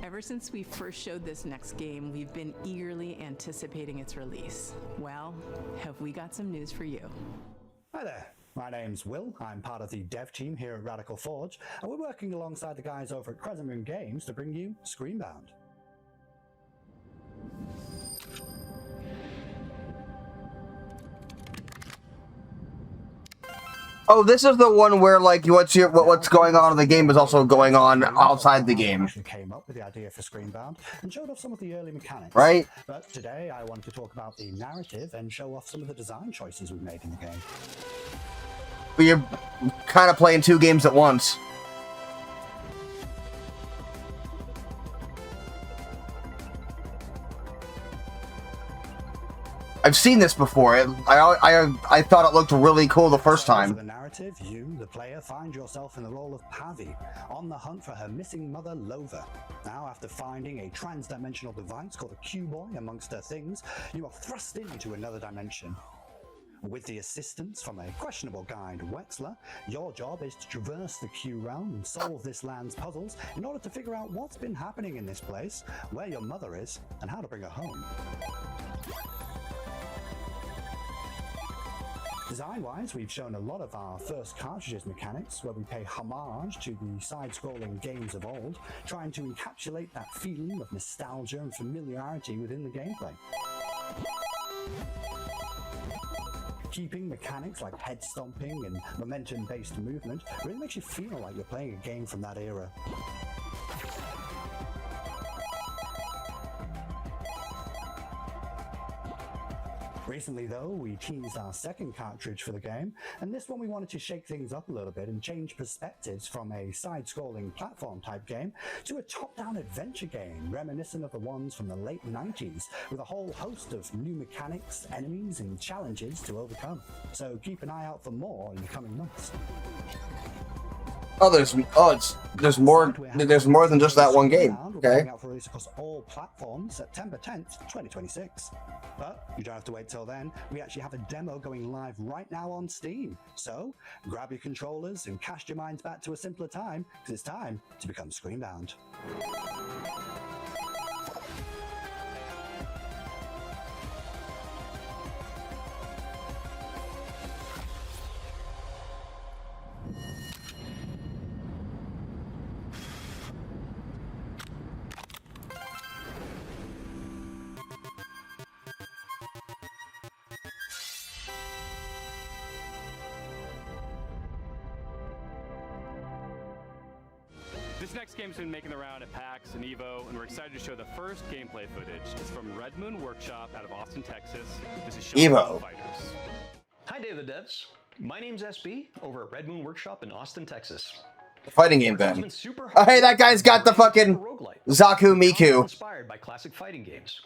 S21: Ever since we first showed this next game, we've been eagerly anticipating its release. Well, have we got some news for you?
S22: Hi there. My name's Will, I'm part of the dev team here at Radical Forge, and we're working alongside the guys over at Crescent Moon Games to bring you Screenbound.
S1: Oh, this is the one where like what's going on in the game is also going on outside the game.
S22: Came up with the idea for Screenbound and showed off some of the early mechanics.
S1: Right.
S22: But today I wanted to talk about the narrative and show off some of the design choices we've made in the game.
S1: You're kind of playing two games at once. I've seen this before. I thought it looked really cool the first time.
S22: For the narrative, you, the player, find yourself in the role of Pavi, on the hunt for her missing mother, Lova. Now, after finding a trans-dimensional device called a Q-Boy amongst her things, you are thrust into another dimension. With the assistance from a questionable guide, Wetzler, your job is to traverse the Q realm and solve this land's puzzles in order to figure out what's been happening in this place, where your mother is, and how to bring her home. Design-wise, we've shown a lot of our first cartridges mechanics, where we pay homage to the side-scrolling games of old, trying to encapsulate that feeling of nostalgia and familiarity within the gameplay. Keeping mechanics like head stomping and momentum-based movement really makes you feel like you're playing a game from that era. Recently though, we teased our second cartridge for the game, and this one we wanted to shake things up a little bit and change perspectives from a side-scrolling platform type game to a top-down adventure game reminiscent of the ones from the late 90s, with a whole host of new mechanics, enemies and challenges to overcome. So keep an eye out for more in the coming months.
S1: Oh, there's more than just that one game. Okay.
S22: Out for release across all platforms September 10th, 2026. But you don't have to wait till then. We actually have a demo going live right now on Steam. So grab your controllers and cast your minds back to a simpler time, because it's time to become Screenbound.
S9: This next game's been making the round at PAX and EVO, and we're excited to show the first gameplay footage. It's from Red Moon Workshop out of Austin, Texas. This is
S1: EVO.
S9: Fighters.
S4: Hi, David Devs. My name's SB over at Red Moon Workshop in Austin, Texas.
S1: The fighting game then. Oh, hey, that guy's got the fucking Zaku Miku.
S4: Inspired by classic fighting games.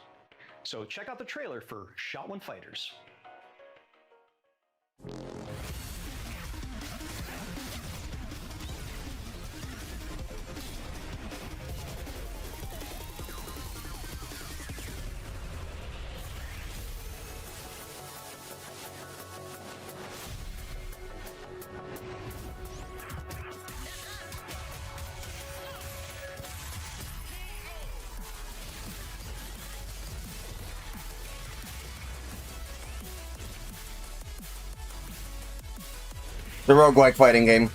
S4: So check out the trailer for Shot One Fighters.
S1: The roguelike fighting game.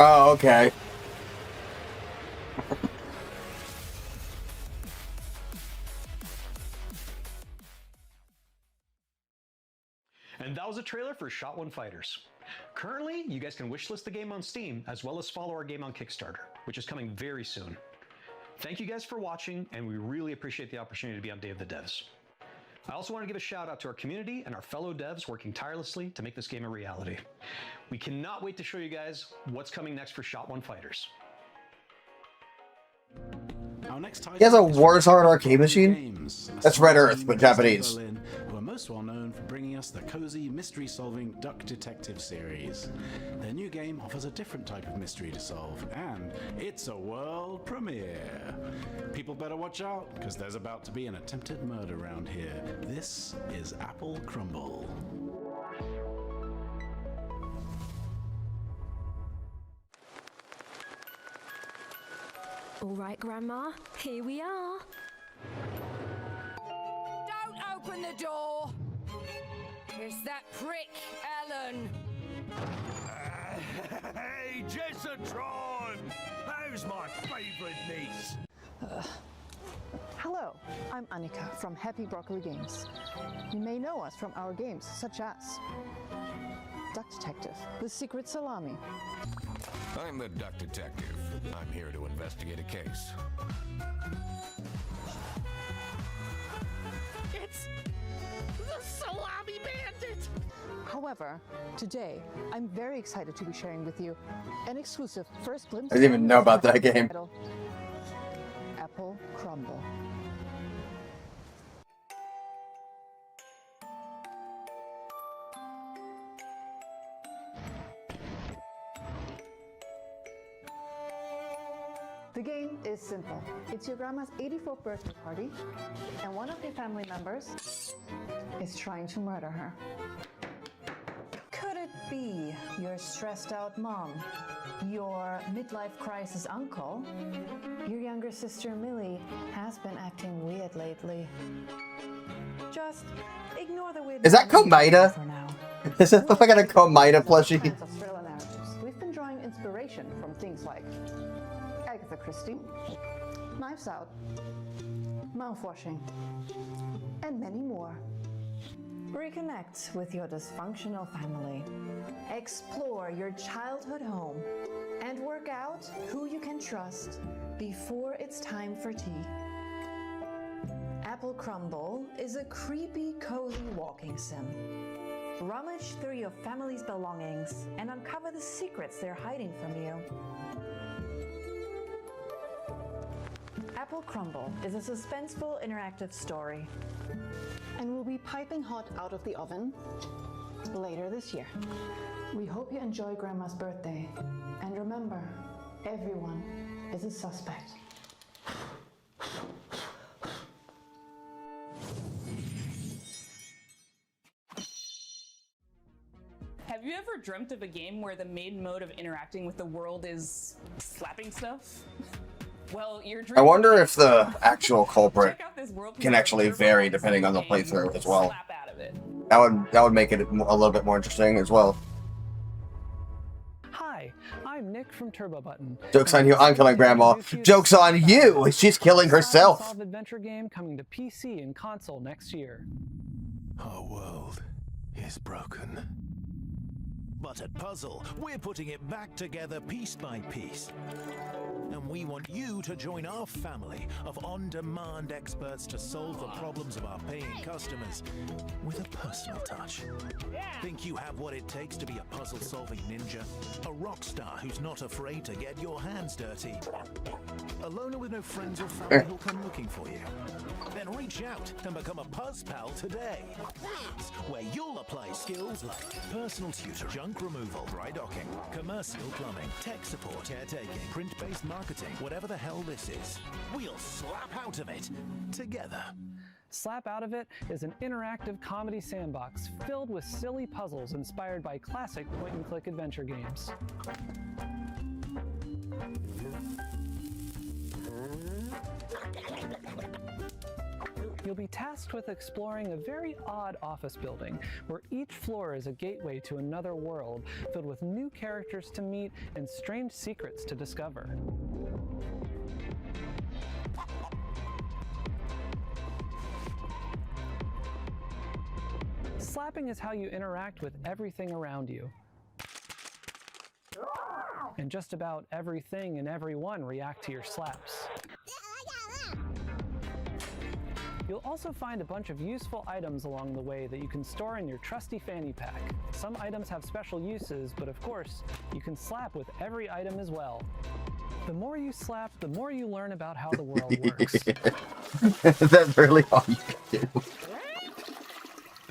S1: Oh, okay.
S4: And that was a trailer for Shot One Fighters. Currently, you guys can wishlist the game on Steam, as well as follow our game on Kickstarter, which is coming very soon. Thank you guys for watching, and we really appreciate the opportunity to be on Day of the Devs. I also want to give a shout out to our community and our fellow devs working tirelessly to make this game a reality. We cannot wait to show you guys what's coming next for Shot One Fighters.
S1: He has a Warzone arcade machine? That's Red Earth, but Japanese.
S5: most well known for bringing us the cozy mystery-solving Duck Detective series. Their new game offers a different type of mystery to solve, and it's a world premiere. People better watch out, because there's about to be an attempted murder around here. This is Apple Crumble.
S6: All right, Grandma, here we are.
S23: Don't open the door! It's that prick, Ellen!
S17: Hey, Jessatron! How's my favourite niece?
S24: Hello, I'm Annika from Happy Broccoli Games. You may know us from our games such as Duck Detective, The Secret Salami.
S25: I'm the Duck Detective. I'm here to investigate a case.
S23: It's the Salami Bandit!
S24: However, today, I'm very excited to be sharing with you an exclusive first glimpse.
S1: I didn't even know about that game.
S24: Apple Crumble. The game is simple. It's your grandma's 84th birthday party, and one of your family members is trying to murder her. Could it be your stressed out mom, your midlife crisis uncle? Your younger sister Millie has been acting weird lately. Just ignore the weird.
S1: Is that Komida?
S24: For now.
S1: Does it look like a Komida plushie?
S24: Australian narratives. We've been drawing inspiration from things like Agatha Christie, Knives Out, Mouthwashing, and many more. Reconnect with your dysfunctional family, explore your childhood home, and work out who you can trust before it's time for tea. Apple Crumble is a creepy, cozy walking sim. Rummage through your family's belongings and uncover the secrets they're hiding from you. Apple Crumble is a suspenseful interactive story and will be piping hot out of the oven later this year. We hope you enjoy Grandma's birthday, and remember, everyone is a suspect.
S11: Have you ever dreamt of a game where the main mode of interacting with the world is slapping stuff? Well, you're
S1: I wonder if the actual culprit can actually vary depending on the playthrough as well. That would make it a little bit more interesting as well.
S26: Hi, I'm Nick from Turbo Button.
S1: Joke's on you, I'm killing Grandma. Joke's on you, she's killing herself.
S26: Solve adventure game coming to PC and console next year.
S17: Our world is broken. But at Puzzle, we're putting it back together piece by piece. And we want you to join our family of on-demand experts to solve the problems of our paying customers with a personal touch. Think you have what it takes to be a puzzle-solving ninja? A rock star who's not afraid to get your hands dirty? A loner with no friends or family who'll come looking for you? Then reach out and become a Puzz Pal today. That's where you'll apply skills like personal tutor, junk removal, dry docking, commercial plumbing, tech support, caretaking, print-based marketing, whatever the hell this is. We'll slap out of it together.
S26: Slap Out of It is an interactive comedy sandbox filled with silly puzzles inspired by classic point-and-click adventure games. You'll be tasked with exploring a very odd office building, where each floor is a gateway to another world, filled with new characters to meet and strange secrets to discover. Slapping is how you interact with everything around you. And just about everything and everyone react to your slaps. You'll also find a bunch of useful items along the way that you can store in your trusty fanny pack. Some items have special uses, but of course, you can slap with every item as well. The more you slap, the more you learn about how the world works.
S1: That's really all you can do.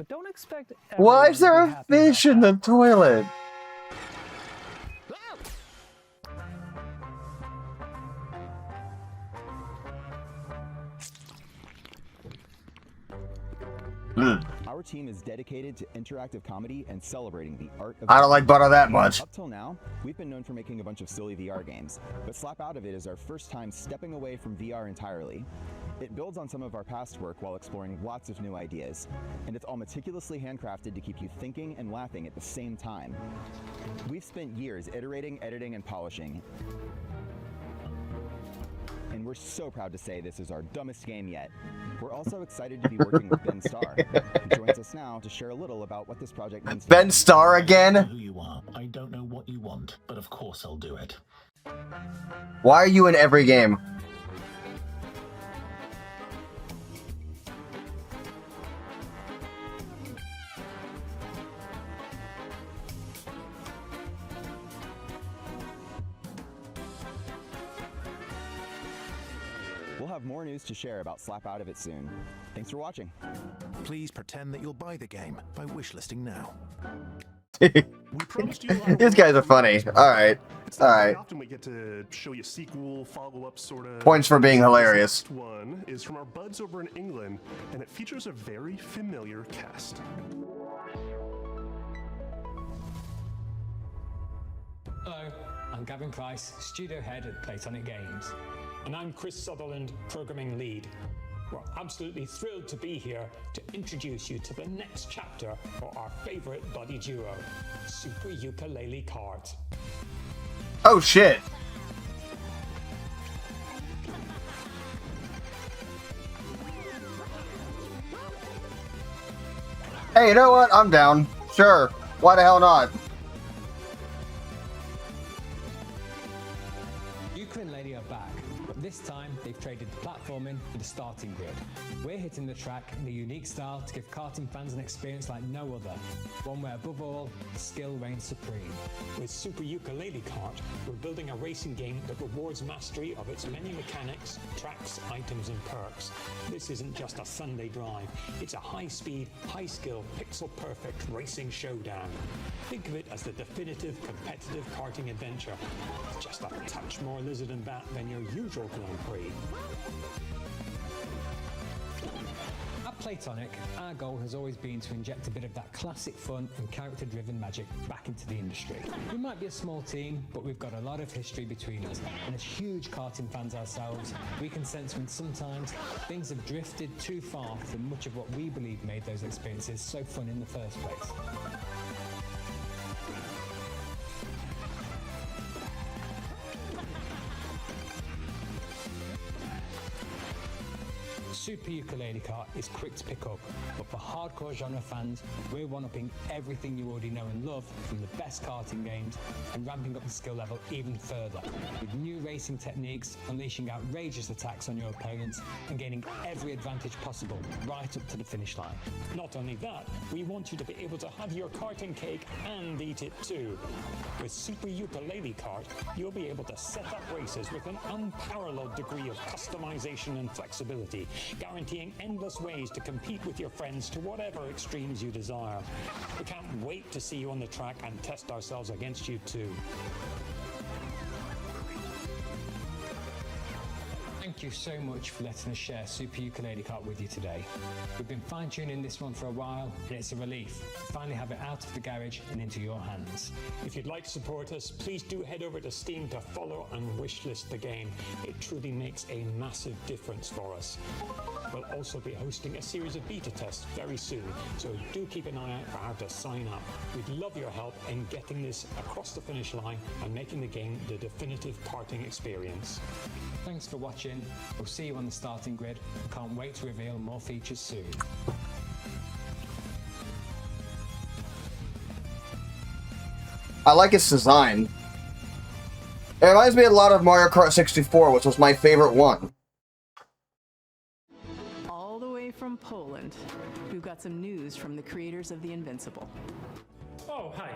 S26: but don't expect
S1: Why is there
S26: everyone to
S1: a
S26: be happy
S1: fish in the toilet?
S7: Our team is dedicated to interactive comedy and celebrating the art of
S1: I don't like butter that much.
S7: Up till now, we've been known for making a bunch of silly VR games, but Slap Out of It is our first time stepping away from VR entirely. It builds on some of our past work while exploring lots of new ideas, and it's all meticulously handcrafted to keep you thinking and laughing at the same time. We've spent years iterating, editing, and polishing, and we're so proud to say this is our dumbest game yet. We're also excited to be working with Ben Starr, who joins us now to share a little about what this project means to
S1: Ben Starr
S10: I
S1: again?
S10: don't know who you are. I don't know what you want, but of course I'll do it.
S1: Why are you in every game?
S7: We'll have more news to share about Slap Out of It soon. Thanks for watching.
S10: Please pretend that you'll buy the game by wishlisting now.
S1: These guys are funny. Alright. Alright.
S15: Often we get to show you sequel, follow-up, sort of.
S1: Points for being hilarious.
S15: This one is from our buds over in England, and it features a very familiar cast.
S2: Hello, I'm Gavin Price, studio head at Platonic Games. And I'm Chris Sutherland, programming lead. We're absolutely thrilled to be here to introduce you to the next chapter for our favorite buddy duo, Super Ukulele Kart.
S1: Oh shit. Hey, you know what? I'm down. Sure. Why the hell not?
S2: Ukulele are back, but this time they've traded the platforming for the starting grid. We're hitting the track in a unique style to give karting fans an experience like no other, one where above all, skill reigns supreme. With Super Ukulele Kart, we're building a racing game that rewards mastery of its many mechanics, tracks, items and perks. This isn't just a Sunday drive, it's a high-speed, high-skill, pixel-perfect racing showdown. Think of it as the definitive competitive karting adventure, just a touch more lizard and bat than your usual Grand Prix. At Platonic, our goal has always been to inject a bit of that classic fun and character-driven magic back into the industry. We might be a small team, but we've got a lot of history between us, and as huge karting fans ourselves, we can sense when sometimes things have drifted too far from much of what we believe made those experiences so fun in the first place. Super Ukulele Kart is quick to pick up, but for hardcore genre fans, we're one-upping everything you already know and love from the best karting games and ramping up the skill level even further, with new racing techniques, unleashing outrageous attacks on your opponents and gaining every advantage possible right up to the finish line. Not only that, we want you to be able to have your karting cake and eat it too. With Super Ukulele Kart, you'll be able to set up races with an unparalleled degree of customization and flexibility, guaranteeing endless ways to compete with your friends to whatever extremes you desire. We can't wait to see you on the track and test ourselves against you too. Thank you so much for letting us share Super Ukulele Kart with you today. We've been fine-tuning this one for a while, and it's a relief to finally have it out of the garage and into your hands. If you'd like to support us, please do head over to Steam to follow and wishlist the game. It truly makes a massive difference for us. We'll also be hosting a series of beta tests very soon, so do keep an eye out for how to sign up. We'd love your help in getting this across the finish line and making the game the definitive karting experience. Thanks for watching. We'll see you on the starting grid. Can't wait to reveal more features soon.
S1: I like its design. It reminds me a lot of Mario Kart 64, which was my favorite one.
S21: All the way from Poland, we've got some news from the creators of The Invincible.
S2: Oh, hi.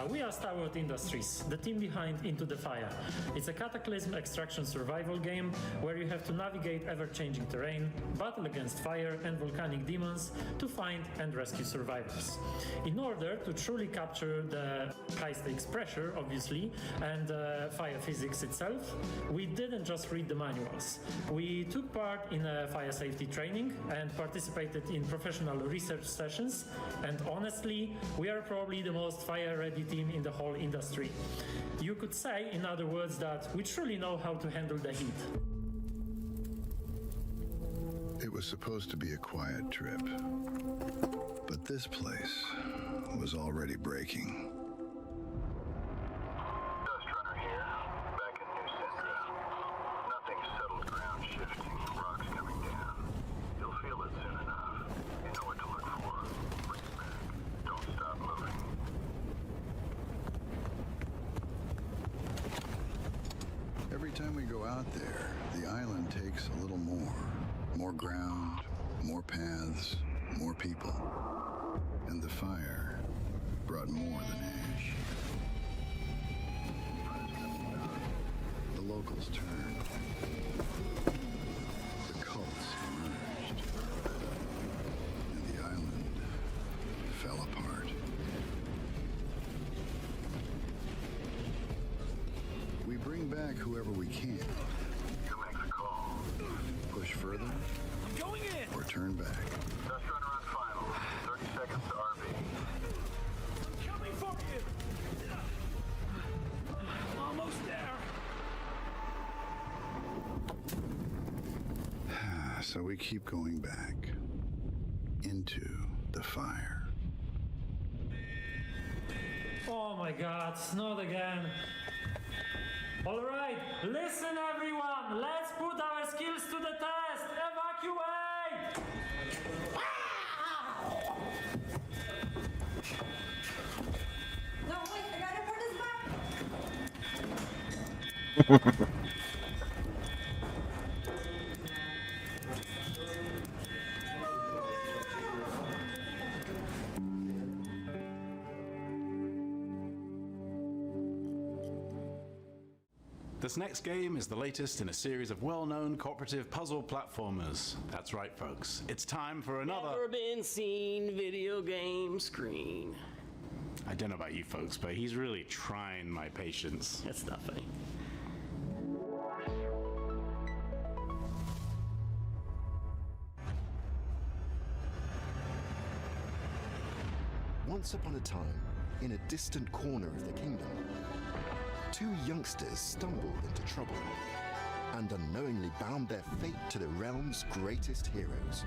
S2: We are Starwood Industries, the team behind Into the Fire. It's a cataclysm extraction survival game where you have to navigate ever-changing terrain, battle against fire and volcanic demons to find and rescue survivors. In order to truly capture the high-stakes pressure, obviously, and fire physics itself, we didn't just read the manuals. We took part in a fire safety training and participated in professional research sessions, and honestly, we are probably the most fire-ready team in the whole industry. You could say, in other words, that we truly know how to handle the heat.
S3: It was supposed to be a quiet trip, but this place was already breaking. Every time we go out there, the island takes a little more. More ground, more paths, more people. And the fire brought more than ash. The locals turned. The cults emerged. And the island fell apart. We bring back whoever we can. You make the call. Push further. I'm going in. Or turn back. Test run around final. 30 seconds to RV.
S17: Coming for you! Almost there!
S3: So we keep going back. Into the fire.
S2: Oh my god, not again. Alright, listen everyone, let's put our skills to the test! Evacuate!
S23: No, wait, I gotta put this back!
S5: This next game is the latest in a series of well-known cooperative puzzle platformers. That's right, folks. It's time for another...
S12: Never been seen video game screen.
S5: I don't know about you folks, but he's really trying my patience.
S12: That's not funny.
S13: Once upon a time, in a distant corner of the kingdom, two youngsters stumbled into trouble and unknowingly bound their fate to the realm's greatest heroes.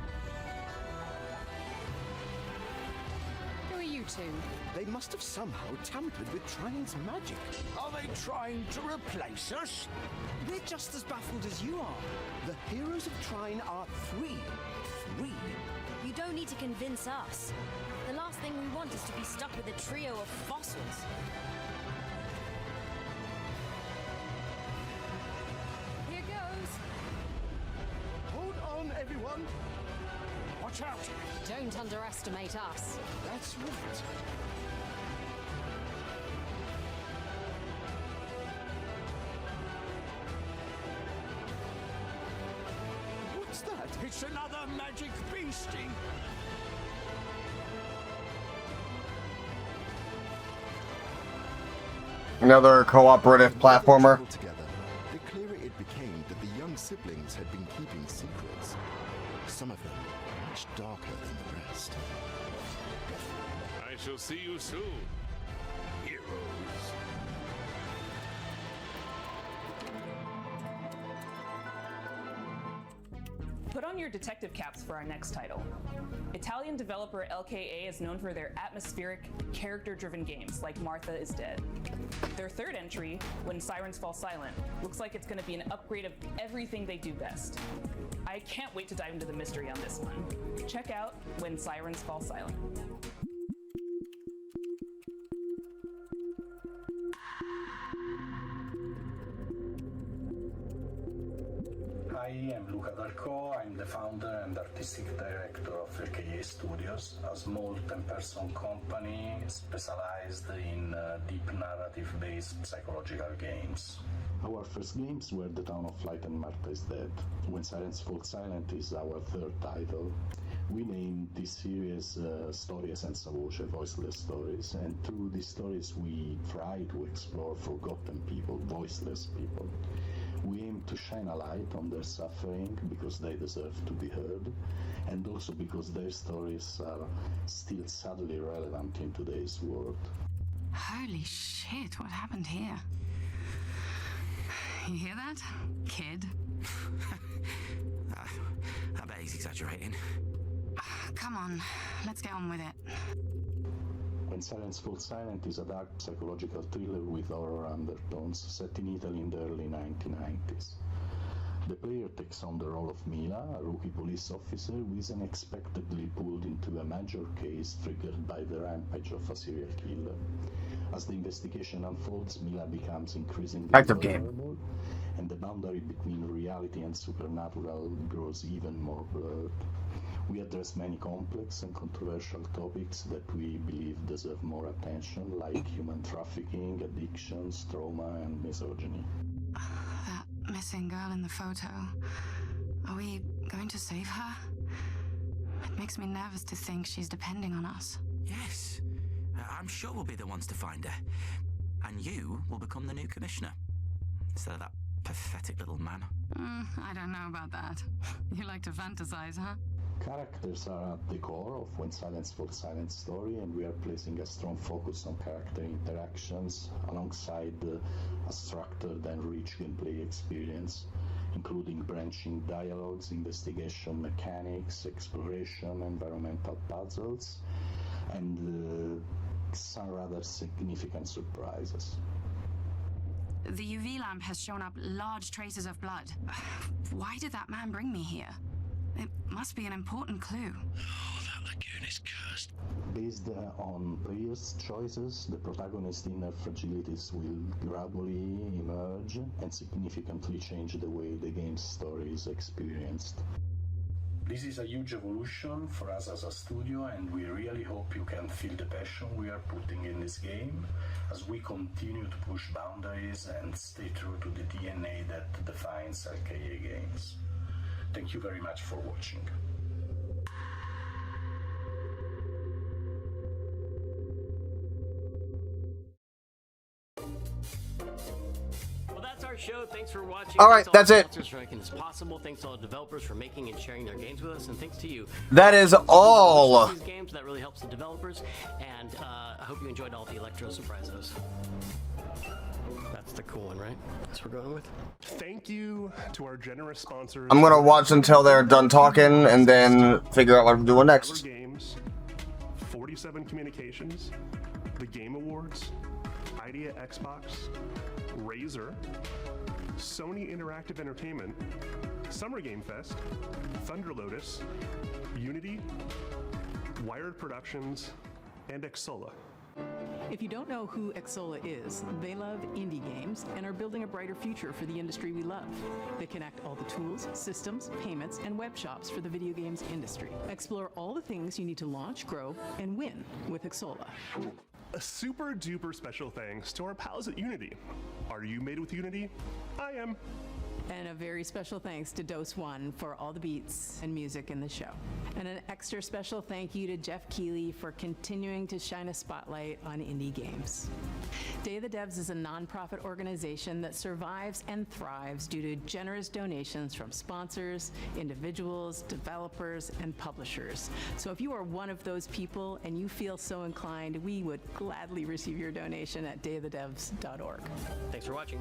S23: Who are you two?
S17: They must have somehow tampered with Trine's magic. Are they trying to replace us? We're just as baffled as you are. The heroes of Trine are three.
S6: You don't need to convince us. The last thing we want is to be stuck with a trio of fossils.
S23: Here goes.
S17: Hold on, everyone. Watch out.
S6: Don't underestimate us.
S17: That's right. What's that? It's another magic beastie.
S1: Another cooperative platformer.
S13: Together, the clearer it became that the young siblings had been keeping secrets. Some of them much darker than the rest.
S14: I shall see you soon, heroes.
S11: Put on your detective caps for our next title. Italian developer LKA is known for their atmospheric, character-driven games like Martha is Dead. Their third entry, When Sirens Fall Silent, looks like it's going to be an upgrade of everything they do best. I can't wait to dive into the mystery on this one. Check out When Sirens Fall Silent.
S16: I
S8: Hi, I'm Luca Darko. I'm the founder and artistic director of LKA Studios, a small 10-person company specialized in deep narrative-based psychological games.
S16: Our first games were The Town of Light and Martha is Dead. When Silence Falls Silent is our third title. We named this series Storie senza voce, voiceless stories, and through these stories we try to explore forgotten people, voiceless people. We aim to shine a light on their suffering because they deserve to be heard, and also because their stories are still sadly relevant in today's world.
S18: Holy shit, what happened here? You hear that, kid?
S19: I bet he's exaggerating.
S18: Come on, let's get on with it.
S16: When Silence Falls Silent is a dark psychological thriller with horror undertones set in Italy in the early 1990s. The player takes on the role of Mila, a rookie police officer who is unexpectedly pulled into a major case triggered by the rampage of a serial killer. As the investigation unfolds, Mila becomes increasingly vulnerable, and the boundary between reality and supernatural grows even more blurred. We address many complex and controversial topics that we believe deserve more attention, like human trafficking, addictions, trauma, and misogyny.
S18: That missing girl in the photo. Are we going to save her? It makes me nervous to think she's depending on us.
S19: Yes, I'm sure we'll be the ones to find her. And you will become the new commissioner. Instead of that pathetic little man.
S18: I don't know about that. You like to fantasize, huh?
S16: Characters are at the core of When Silence Falls Silent story, and we are placing a strong focus on character interactions alongside a structured and rich gameplay experience, including branching dialogues, investigation mechanics, exploration, environmental puzzles, and some rather significant surprises.
S18: The UV lamp has shown up large traces of blood. Why did that man bring me here? It must be an important clue.
S14: Oh, that lagoon is cursed.
S16: Based on players' choices, the protagonist's inner fragilities will gradually emerge and significantly change the way the game's story is experienced.
S8: This is a huge evolution for us as a studio, and we really hope you can feel the passion we are putting in this game as we continue to push boundaries and stay true to the DNA that defines LKA games. Thank you very much for watching.
S12: Well, that's our show. Thanks for watching.
S1: All right, that's it.
S12: Thanks for making this possible. Thanks to all the developers for making and sharing their games with us, and thanks to you.
S1: That is all.
S12: These games that really helps the developers, and I hope you enjoyed all the Electro Surprisos. That's the cool one, right? That's what we're going with.
S15: Thank you to our generous sponsors.
S1: I'm gonna watch until they're done talking and then figure out what I'm doing next.
S15: Games, 47 Communications, the Game Awards, Idea Xbox, Razer, Sony Interactive Entertainment, Summer Game Fest, Thunder Lotus, Unity, Wired Productions, and Xsolla.
S21: If you don't know who Xsolla is, they love indie games and are building a brighter future for the industry we love. They connect all the tools, systems, payments, and web shops for the video games industry. Explore all the things you need to launch, grow, and win with Xsolla.
S15: A super duper special thanks to our pals at Unity. Are you made with Unity? I am.
S21: And a very special thanks to Dose One for all the beats and music in the show. And an extra special thank you to Jeff Keighley for continuing to shine a spotlight on indie games. Day of the Devs is a nonprofit organization that survives and thrives due to generous donations from sponsors, individuals, developers, and publishers. So if you are one of those people and you feel so inclined, we would gladly receive your donation at dayofthedevs.org.
S12: Thanks for watching.